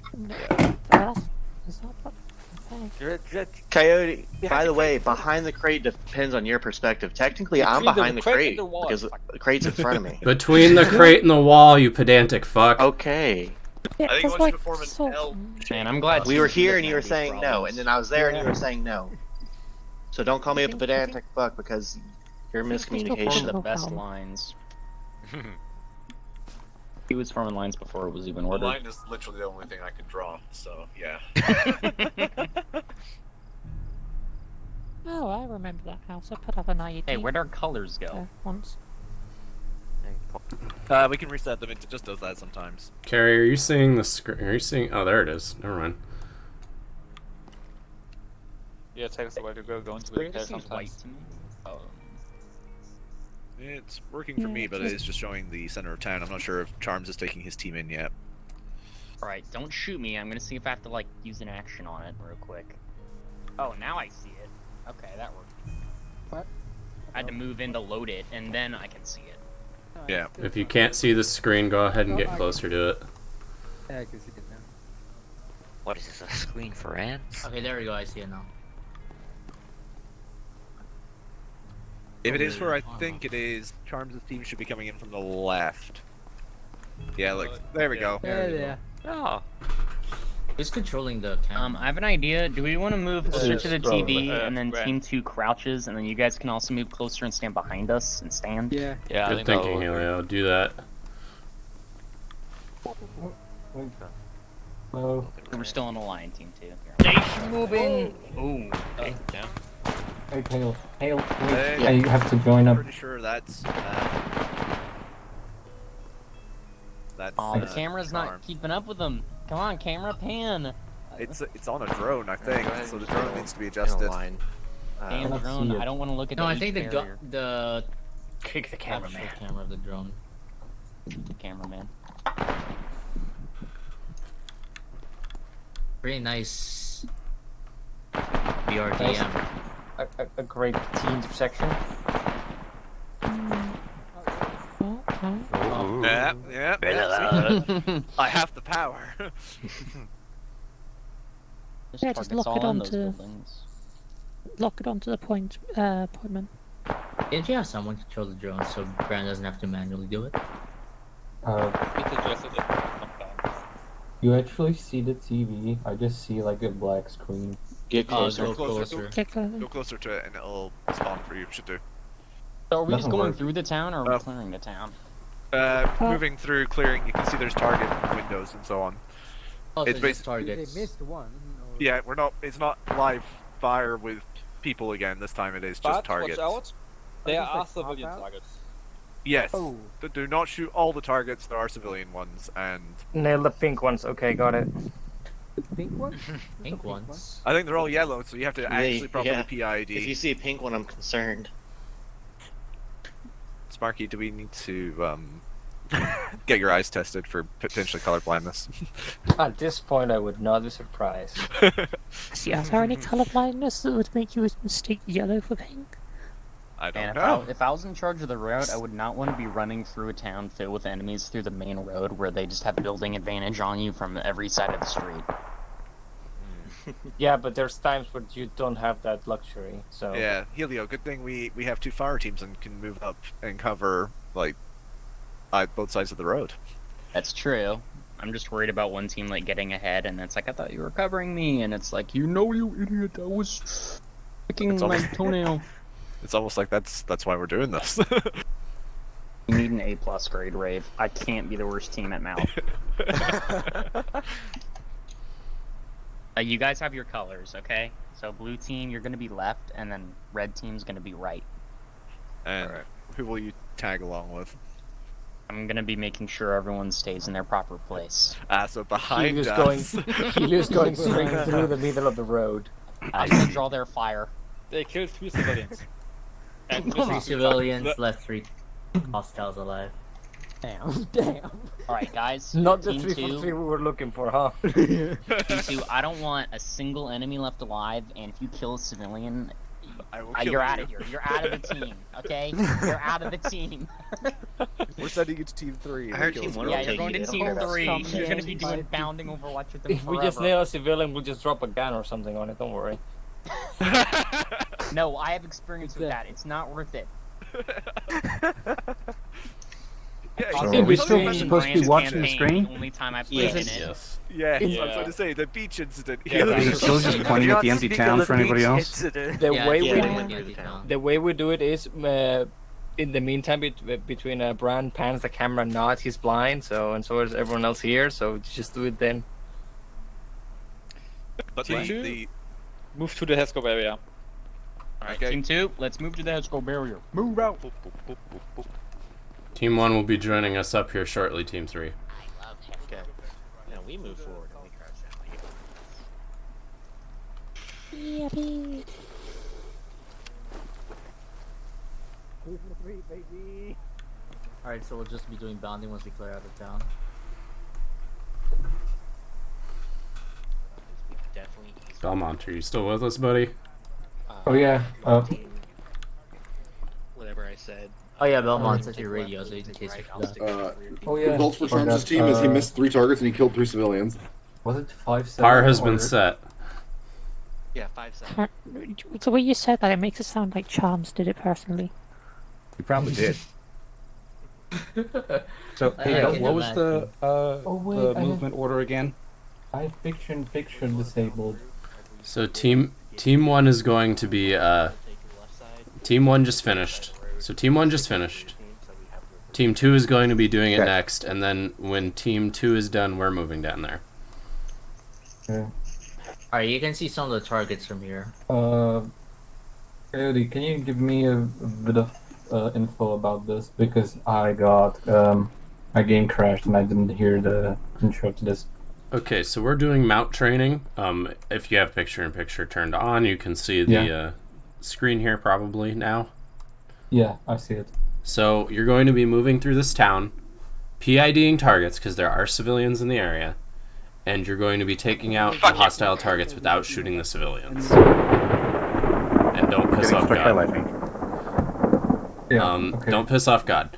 Coyote, by the way, behind the crate depends on your perspective. Technically, I'm Between behind the the crate crate and the wall, because the crate's in front of me. Between the crate and the wall, you pedantic fuck. Okay. Yeah, I think he just wants you like to form an so. L. Man, I'm glad We were Steve here doesn't and you were have these saying no, problems. and then I was there and you were saying no. So don't call me a pedantic fuck because you're These are the miscommunication. best lines. He was forming lines before it was even ordered. Line is literally the only thing I can draw, so yeah. Oh, I remember that house. I put up an IED. Hey, where'd our colors go? there once. We can reset them. It just does that sometimes. Carrie, are you seeing the screen? Are you seeing? Oh, there it is. Never mind. Yeah, it takes a while to go into the Screen care just seems white sometimes. to me. Oh. It's working for me, but it is just showing the center of town. I'm not sure if Charms is taking his team in yet. Alright, don't shoot me. I'm gonna see if I have to, like, use an action on it real quick. Oh, now I see it. Okay, that worked. What? I had to move in to load it, and then I can see it. Yeah. If you can't see the screen, go ahead and get closer to it. Yeah, I can see it now. What is this, a screen for ants? Okay, there we go. I see it now. If it is where I think it is, Charms' team should be coming in from the left. Yeah, look. There we go. Yeah. Oh. Who's controlling the camera? I have an idea. Do we want to move closer to the TV, right. and then Right. Team 2 crouches, and then you guys can also move closer and stand behind us and stand? Yeah. Yeah, I Good think that'll thinking, work. Helio. Do that. Hello. We're still on the line, Team 2. Moving. Ooh. Okay, yeah. Hey, Hale. Hale, Hey. wait. You have to join up. Pretty sure that's. That's. Oh, the camera's not Charms. keeping up with them. Come on, camera, pan. It's on a drone, I think, Yeah, so the just drone go needs to be in a adjusted. line. Damn let's drone. see it. I don't want to look at No, the I think the barrier. the Kick the actual cameraman. camera of the drone. The cameraman. Pretty nice. BRDM. A great T intersection. Yeah. See? I have the power. There's Yeah, just targets lock it all in those onto- buildings. Lock it onto the appointment. Didn't you have someone control the drone so Brand doesn't have to manually do it? He suggested it sometimes. You actually see the TV. I just see like a black screen. Get closer. Go closer. Get closer. Go closer to it and it'll spawn for you, should do. So are we just Doesn't going work. through the town, or are we clearing the town? Moving through, clearing, you can see there's target windows and so on. Oh, so It's just basi- targets. one. Yeah, it's not live fire with people again, this time it is just But targets. watch out, there just, are like, civilian pop out? targets. Yes, Oh. do not shoot all the targets, there are civilian ones, and Nail the pink ones. Okay, got it. Pink one? Pink ones. I think they're all yellow, so you have to actually properly PID. If you see a pink one, I'm concerned. Sparky, do we need to get your eyes tested for potentially color blindness? At this point, I would not be surprised. See, are there any colour blindness that would make you mistake yellow for pink? I don't And know. if I was in charge of the route, I would not want to be running through a town filled with enemies through the main road where they just have building advantage on you from every side of the street. Yeah, but there's times where you don't have that luxury, so... Yeah, Helio, good thing we have 2 fire teams and can move up and cover, like, both sides of the road. That's true. I'm just worried about one team, like, getting ahead, and it's like, I thought you were covering me, and it's like, you know, you idiot, I was picking my toenail. It's almost like that's why we're doing this. You need an A+ grade, Rave. I can't be the worst team at Mouth. You guys have your colors, okay? So blue team, you're gonna be left, and then red team's gonna be right. And who will you tag along with? I'm gonna be making sure everyone stays in their proper place. So behind us. Helios going straight through the middle of the road. I'm gonna draw their fire. They killed 3 civilians. And 3 civilians, left 3 hostiles alive. Damn. Alright, guys. Not the team 343 2, we were looking for, huh? Team 2, I don't want a single enemy left alive, and if you kill a civilian, you're out of here. You're out of the team, okay? You're out of the team. We're sending you to Team 3. I heard Team 1 will you're take going to you. Team 3. You're gonna be doing bounding Overwatch with them If we just nail a civilian, we'll just drop a gun or something on it, don't worry. No, I have experience with that. It's not worth it. So are we still supposed to be watching the screen? The only time I played in it. Yes. Yeah, I was going to say, the beach incident. Is it still just pointing at the empty town for anybody else? The way we do it is, in the meantime, between Brian pans the camera not, he's blind, so is everyone else here, so just do it then. But Team 2, move to the Hescope area. Alright, Team 2, let's move to the Hescope barrier. Move out! Team 1 will be joining us up here shortly, Team 3. Okay. Now we move forward and we crouch down. Yippee. Alright, so we'll just be doing bounding once we clear out of town. Belmont, are you still with us, buddy? Oh yeah. Whatever I said. Oh yeah, Belmont's at your radio, so in case you forgot. Oh yeah. Results for Charles' team is he missed 3 targets and he killed 3 civilians. Was it 5-7? Par has been set. Yeah, 5-7. The way you said that, it makes it sound like Charms did it personally. You probably did. So, hey, what was the the movement order again? I have picture disabled. So Team 1 is going to be Team 1 just finished. So Team 1 just finished. Team 2 is going to be doing it next, and then when Team 2 is done, we're moving down there. Okay. Alright, you can see some of the targets from here. Coyote, can you give me a bit of info about this? Because I got my game crashed and I didn't hear the intro to this. Okay, so we're doing mount training. If you have picture-in-picture turned on, you can see the screen here probably now. Yeah, I see it. So you're going to be moving through this town, PIDing targets because there are civilians in the area, and you're going to be taking out the hostile targets without shooting the civilians. And don't piss off God. Okay. Don't piss off God.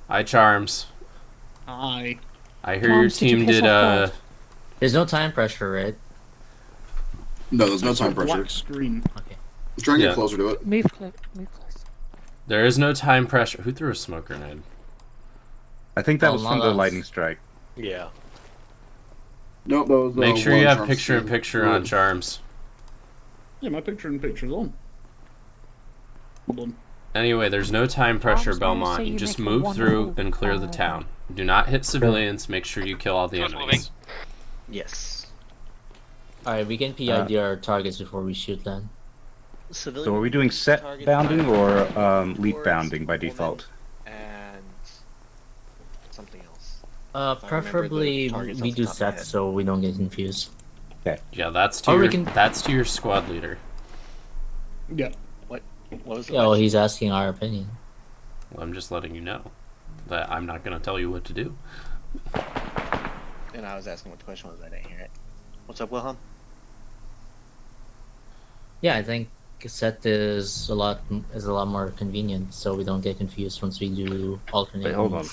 Hi, Charms. Hi. I hear your team did There's no time pressure, right? No, there's no time pressure. Black screen. Okay. Let's try and get closer to it. Move close. There is no time pressure. Who threw a smoke grenade? I think that was from the lightning strike. Yeah. No, that was, Make sure one you have Charms' picture-in-picture team. on Charms. Yeah, my picture's on. Hold on. Anyway, there's no time pressure, was gonna Belmont. say You you just make a move through wonderful, and clear the town. Do not hit civilians. Make sure you kill all the enemies. Yes. Alright, we can PID our targets before we shoot then. So are we doing set bounding or leap bounding by default? And something else. Preferably we do sets so we don't get confused. Okay. Yeah, that's to that's to your squad leader. Yeah. What was the Oh, he's asking our opinion. Well, I'm just letting you know that I'm not going to tell you what to do. And I was asking what the question was. I didn't hear it. What's up, Wilhelm? Yeah, I think set is a lot more convenient, so we don't get confused once we do alternate. Wait, hold on.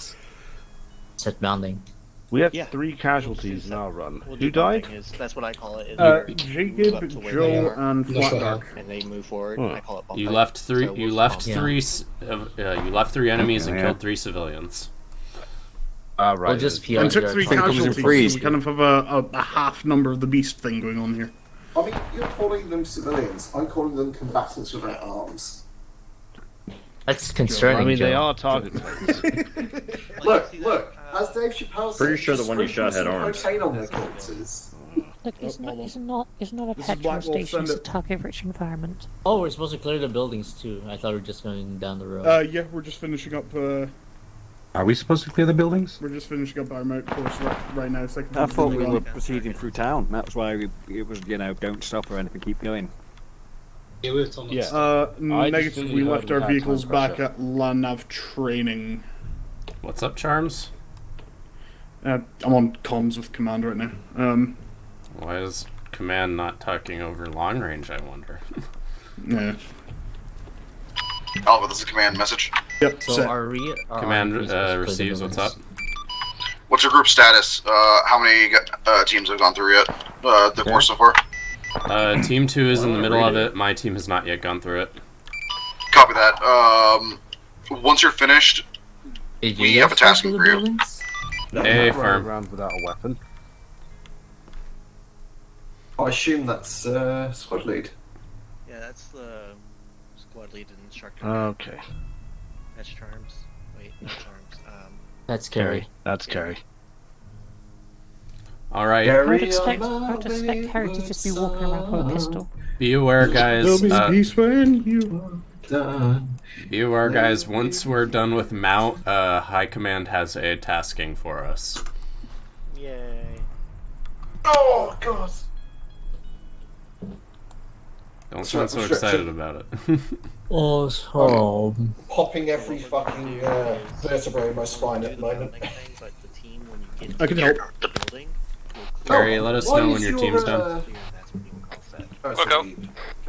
Set bounding. We have 3 casualties in our run. We'll Who do died? bumping That's what I call it. Jacob, Joe, and Flatdark. And they move forward. I call it bumping. You left three. So You we'll left bump. three. You left 3 enemies and Yeah. killed 3 civilians. Right. We'll just PR And took their 3 targets. casualties. We kind of have a half number of the beast thing going on here. I mean, you're calling them civilians. I'm calling them combatants without arms. That's concerning. I mean, they Joe. are target plates. Look. As Dave Chappelle said, Pretty sure the one you shot had some arms. cocaine on their corpses. Look, it's not a This is petrol Black Wolf, station. It's a send it. target-rich environment. Oh, we're supposed to clear the buildings too. I thought we were just going down the road. Yeah, we're just finishing up. Are we supposed to clear the buildings? We're just finishing up our mount course right now. Second I thought we on. were proceeding through town. That's why it was, don't stop or anything, keep going. Negative. We left our vehicles back at Lanav training. What's up, Charms? I'm on comms with command right now. Why is command not talking over long range? I wonder. Yeah. Oliver, this is a command message. Yep. So are we? Command receives. What's up? What's your group status? How many teams have gone through yet? The course so far? Team 2 is in the middle of it. My team has not yet gone through it. Copy that. Once you're finished, we have a task for you. Hey, Run firm. around without a weapon. I assume that's squad lead. Yeah, that's the squad lead and instructor. Okay. That's Charms. Wait, not Charms. That's scary. That's scary. All right. I would expect Harry to just be walking around with a pistol. Be aware, guys. There'll be peace when you are done. Be aware, guys. Once we're done with mount, High Command has a tasking for us. Yay. Oh, God. Don't sound so excited about it. Awesome. Popping every fucking vertebrae in my spine at the moment. I can help. Barry, let us know when your team's done.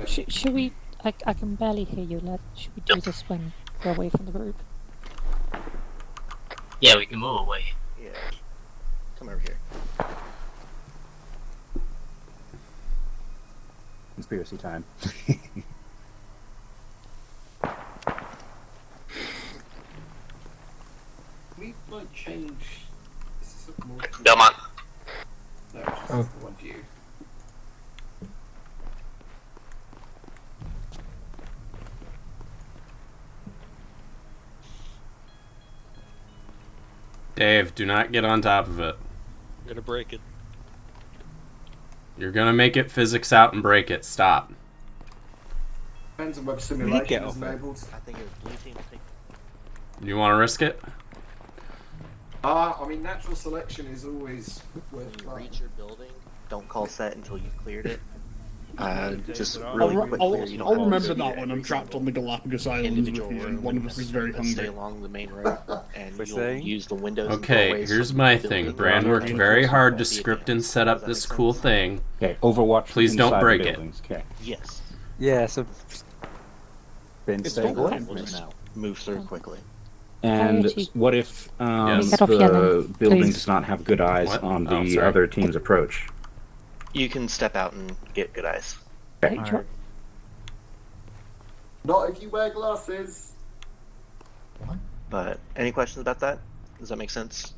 Should we? I can barely hear you, lad. Should we do this when we're away from the group? Yeah, we can move away. Yeah. Come over here. Conspiracy time. We might change. This is more. Belmont. No, it's just the one view. Dave, do not get on top of it. I'm gonna break it. You're gonna make it physics out and break it. Stop. Depends on whether get simulation off is it? enabled. I think it was blue team. You want to risk it? I mean, natural selection is always worth When you trying. reach your building, don't call set until you've cleared it. Just really quick clear. You don't I'll call remember set that yet. when I'm trapped on the Galapagos Islands with Individual you, and room one of us is very and stay hungry. along the main road, and We're you'll saying? use the windows. and Okay, doorways here's from my the thing. building. Brand worked Reinforcement very hard to won't be script and advanced. set up Does that this make cool sense? thing. Okay, Overwatch. Please don't inside break the it. buildings. Okay. Yes. Yeah, so Then It's stay not away time from for it this. now. Move through quickly. And Priority. what if Yes. Get off the yellow, building please. does not have good eyes What? on Oh, the sorry. other team's approach? You can step out and get good eyes. Right, sure. Not if you wear glasses. But any questions about that? Does that make sense?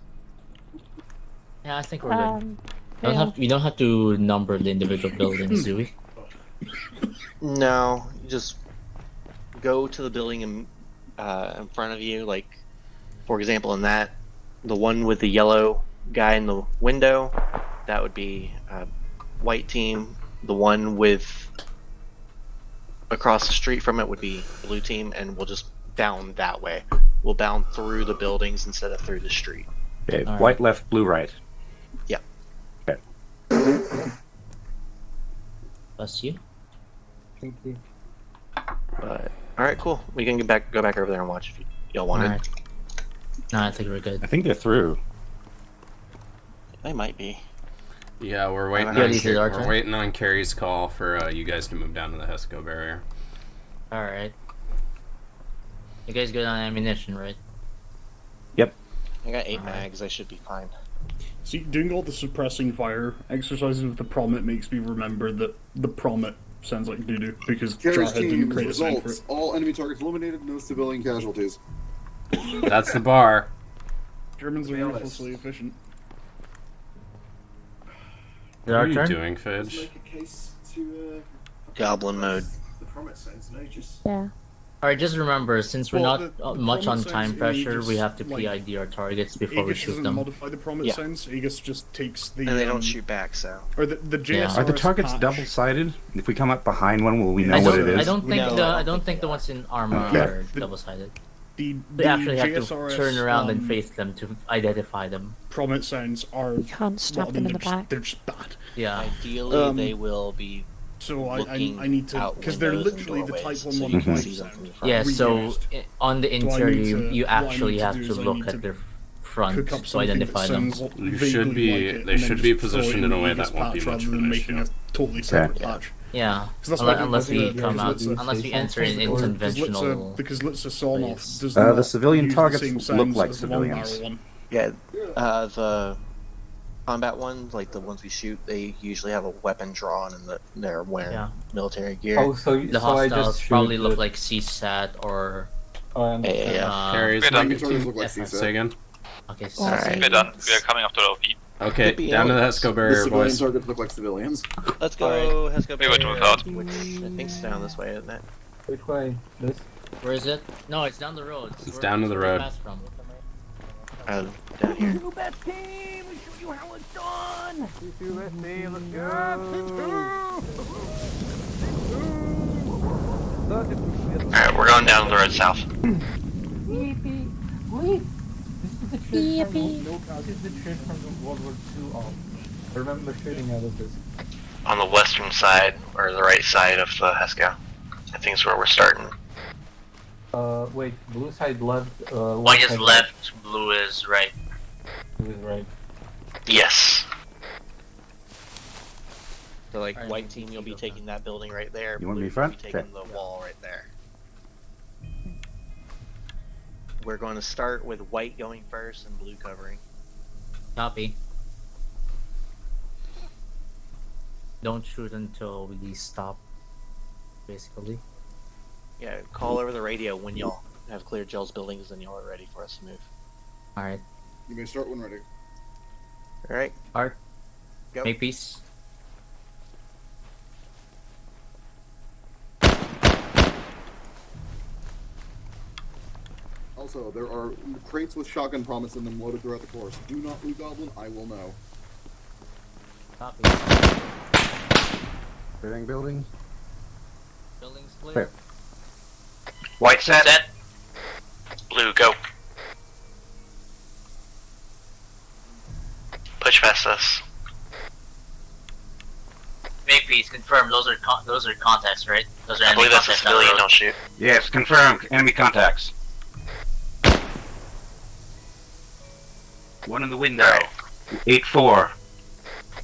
Yeah, I think we're good. Yeah. We don't have to number the individual buildings, do we? No, you just go to the building in front of you. Like, for example, in that, the one with the yellow guy in the window, that would be white team. The one with across the street from it would be blue team, and we'll just bound that way. We'll bound through the buildings instead of through the street. Okay, All right. white left, blue right. Yeah. Okay. Bless you. Thank you. But all right, cool. We can go back over there and watch if y'all wanted. Alright. No, I think we're good. I think they're through. They might be. Yeah, we're waiting. Yeah, On these are our turn? we're waiting on Carrie's call for you guys to move down to the HESCO barrier. Alright. You guys good on ammunition, right? Yep. I got 8 mags. I should be fine. See, doing all the suppressing fire exercises with the Promet makes me remember that the Promet sounds like doo-doo because Carrier's Jarhead team didn't create a sound for results. it. All enemy targets eliminated, no civilian casualties. That's the bar. Germans are ruthlessly efficient. What are you doing, Fidge? Goblin mode. The Promet sounds no, just... Yeah. Alright, just remember, since we're Well, not the much on Promet time sounds pressure, Aegis, we have to like, PID our targets before we Aegis shoot doesn't them. modify the Promet Yeah. sounds. Aegis just takes the... And they don't shoot back, so. Or the JSRS Are the targets patch. double-sided? If we come up behind one, will we know I what don't, it is? I don't think No, the I I don't don't think think the ones in armor Okay. are double-sided. The We actually have JSRS, to turn around and face them to identify them. Promet sounds are... You can't stab them in the back. They're just bad. Yeah. Ideally, they will be. So I looking need to... out Because they're windows and literally the doorways, Type 1 so you can 1.5 see them sound. from the front. Yeah, so reused. on the Do I interior, need to- you what I actually need to have do to is I look need at to their front cook up to something identify that them. sounds You vaguely should be. like it, They and then should be just throw it positioned in in a way the that Aegis won't be patch much rather of than an making issue. a totally separate patch. Yeah, that's why unless we because come out, Litsa- unless we enter in conventional. Because Litsa Sarnoff does the not civilian use targets the same look sounds like as the long civilians. barrel one. Yeah, the combat ones, like the ones we shoot, they usually have a weapon drawn and they're wearing military gear. Oh, the hostiles probably look like CSAT or. Carrie's say again. Okay, We're done. We are coming up to the feet. Okay, down to the HESCO barrier, civilian boys. targets look like civilians. Let's go. Let's go. We went to a cloud. Which I think's down this way, isn't it? Which way? This? Where is it? No, it's down the road. It's down to the road. Down here. You best team! We show you how it's done! You best team, let's Alright, we're going down the road south. I remember shooting out of this. On the western side, or the right side of the HESCO. I think is where we're starting. Wait, blue side left, White is left, blue is right. Blue is right. Yes. So like white team, you'll be taking that building right there. You want blue me front? will be taking Okay. the wall right there. We're going to start with white going first and blue covering. Copy. Don't shoot until we stop, basically. Yeah, call over the radio when y'all have cleared Gels buildings and y'all are ready for us to move. Alright. You may start when ready. Alright. Art. Go. Make peace. Also, there are crates with shotgun promise in them loaded throughout the course. Do not loot goblin, I will know. Copy. Clearing building. Building's clear. Clear. White set. Blue go. Push past us. Make peace. Confirm. Those are contacts, right? Those are I enemy believe that's a contacts down the civilian, road. don't shoot. Yes, confirmed. Enemy contacts. One in the window. 8-4.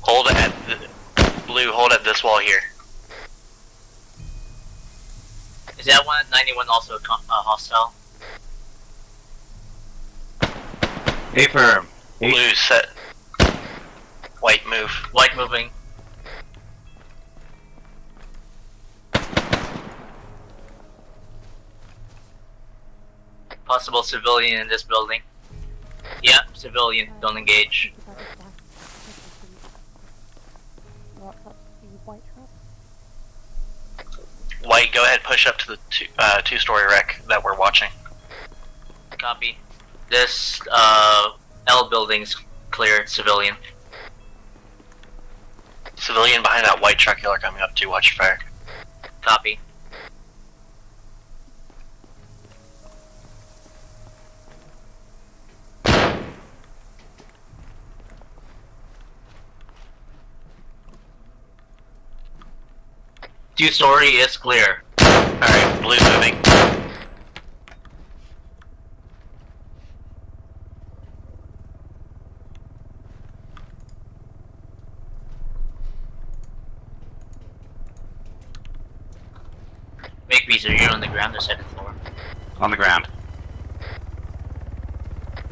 Hold at blue. Hold at this wall here. Is that one at 91 also a hostile? Affirm. Blue set. White move. White moving. Possible civilian in this building. Yeah, civilian. Don't engage. White, go ahead, push up to the two-story wreck that we're watching. Copy. This L building's clear. Civilian. Civilian behind that white truck y'all are coming up to. Watch your fire. Copy. Two-story is clear. Alright, blue moving. Make Beezer, you're on the ground or second floor? On the ground.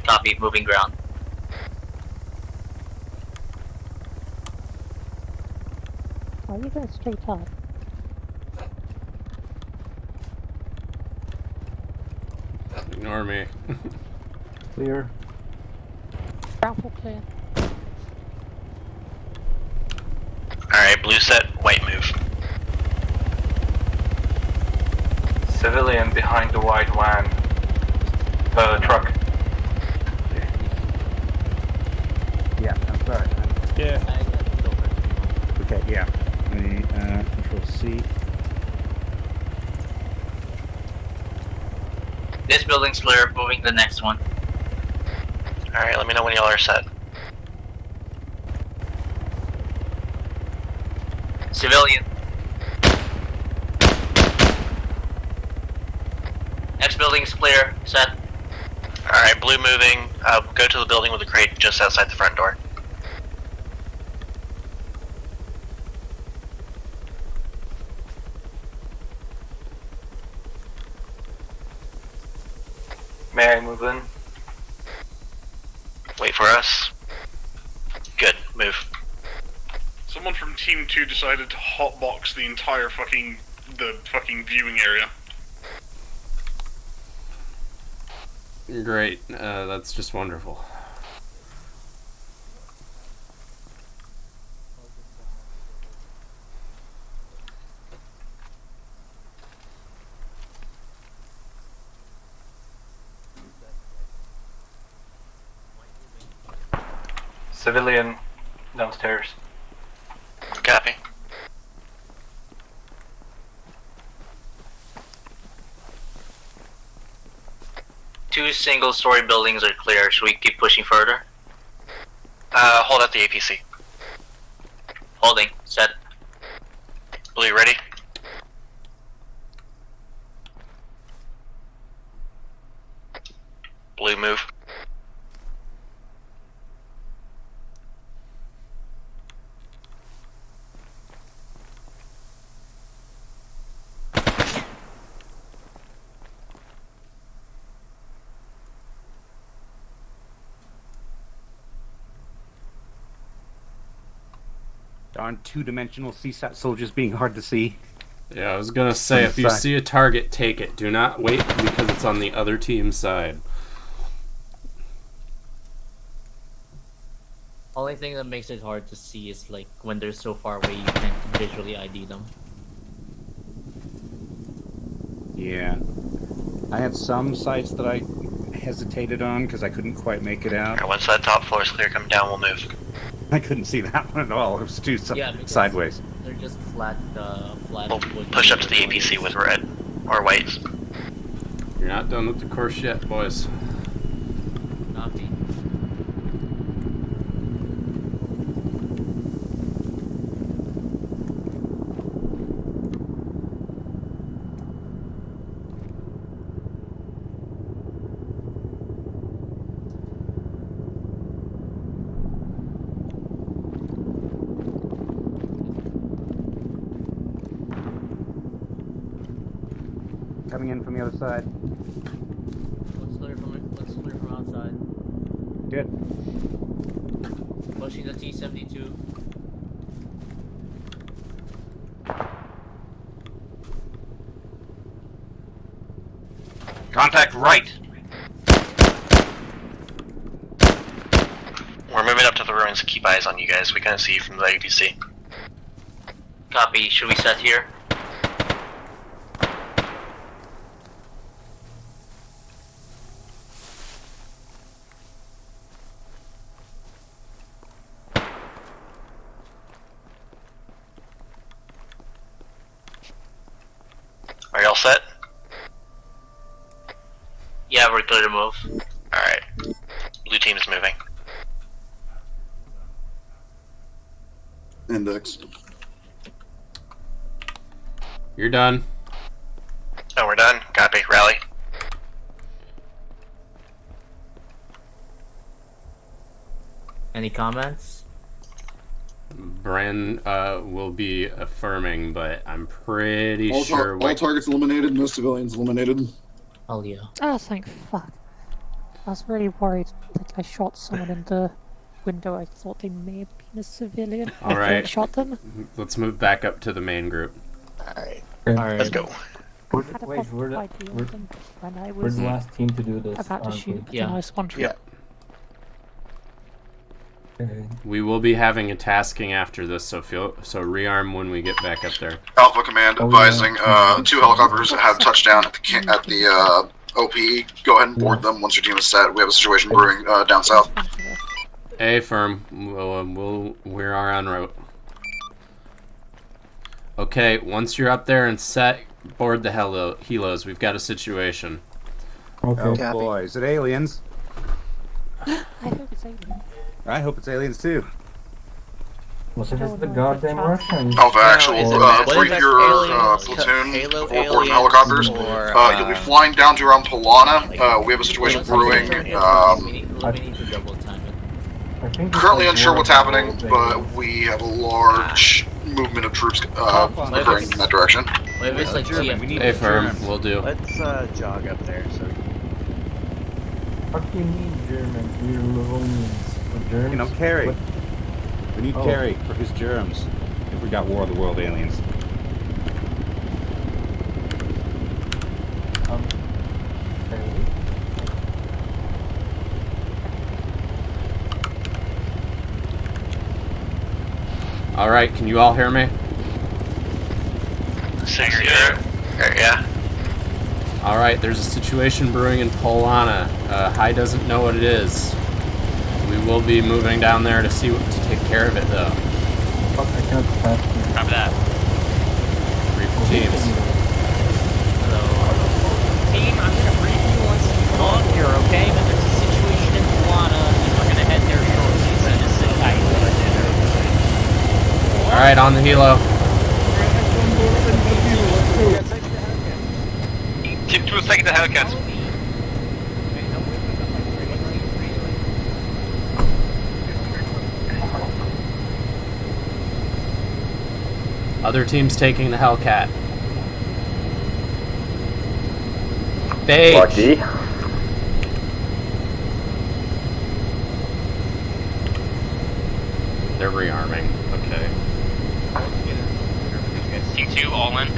Copy, moving ground. Are you going straight up? Ignore me. Clear. Raffle clear. Alright, blue set, white move. Civilian behind the white van. Truck. Yeah, I'm sorry. Yeah. Okay, yeah. Control C. This building's clear, moving to the next one. Alright, let me know when y'all are set. Civilian. Next building's clear, set. Alright, blue moving. Go to the building with the crate just outside the front door. May I move in? Wait for us. Good, move. Someone from Team 2 decided to hotbox the entire fucking viewing area. Great, that's just wonderful. Civilian downstairs. Copy. Two single-story buildings are clear. Should we keep pushing further? Hold at the APC. Holding. Set. Blue, ready? Blue, move. Darn two-dimensional CSAT soldiers being hard to see. Yeah, I was gonna say, if you see a target, take it. Do not wait because it's on the other team's side. Only thing that makes it hard to see is like when they're so far away you can't visually ID them. Yeah. I had some sites that I hesitated on because I couldn't quite make it out. Alright, once that top floor is clear, come down, we'll move. I couldn't see that one at all. It was too sideways. They're just flat, flat. We'll push up to the APC with red or white. You're not done with the course yet, boys. Copy. Coming in from the other side. Let's clear from outside. Good. Pushing the T-72. Contact right. We're moving up to the ruins to keep eyes on you guys. We can't see you from the APC. Copy. Should we set here? Are y'all set? Yeah, we're clear to move. Alright. Blue team's moving. Index. You're done. Oh, we're done. Copy. Rally. Any comments? Bran will be affirming, but I'm pretty All sure. all targets eliminated, no civilians eliminated. Oh yeah. Oh, thank fuck. I was really worried that I shot someone in the window. I thought they may have been a civilian. All right. Shot them. Let's move back up to the main group. Alright. Let's go. I had a positive idea of them when I was We're the last team to do this. about to aren't shoot. we? Yeah. I was wondering. Okay. We will be having a tasking after this, so rearm when we get back up there. Alpha Command advising 2 helicopters have touchdown at the OPE. Go ahead and board them once your team is set. We have a situation brewing down south. A firm. We are en route. Okay, once you're up there and set, board the helos. We've got a situation. Okay. Oh boy, is it aliens? I hope it's aliens. I hope it's aliens too. Was it just the goddamn Russians? Alpha actual, brief your platoon for boarding helicopters. You'll be flying down to around Polana. We have a situation brewing. Currently unsure what's happening, but we have a large movement of troops occurring in that direction. A firm, will do. Let's jog up there. So. What do you need, Germans? We're Livonians. Germs? You know, Kerry. What? We need Kerry for his germs. If we got War of the World aliens. Alright, can you all hear me? 6-0. Yeah. Alright, there's a situation brewing in Polana. High doesn't know what it is. We will be moving down there to take care of it, though. Fuck, I can't pass. Copy that. Brief teams. Team, I'm gonna brief you once you come on here, okay? But there's a situation in Polana, and we're gonna head there shortly, so just sit tight. Alright, on the helo. Team 2 is taking the Hellcats. Other teams taking the Hellcat. Bait. Lucky. They're rearming. Okay. Team 2, all in.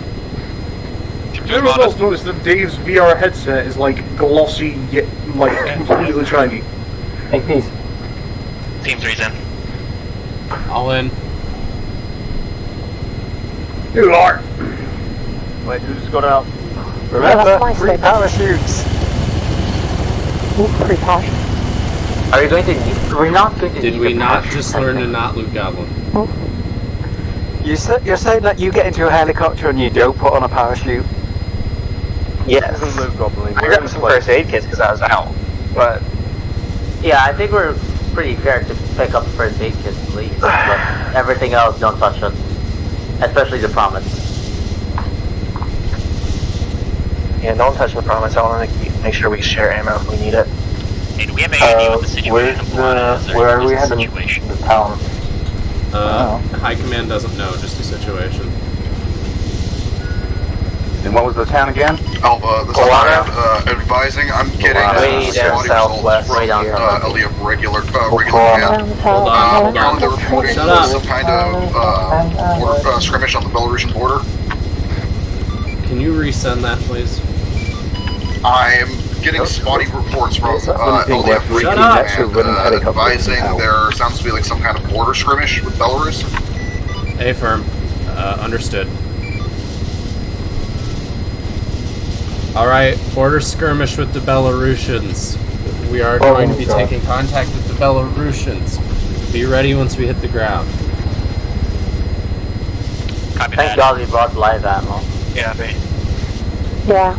Everyone else noticed that Dave's VR headset is like glossy yet like completely shiny. Hey, peace. Team 3's in. All in. You are. Wait, who's got out? Remember, free parachutes. Ooh, free parachutes. Are you going to? We're not going to. Did we not just learn to not loot Goblin? You're saying that you get into a helicopter and you don't put on a parachute? Yes. I got some first aid kits because I was out. But yeah, I think we're pretty fair to pick up the first aid kits, please. But everything else, don't touch it. Especially the promise. Yeah, don't touch the promise. I want to make sure we share ammo if we need it. Hey, do we have any idea what the situation in Polana is? Where are we heading? The town. High Command doesn't know, just a situation. And what was the town again? Alpha, this is advising. I'm getting spotty results from LEF regular command. Hold on. They're reporting some kind of skirmish on the Belarusian border. Can you resend that, please? I'm getting spotty reports from LEF regular command advising there sounds to be like some kind of border skirmish with Belarus. A firm. Understood. Alright, border skirmish with the Belarusians. We are going to be taking contact with the Belarusians. Be ready once we hit the ground. Copy Thank God we brought live ammo. Yeah, Yeah.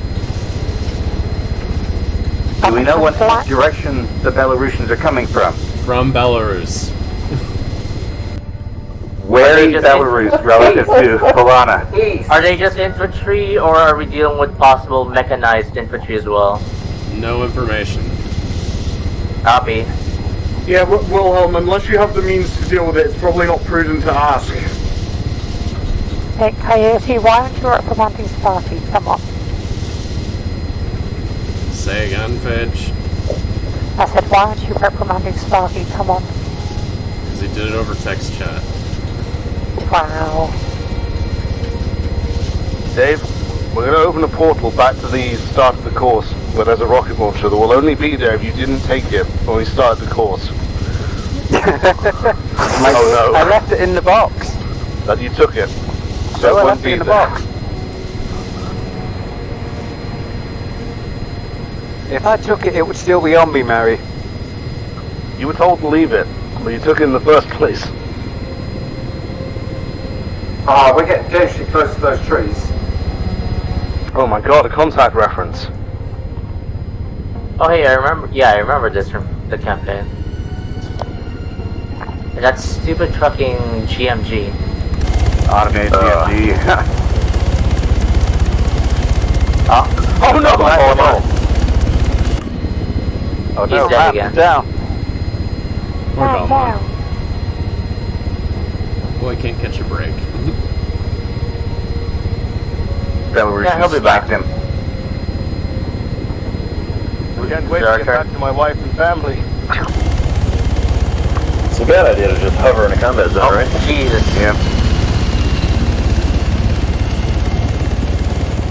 Do we know what direction the Belarusians are coming from? From Belarus. Where is Belarus relative to Polana? Are they just infantry, or are we dealing with possible mechanized infantry as well? No information. Copy. Yeah, Wilhelm, unless you have the means to deal with it, it's probably not prudent to ask. Hey, Coyote, why aren't you representing Sparky? Come on. Say again, Fidge. I said, why aren't you reprimanding Sparky? Come on. Because he did it over text chat. Wow. Dave, we're going to open a portal back to the start of the course where there's a rocket launcher that will only be there if you didn't take it when we started the course. Oh no. I left it in the box. That you took it. So I it won't left it be in the there. box. If I took it, it would still be on me, Mary. You were told to leave it, but you took it in the first place. Ah, we're getting dangerously close to those trees. Oh my god, a contact reference. Oh hey, I remember. Yeah, I remember this from the campaign. That stupid fucking GMG. Automated GMG. Oh no! Oh no, He's dead again. Down. Poor Belmont. Boy, can't catch a break. Yeah, he'll be back. Him. We can't wait to get back to my wife and family. It's a bad idea to just hover in a combat zone, right? Jesus. Yeah.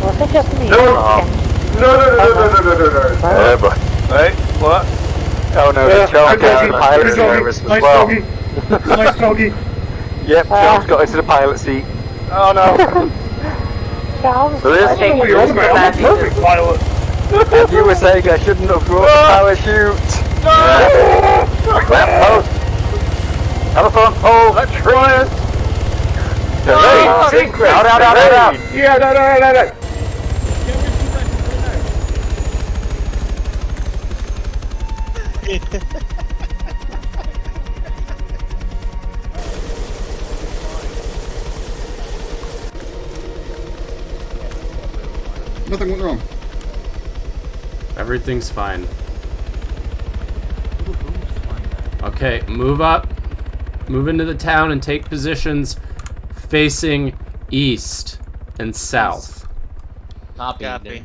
Was it just me? No, Oh boy. Hey, what? Oh no, Yeah, John got into the pilot nice service doggy, as well. Nice doggy. Yep, John's got into the pilot seat. Oh no. So this I don't know what you're on about. I'm a perfect pilot. And you were saying I shouldn't have brought the parachute. Lamp post. Telephone pole. Let's try it. Secret. Out. Yeah, no. Nothing went wrong. Everything's fine. Okay, move up. Move into the town and take positions facing east and south. Copy.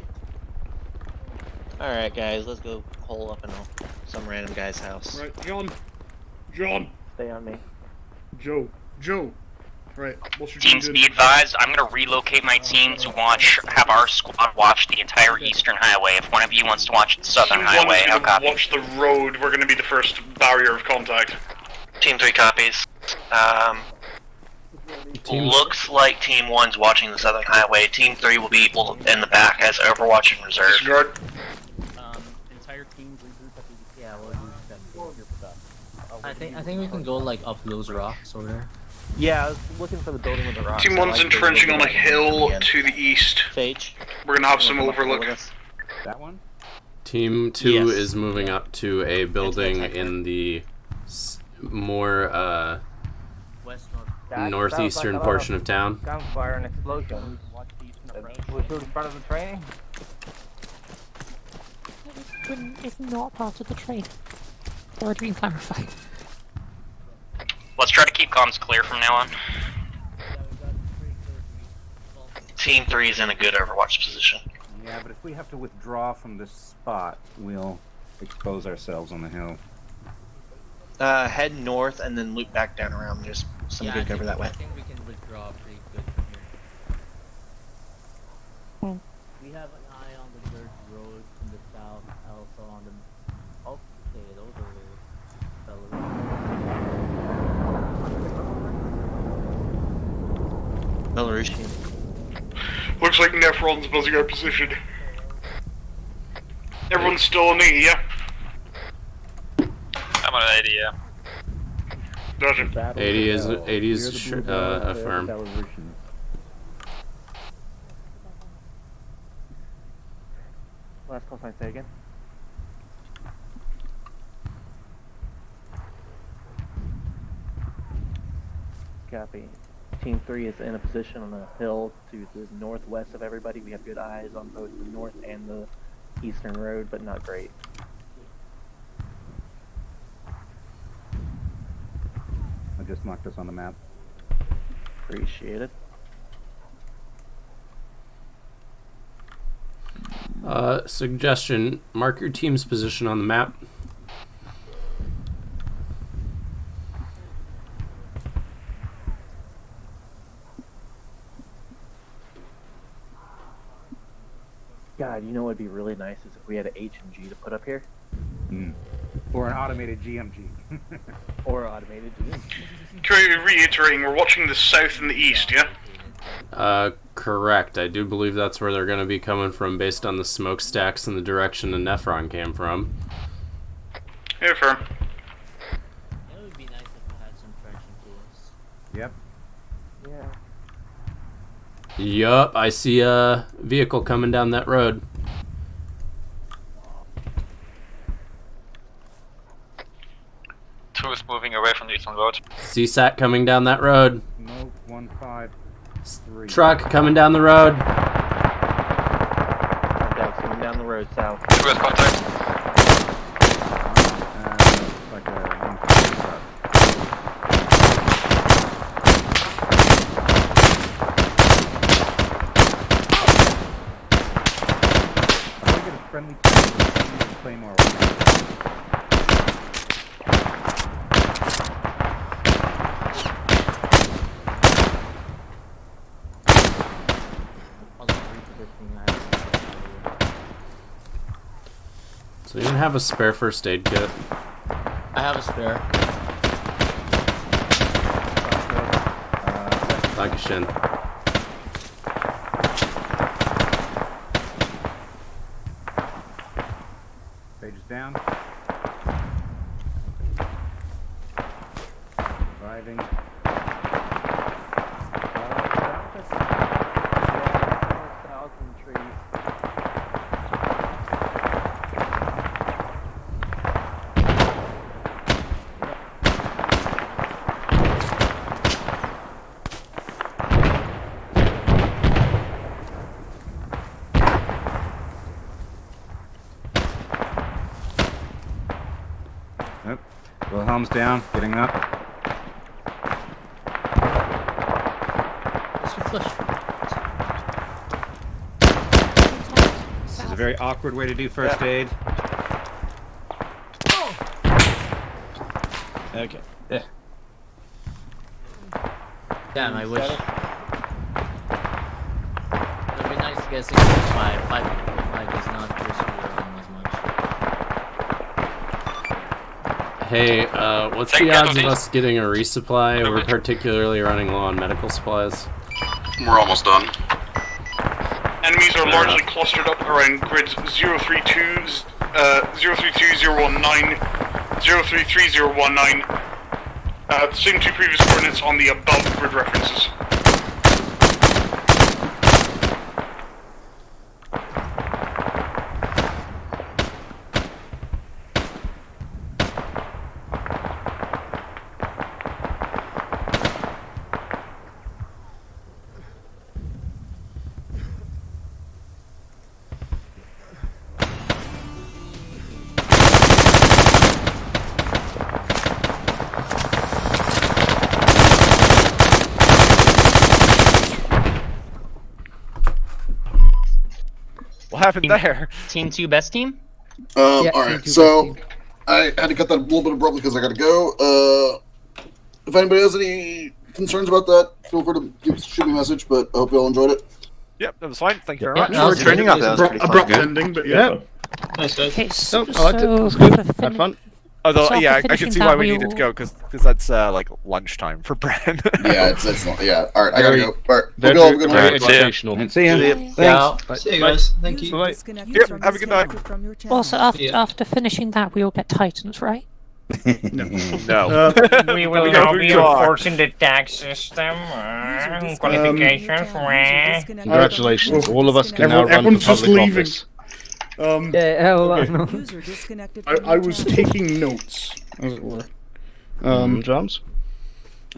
Alright guys, let's go hole up in some random guy's house. Right, John. Stay on me. Joe. Right, what's your Teams, be advised, I'm gonna relocate my team to have our squad watch the entire eastern highway. If one of you wants to watch the southern highway, I'll copy. Watch the road. We're gonna be the first barrier of contact. Team 3 copies. Looks like Team 1's watching the southern highway. Team 3 will be able to in the back as Overwatch and Reserve. Disregard. Entire teams regroup at the Yeah, we'll do that. I think we can go like up those rocks over there. Yeah, I was looking for the building with the rocks. Team 1's entrenching on a hill to the east. Phage. We're gonna have some overlook. That one? Team 2 is moving up to a building in the more northeastern portion of town. Gunfire and explosions. Was it part of the training? It's not part of the trade. It's already been clarified. Let's try to keep comms clear from now on. Team 3 is in a good Overwatch position. Yeah, but if we have to withdraw from this spot, we'll expose ourselves on the hill. Head north and then loop back down around. There's some good cover that way. I think we can withdraw pretty good from here. We have an eye on the dirt road from the south, also on the... Okay, those are Belarusian. Looks like Nephron's buzzing our position. Everyone's still on E, yeah? I'm on 80, yeah. Gotcha. 80 is affirmed. Last call sign taken. Copy. Team 3 is in a position on a hill to the northwest of everybody. We have good eyes on both the north and the eastern road, but not great. I just marked us on the map. Appreciate it. Suggestion, mark your team's position on the map. God, you know what would be really nice is if we had an HMG to put up here. Or an automated GMG. Or automated GMG. Reiterating, we're watching the south and the east, yeah? Correct. I do believe that's where they're going to be coming from based on the smokestacks and the direction the Nephron came from. Here, firm. It would be nice if we had some traction tools. Yep. Yeah. Yup, I see a vehicle coming down that road. Two is moving away from the eastern road. CSAT coming down that road. No, 153. Truck coming down the road. Contact's coming down the road south. Two is contact. Like a 153. I think it's friendly Claymore. So you don't have a spare first aid kit? I have a spare. Dankeschön. Page is down. Driving. Wilhelm's down, getting up. What's your flush? This is a very awkward way to do first aid. Okay. Damn, I wish. It'd be nice to get 6.5. 5.5 is not personally as much. Hey, what's the odds of us getting a resupply? We're particularly running low on medical supplies. We're almost done. Enemies are largely clustered up around grids 032, 019, 033, 019. The same two previous coordinates on the above grid references. What happened there? Team 2 best team? Alright, so I had to cut that a little bit abruptly because I gotta go. If anybody has any concerns about that, feel free to shoot me a message, but I hope you all enjoyed it. Yep, that was fine. Thank you very much. Short training off, that was pretty fun. Abrupt ending, but yeah. Nice, guys. Okay, No, I liked it. It was good. Had fun. Although, so yeah, for I can see finishing why that, we we'll- needed to go, because that's like lunchtime for Bran. Yeah, it's not, yeah. Alright, I gotta go. Alright, Very hope you all have a good very night. educational. See ya. Thanks. See you guys. Thank you. Bye. Yep, have a good night. Also, after finishing that, we all get Titans, right? No. We will now be enforcing the tax system. Qualifications. Congratulations, all of us can now run for Everyone's just public leaving. office. I was taking notes, as it were. Drums?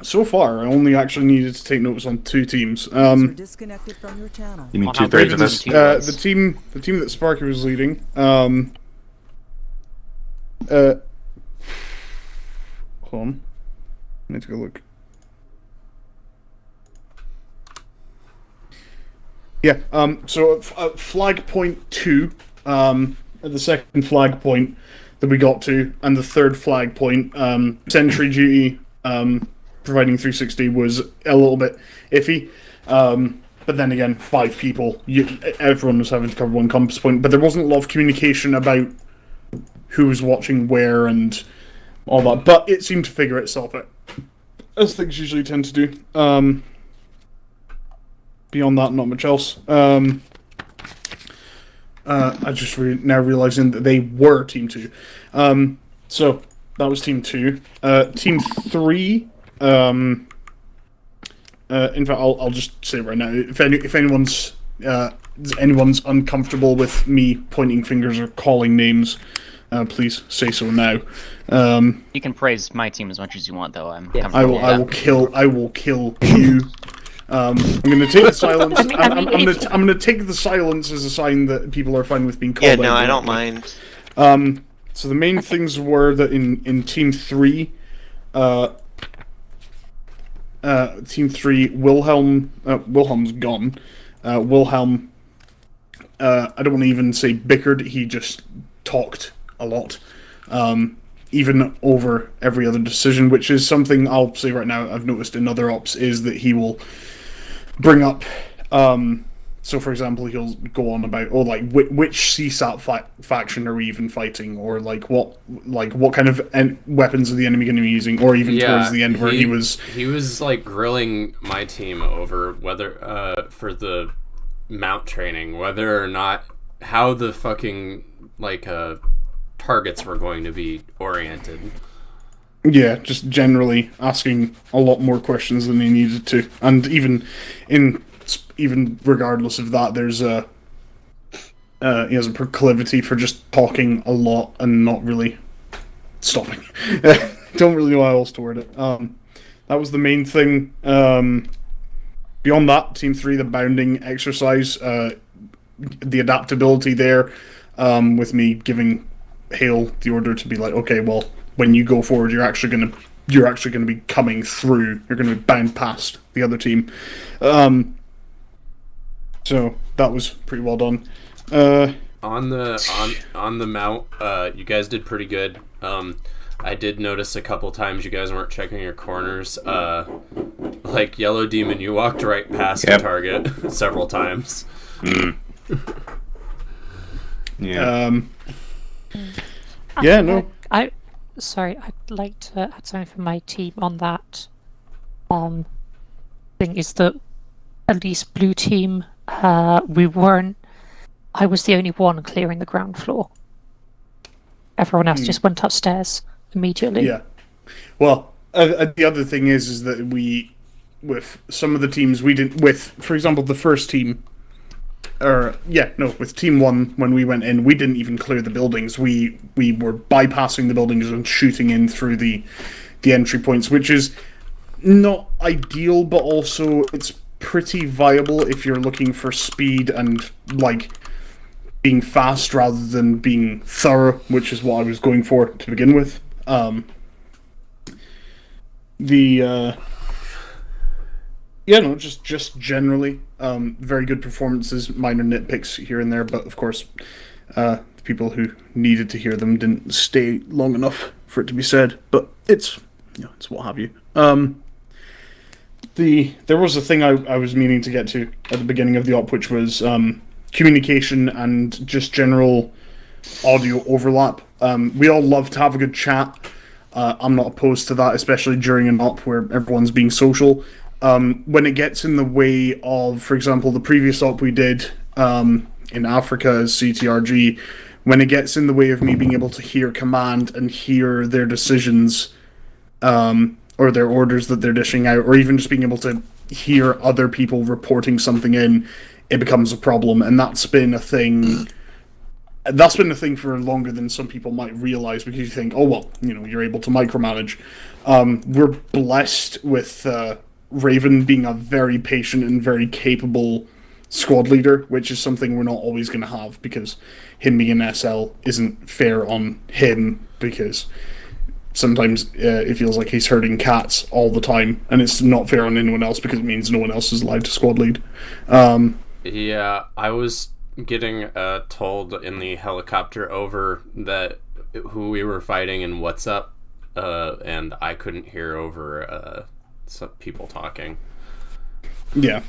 So far, I only actually needed to take notes on 2 teams. Disconnected from your channel. You mean 2/3 of this? The team that Sparky was leading. Hold on. I need to go look. Yeah. So flag point 2, the second flag point that we got to, and the third flag point, sentry duty, providing 360 was a little bit iffy. But then again, 5 people, everyone was having to cover one compass point, but there wasn't a lot of communication about who was watching where and all that. But it seemed to figure itself out, as things usually tend to do. Beyond that, not much else. I just now realizing that they were Team 2. So that was Team 2. Team 3. In fact, I'll just say right now, if anyone's uncomfortable with me pointing fingers or calling names, please say so now. You can praise my team as much as you want, though. I will kill you. I'm going to take the silence. I'm going to take the silence as a sign that people are fine with being called. Yeah, no, I don't mind. So the main things were that in Team 3, Wilhelm's gone. Wilhelm, I don't want to even say bickered. He just talked a lot, even over every other decision, which is something I'll say right now I've noticed in other ops, is that he will bring up, so for example, he'll go on about, which CSAT faction are we even fighting, or what kind of weapons are the enemy going to be using, or even towards the end where he was grilling my team over whether for the mount training, whether or not how the fucking targets were going to be oriented. Yeah, just generally asking a lot more questions than he needed to, and even regardless of that, there's he has a proclivity for just talking a lot and not really stopping. Don't really know how else to word it. That was the main thing. Beyond that, Team 3, the bounding exercise, the adaptability there, with me giving Hale the order to be like, okay, well, when you go forward, you're actually going to be coming through. You're going to be bound past the other team. So that was pretty well done. On the mount, you guys did pretty good. I did notice a couple times you guys weren't checking your corners. Like Yellow Demon, you walked right past the target several times. Yeah. No. Sorry, I'd like to add something from my team on that. Thing is that at least blue team, I was the only one clearing the ground floor. Everyone else just went upstairs immediately. Yeah. Well, the other thing is that with some of the teams we didn't, for example, the first team, with Team 1, when we went in, we didn't even clear the buildings. We were bypassing the buildings and shooting in through the entry points, which is not ideal, but also it's pretty viable if you're looking for speed and being fast rather than being thorough, which is what I was going for to begin with. Just generally, very good performances, minor nitpicks here and there, but of course, the people who needed to hear them didn't stay long enough for it to be said, but it's what have you. There was a thing I was meaning to get to at the beginning of the op, which was communication and just general audio overlap. We all love to have a good chat. I'm not opposed to that, especially during an op where everyone's being social. When it gets in the way of, for example, the previous op we did in Africa as CTRG, when it gets in the way of me being able to hear command and hear their decisions, or their orders that they're dishing out, or even just being able to hear other people reporting something in, it becomes a problem. And that's been a thing that's been the thing for longer than some people might realize, because you think, oh well, you're able to micromanage. We're blessed with Raven being a very patient and very capable squad leader, which is something we're not always going to have, because him being an SL isn't fair on him, because sometimes it feels like he's herding cats all the time, and it's not fair on anyone else because it means no one else is allowed to squad lead. Yeah, I was getting told in the helicopter over that who we were fighting and what's up, and I couldn't hear over some people talking. Yeah.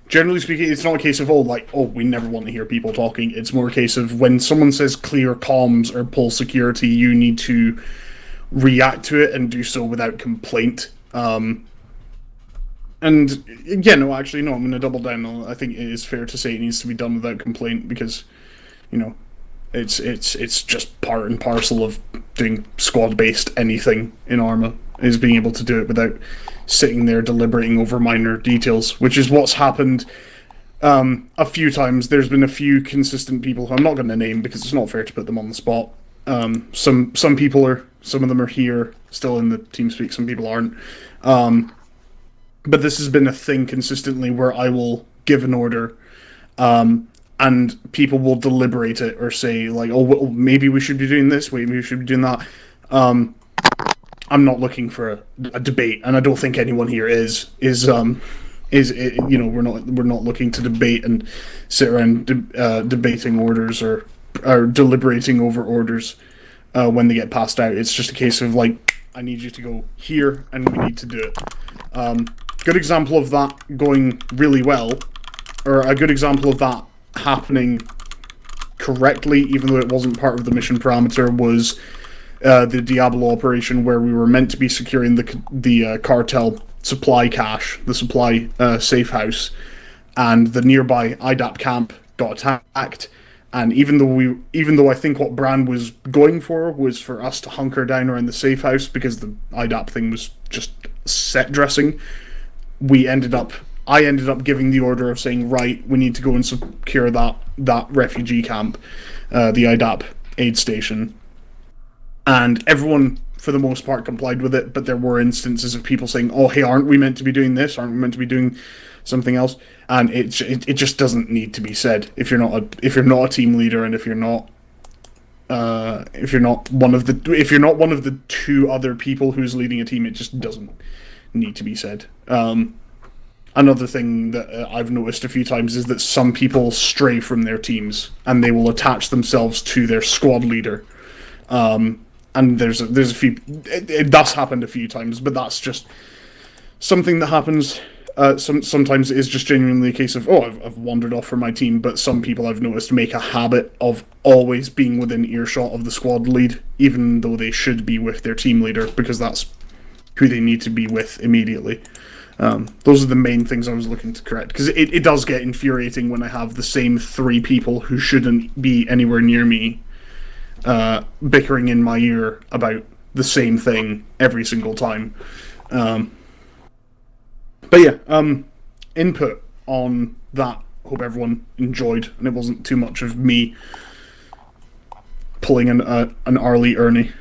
Generally speaking, it's not a case of, we never want to hear people talking. It's more a case of when someone says clear comms or pull security, you need to react to it and do so without complaint. And yeah, no, actually, no, I'm going to double down on it. I think it is fair to say it needs to be done without complaint, because, it's just part and parcel of doing squad-based anything in Arma, is being able to do it without sitting there deliberating over minor details, which is what's happened a few times. There's been a few consistent people who I'm not going to name because it's not fair to put them on the spot. Some of them are here still in the TeamSpeak, some people aren't. But this has been a thing consistently where I will give an order, and people will deliberate it or say, well, maybe we should be doing this, maybe we should be doing that. I'm not looking for a debate, and I don't think anyone here is. We're not looking to debate and sit around debating orders or deliberating over orders when they get passed out. It's just a case of I need you to go here, and we need to do it. Good example of that going really well, or a good example of that happening correctly, even though it wasn't part of the mission parameter, was the Diablo operation, where we were meant to be securing the cartel supply cache, the supply safe house, and the nearby IDAP camp got attacked. And even though I think what Brand was going for was for us to hunker down around the safe house because the IDAP thing was just set dressing, I ended up giving the order of saying, right, we need to go and secure that refugee camp, the IDAP aid station. And everyone, for the most part, complied with it, but there were instances of people saying, oh, hey, aren't we meant to be doing this? Aren't we meant to be doing something else? And it just doesn't need to be said. If you're not a team leader, and if you're not one of the two other people who's leading a team, it just doesn't need to be said. Another thing that I've noticed a few times is that some people stray from their teams and they will attach themselves to their squad leader. And there's a few. It does happen a few times, but that's just something that happens. Sometimes it is just genuinely a case of, I've wandered off from my team. But some people I've noticed make a habit of always being within earshot of the squad lead, even though they should be with their team leader, because that's who they need to be with immediately. Those are the main things I was looking to correct, because it does get infuriating when I have the same three people who shouldn't be anywhere near me bickering in my ear about the same thing every single time. But yeah, input on that. Hope everyone enjoyed, and it wasn't too much of me pulling an Ernie,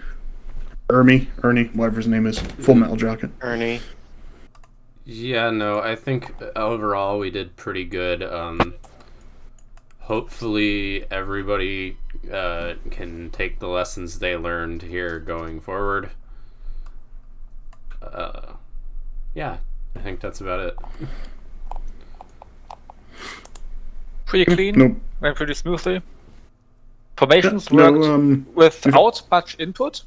whatever his name is, Full Metal Jacket. Ernie. Yeah, no, I think overall we did pretty good. Hopefully everybody can take the lessons they learned here going forward. Yeah, I think that's about it. Pretty clean, Nope. went pretty smoothly. Formations worked without much input,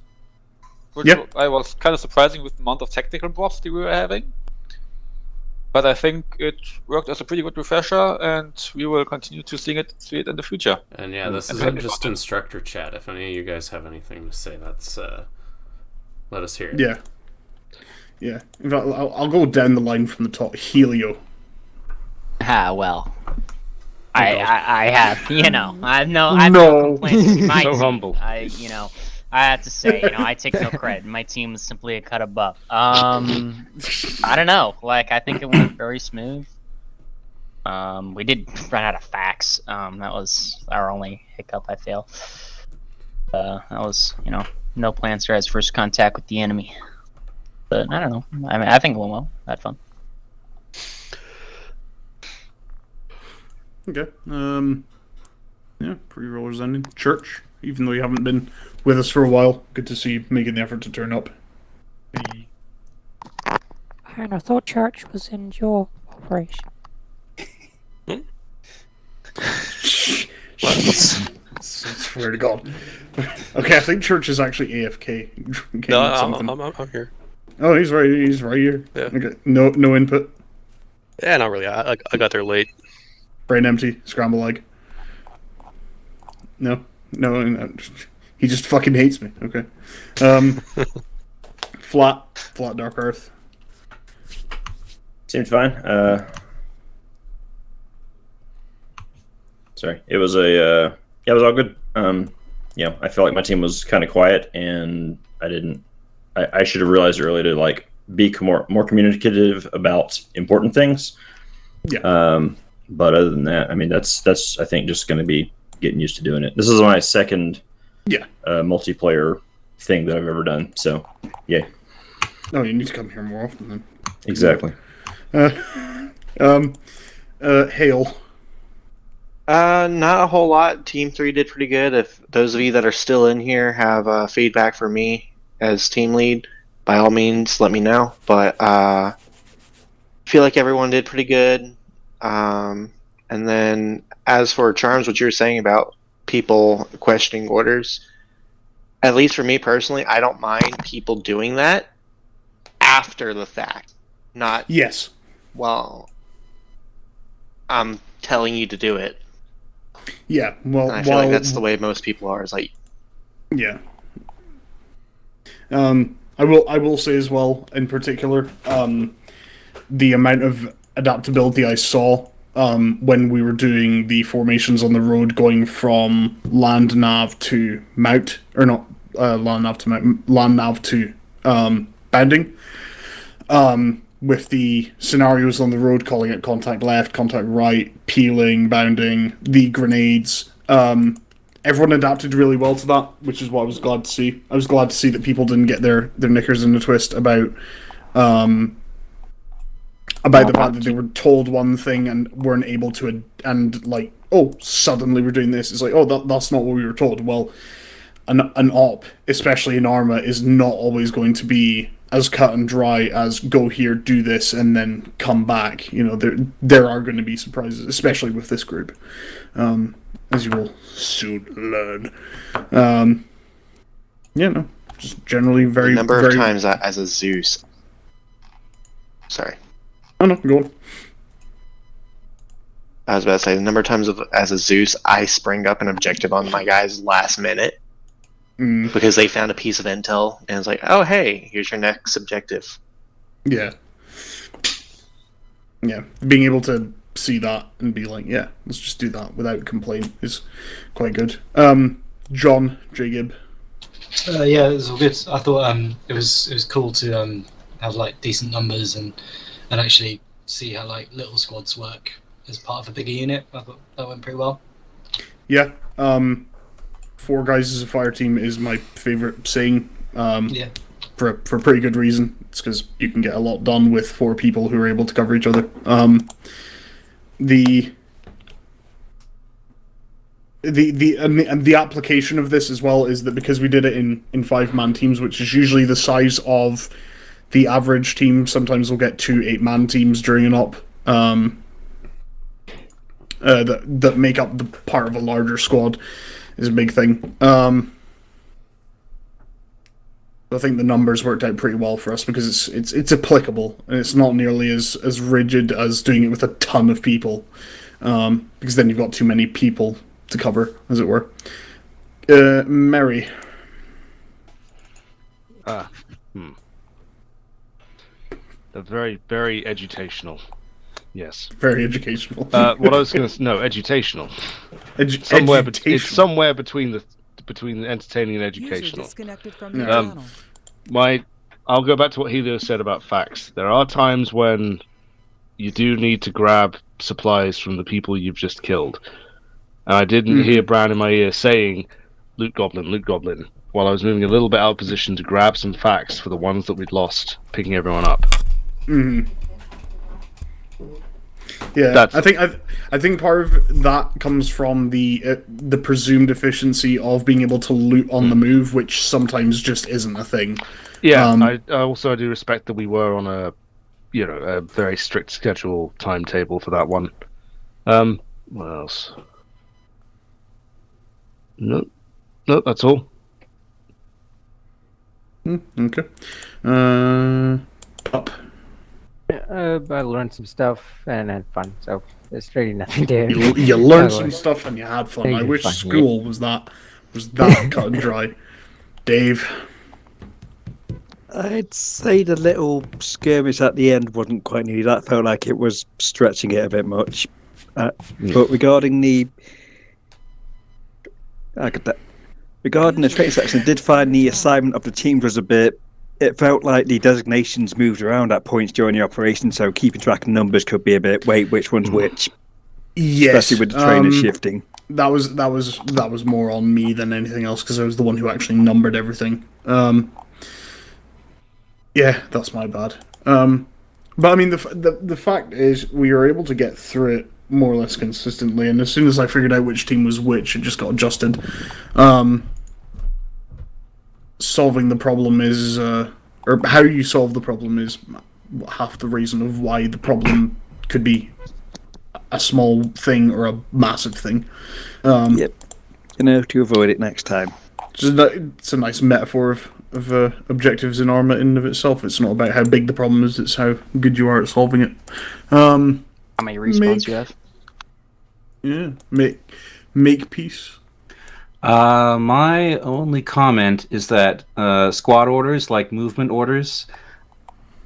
which I was kind of surprising with the amount of technical drops that we were having. But I think it worked as a pretty good refresher, and we will continue to see it in the future. And yeah, this isn't just instructor chat. If any of you guys have anything to say, that's let us hear it. Yeah. Yeah. In fact, I'll go down the line from the top. Helio. Well. I have, I have no complaints. So humble. I have to say, I take no credit. My team was simply a cut above. I don't know. I think it went very smooth. We did run out of facts. That was our only hiccup, I feel. That was, no plans for as first contact with the enemy. But I don't know. I mean, I think it went well. I had fun. Okay. Yeah, pre-rollers ending. Church, even though you haven't been with us for a while, good to see you making the effort to turn up. And I thought Church was in your operation. Swear to God. Okay, I think Church is actually AFK. No, I'm here. Oh, he's right here. Yeah. Okay. No input. Yeah, not really. I got there late. Brain empty. Scramble egg. No. He just fucking hates me. Okay. Flat Dark Earth. Seemed fine. Sorry. It was it was all good. I felt like my team was kind of quiet, and I should have realized earlier to be more communicative about important things. Yeah. But other than that, I mean, that's I think just going to be getting used to doing it. This is my second multiplayer thing that I've ever done. So, yeah. No, you need to come here more often then. Exactly. Hale. Not a whole lot. Team 3 did pretty good. If those of you that are still in here have feedback for me as team lead, by all means, let me know. But I feel like everyone did pretty good. And then as for Charms, what you were saying about people questioning orders, at least for me personally, I don't mind people doing that after the fact. Not yes. Well, I'm telling you to do it. Yeah, well, and I feel like that's the way most people are. Is like, yeah. I will say as well, in particular, the amount of adaptability I saw when we were doing the formations on the road, going from land nav to mount, or not land nav to mount, land nav to bounding. With the scenarios on the road, calling it contact left, contact right, peeling, bounding, the grenades. Everyone adapted really well to that, which is what I was glad to see. I was glad to see that people didn't get their knickers in a twist about the fact that they were told one thing and weren't able to, suddenly we're doing this. It's like, that's not what we were told. Well, an op, especially in Arma, is not always going to be as cut and dry as go here, do this, and then come back. There are going to be surprises, especially with this group, as you will soon learn. Just generally very. The number of times as a Zeus. Sorry. Oh no, go on. I was about to say the number of times as a Zeus, I spring up an objective on my guys last minute. Because they found a piece of intel and it's like, oh hey, here's your next objective. Yeah. Being able to see that and be like, yeah, let's just do that without complaint is quite good. John J. Gibb. Yeah, it was all good. I thought it was cool to have decent numbers and actually see how little squads work as part of a bigger unit. I thought that went pretty well. Yeah. 4 guys as a fire team is my favorite saying. For a pretty good reason. It's because you can get a lot done with 4 people who are able to cover each other. The application of this as well is that because we did it in 5-man teams, which is usually the size of the average team, sometimes we'll get 2 8-man teams during an op. That make up the part of a larger squad is a big thing. I think the numbers worked out pretty well for us because it's applicable and it's not nearly as rigid as doing it with a ton of people, because then you've got too many people to cover, as it were. Mary. Very, very educational. Yes. Very educational. What I was going to edutational. It's somewhere between entertaining and educational. I'll go back to what Helio said about facts. There are times when you do need to grab supplies from the people you've just killed. And I didn't hear Bran in my ear saying, loot goblin, while I was moving a little bit out of position to grab some facts for the ones that we'd lost, picking everyone up. Yeah, I think part of that comes from the presumed efficiency of being able to loot on the move, which sometimes just isn't a thing. Yeah, I do respect that we were on a very strict schedule timetable for that one. What else? Nope, that's all. Okay. Up. I learned some stuff and had fun, so there's really nothing to. You learned some stuff and you had fun. I wish school was that cut and dry. Dave. I'd say the little skirmish at the end wasn't quite needed. That felt like it was stretching it a bit much. But regarding the training section, I did find the assignment of the teams was a bit. It felt like the designations moved around at points during the operation, so keeping track of numbers could be a bit. Wait, which one's which? Yes, especially with the trainers shifting. That was more on me than anything else because I was the one who actually numbered everything. Yeah, that's my bad. But I mean, the fact is, we were able to get through it more or less consistently, and as soon as I figured out which team was which, it just got adjusted. Solving the problem is, or how you solve the problem is half the reason of why the problem could be a small thing or a massive thing. Yep, to avoid it next time. It's a nice metaphor of objectives in ARMA in and of itself. It's not about how big the problem is, it's how good you are at solving it. How many respawns you have? Yeah, make peace. My only comment is that squad orders, like movement orders,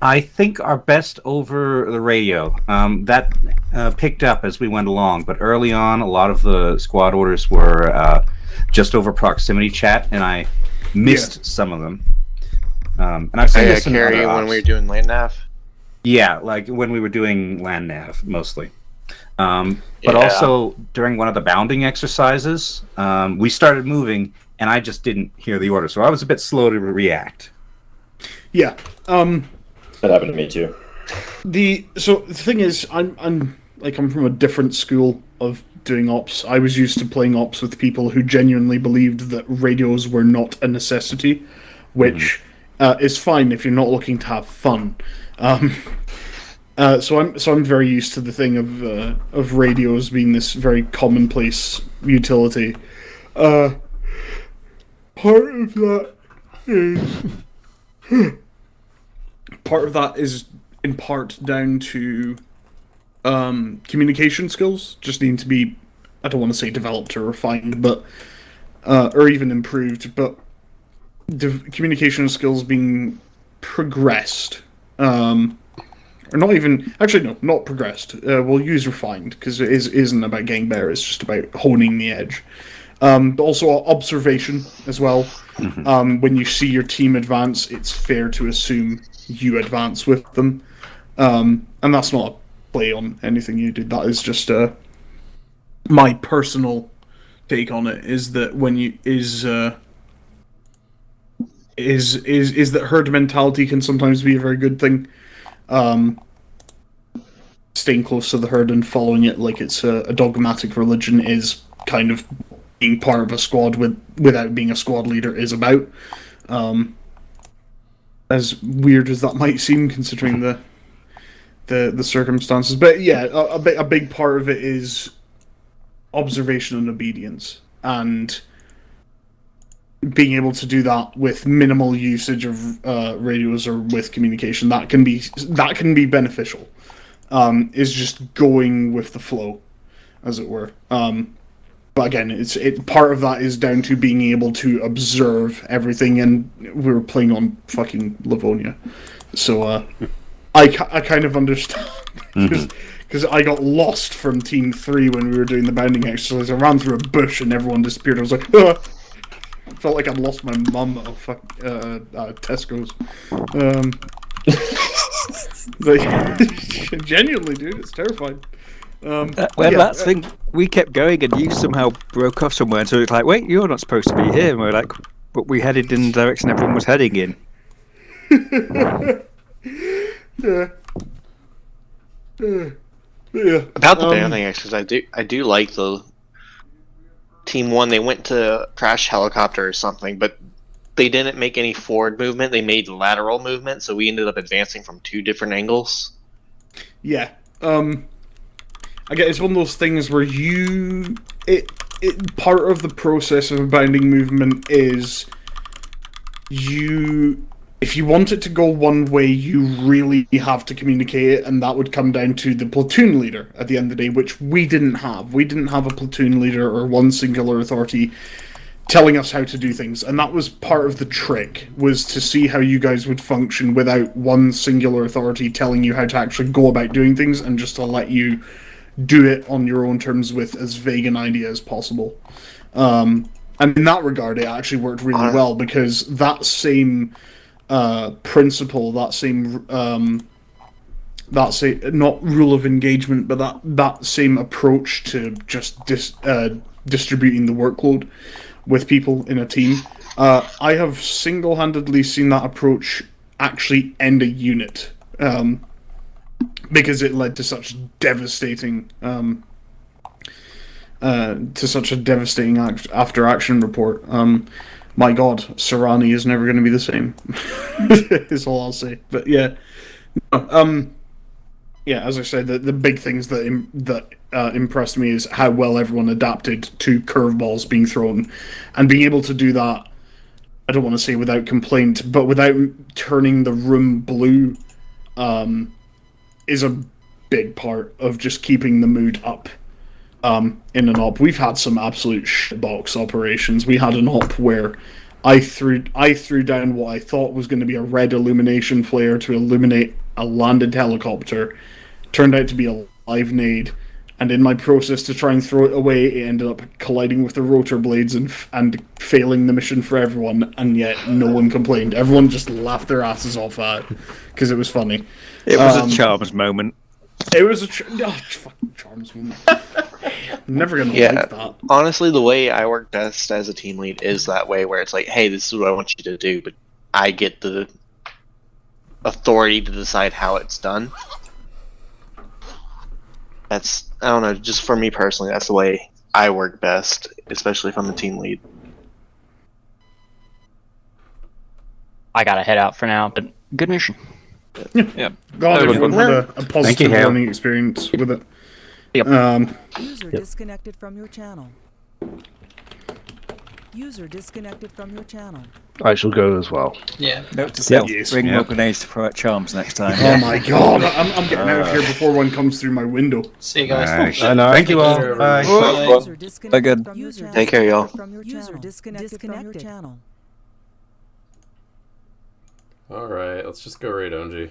I think are best over the radio. That picked up as we went along, but early on, a lot of the squad orders were just over proximity chat, and I missed some of them. And I've seen this in carry other when ops. we were doing land nav. Yeah, like when we were doing land nav mostly. But also during one of the bounding exercises, we started moving, and I just didn't hear the order, so I was a bit slow to react. Yeah, that happened to me too. The thing is, I'm from a different school of doing ops. I was used to playing ops with people who genuinely believed that radios were not a necessity, which is fine if you're not looking to have fun. So I'm very used to the thing of radios being this very commonplace utility. Part of that is in part down to communication skills. Just need to be, I don't want to say developed or refined, but or even improved, but communication skills being progressed. Or not even, actually no, not progressed. We'll use refined, because it isn't about getting better, it's just about honing the edge. But also observation as well. When you see your team advance, it's fair to assume you advance with them. And that's not a play on anything you do, that is just my personal take on it, is that when you, is that herd mentality can sometimes be a very good thing. Staying close to the herd and following it like it's a dogmatic religion is kind of being part of a squad without being a squad leader is about. As weird as that might seem, considering the circumstances, but yeah, a big part of it is observation and obedience, and being able to do that with minimal usage of radios or with communication, that can be beneficial. Is just going with the flow, as it were. But again, part of that is down to being able to observe everything, and we were playing on fucking Livonia, so I kind of understand, because I got lost from Team 3 when we were doing the bounding exercise. I ran through a bush and everyone disappeared. I was like, I felt like I'd lost my mum at Tesco's. Like, genuinely, dude, it's terrifying. That's the thing. We kept going, and you somehow broke off somewhere. And so it's like, wait, you're not supposed to be here. And we're like, but we headed in the direction everyone was heading in. Yeah. About the banner thing, actually, I do like the Team 1. They went to crash helicopter or something, but they didn't make any forward movement. They made lateral movement, so we ended up advancing from 2 different angles. Yeah. I guess it's one of those things where part of the process of abounding movement is if you want it to go one way, you really have to communicate it, and that would come down to the platoon leader at the end of the day, which we didn't have. We didn't have a platoon leader or one singular authority telling us how to do things, and that was part of the trick, was to see how you guys would function without one singular authority telling you how to actually go about doing things, and just to let you do it on your own terms with as vague an idea as possible. And in that regard, it actually worked really well, because that same principle, that same not rule of engagement, but that same approach to just distributing the workload with people in a team, I have single-handedly seen that approach actually end a unit, because it led to such devastating after-action report. My God, Sarani is never going to be the same. Is all I'll say. But yeah, yeah. As I said, the big things that impressed me is how well everyone adapted to curveballs being thrown, and being able to do that. I don't want to say without complaint, but without turning the room blue, is a big part of just keeping the mood up. In an op, we've had some absolute shitbox operations. We had an op where I threw down what I thought was going to be a red illumination flare to illuminate a landed helicopter. Turned out to be a live nade, and in my process to try and throw it away, it ended up colliding with the rotor blades and failing the mission for everyone. And yet no one complained. Everyone just laughed their asses off at it because it was funny. It was a Charms moment. It was a fucking Charms moment. I'm never gonna like that. Honestly, the way I work best as a team lead is that way, where it's like, hey, this is what I want you to do, but I get the authority to decide how it's done. That's, I don't know, just for me personally, that's the way I work best, especially if I'm a team lead. I gotta head out for now, but good mission. Yeah. God, everyone had a positive learning experience with it. Yep. User disconnected from your channel. User disconnected from your channel. I shall go as well. Yeah. Note to self: bring more grenades to throw at Charms next time. Oh my God! I'm getting out of here before one comes through my window. See you guys. Nice. Thank you all. Bye. Bye. Good. Take care, y'all. User disconnected from your channel. Alright, let's just go raid ONG.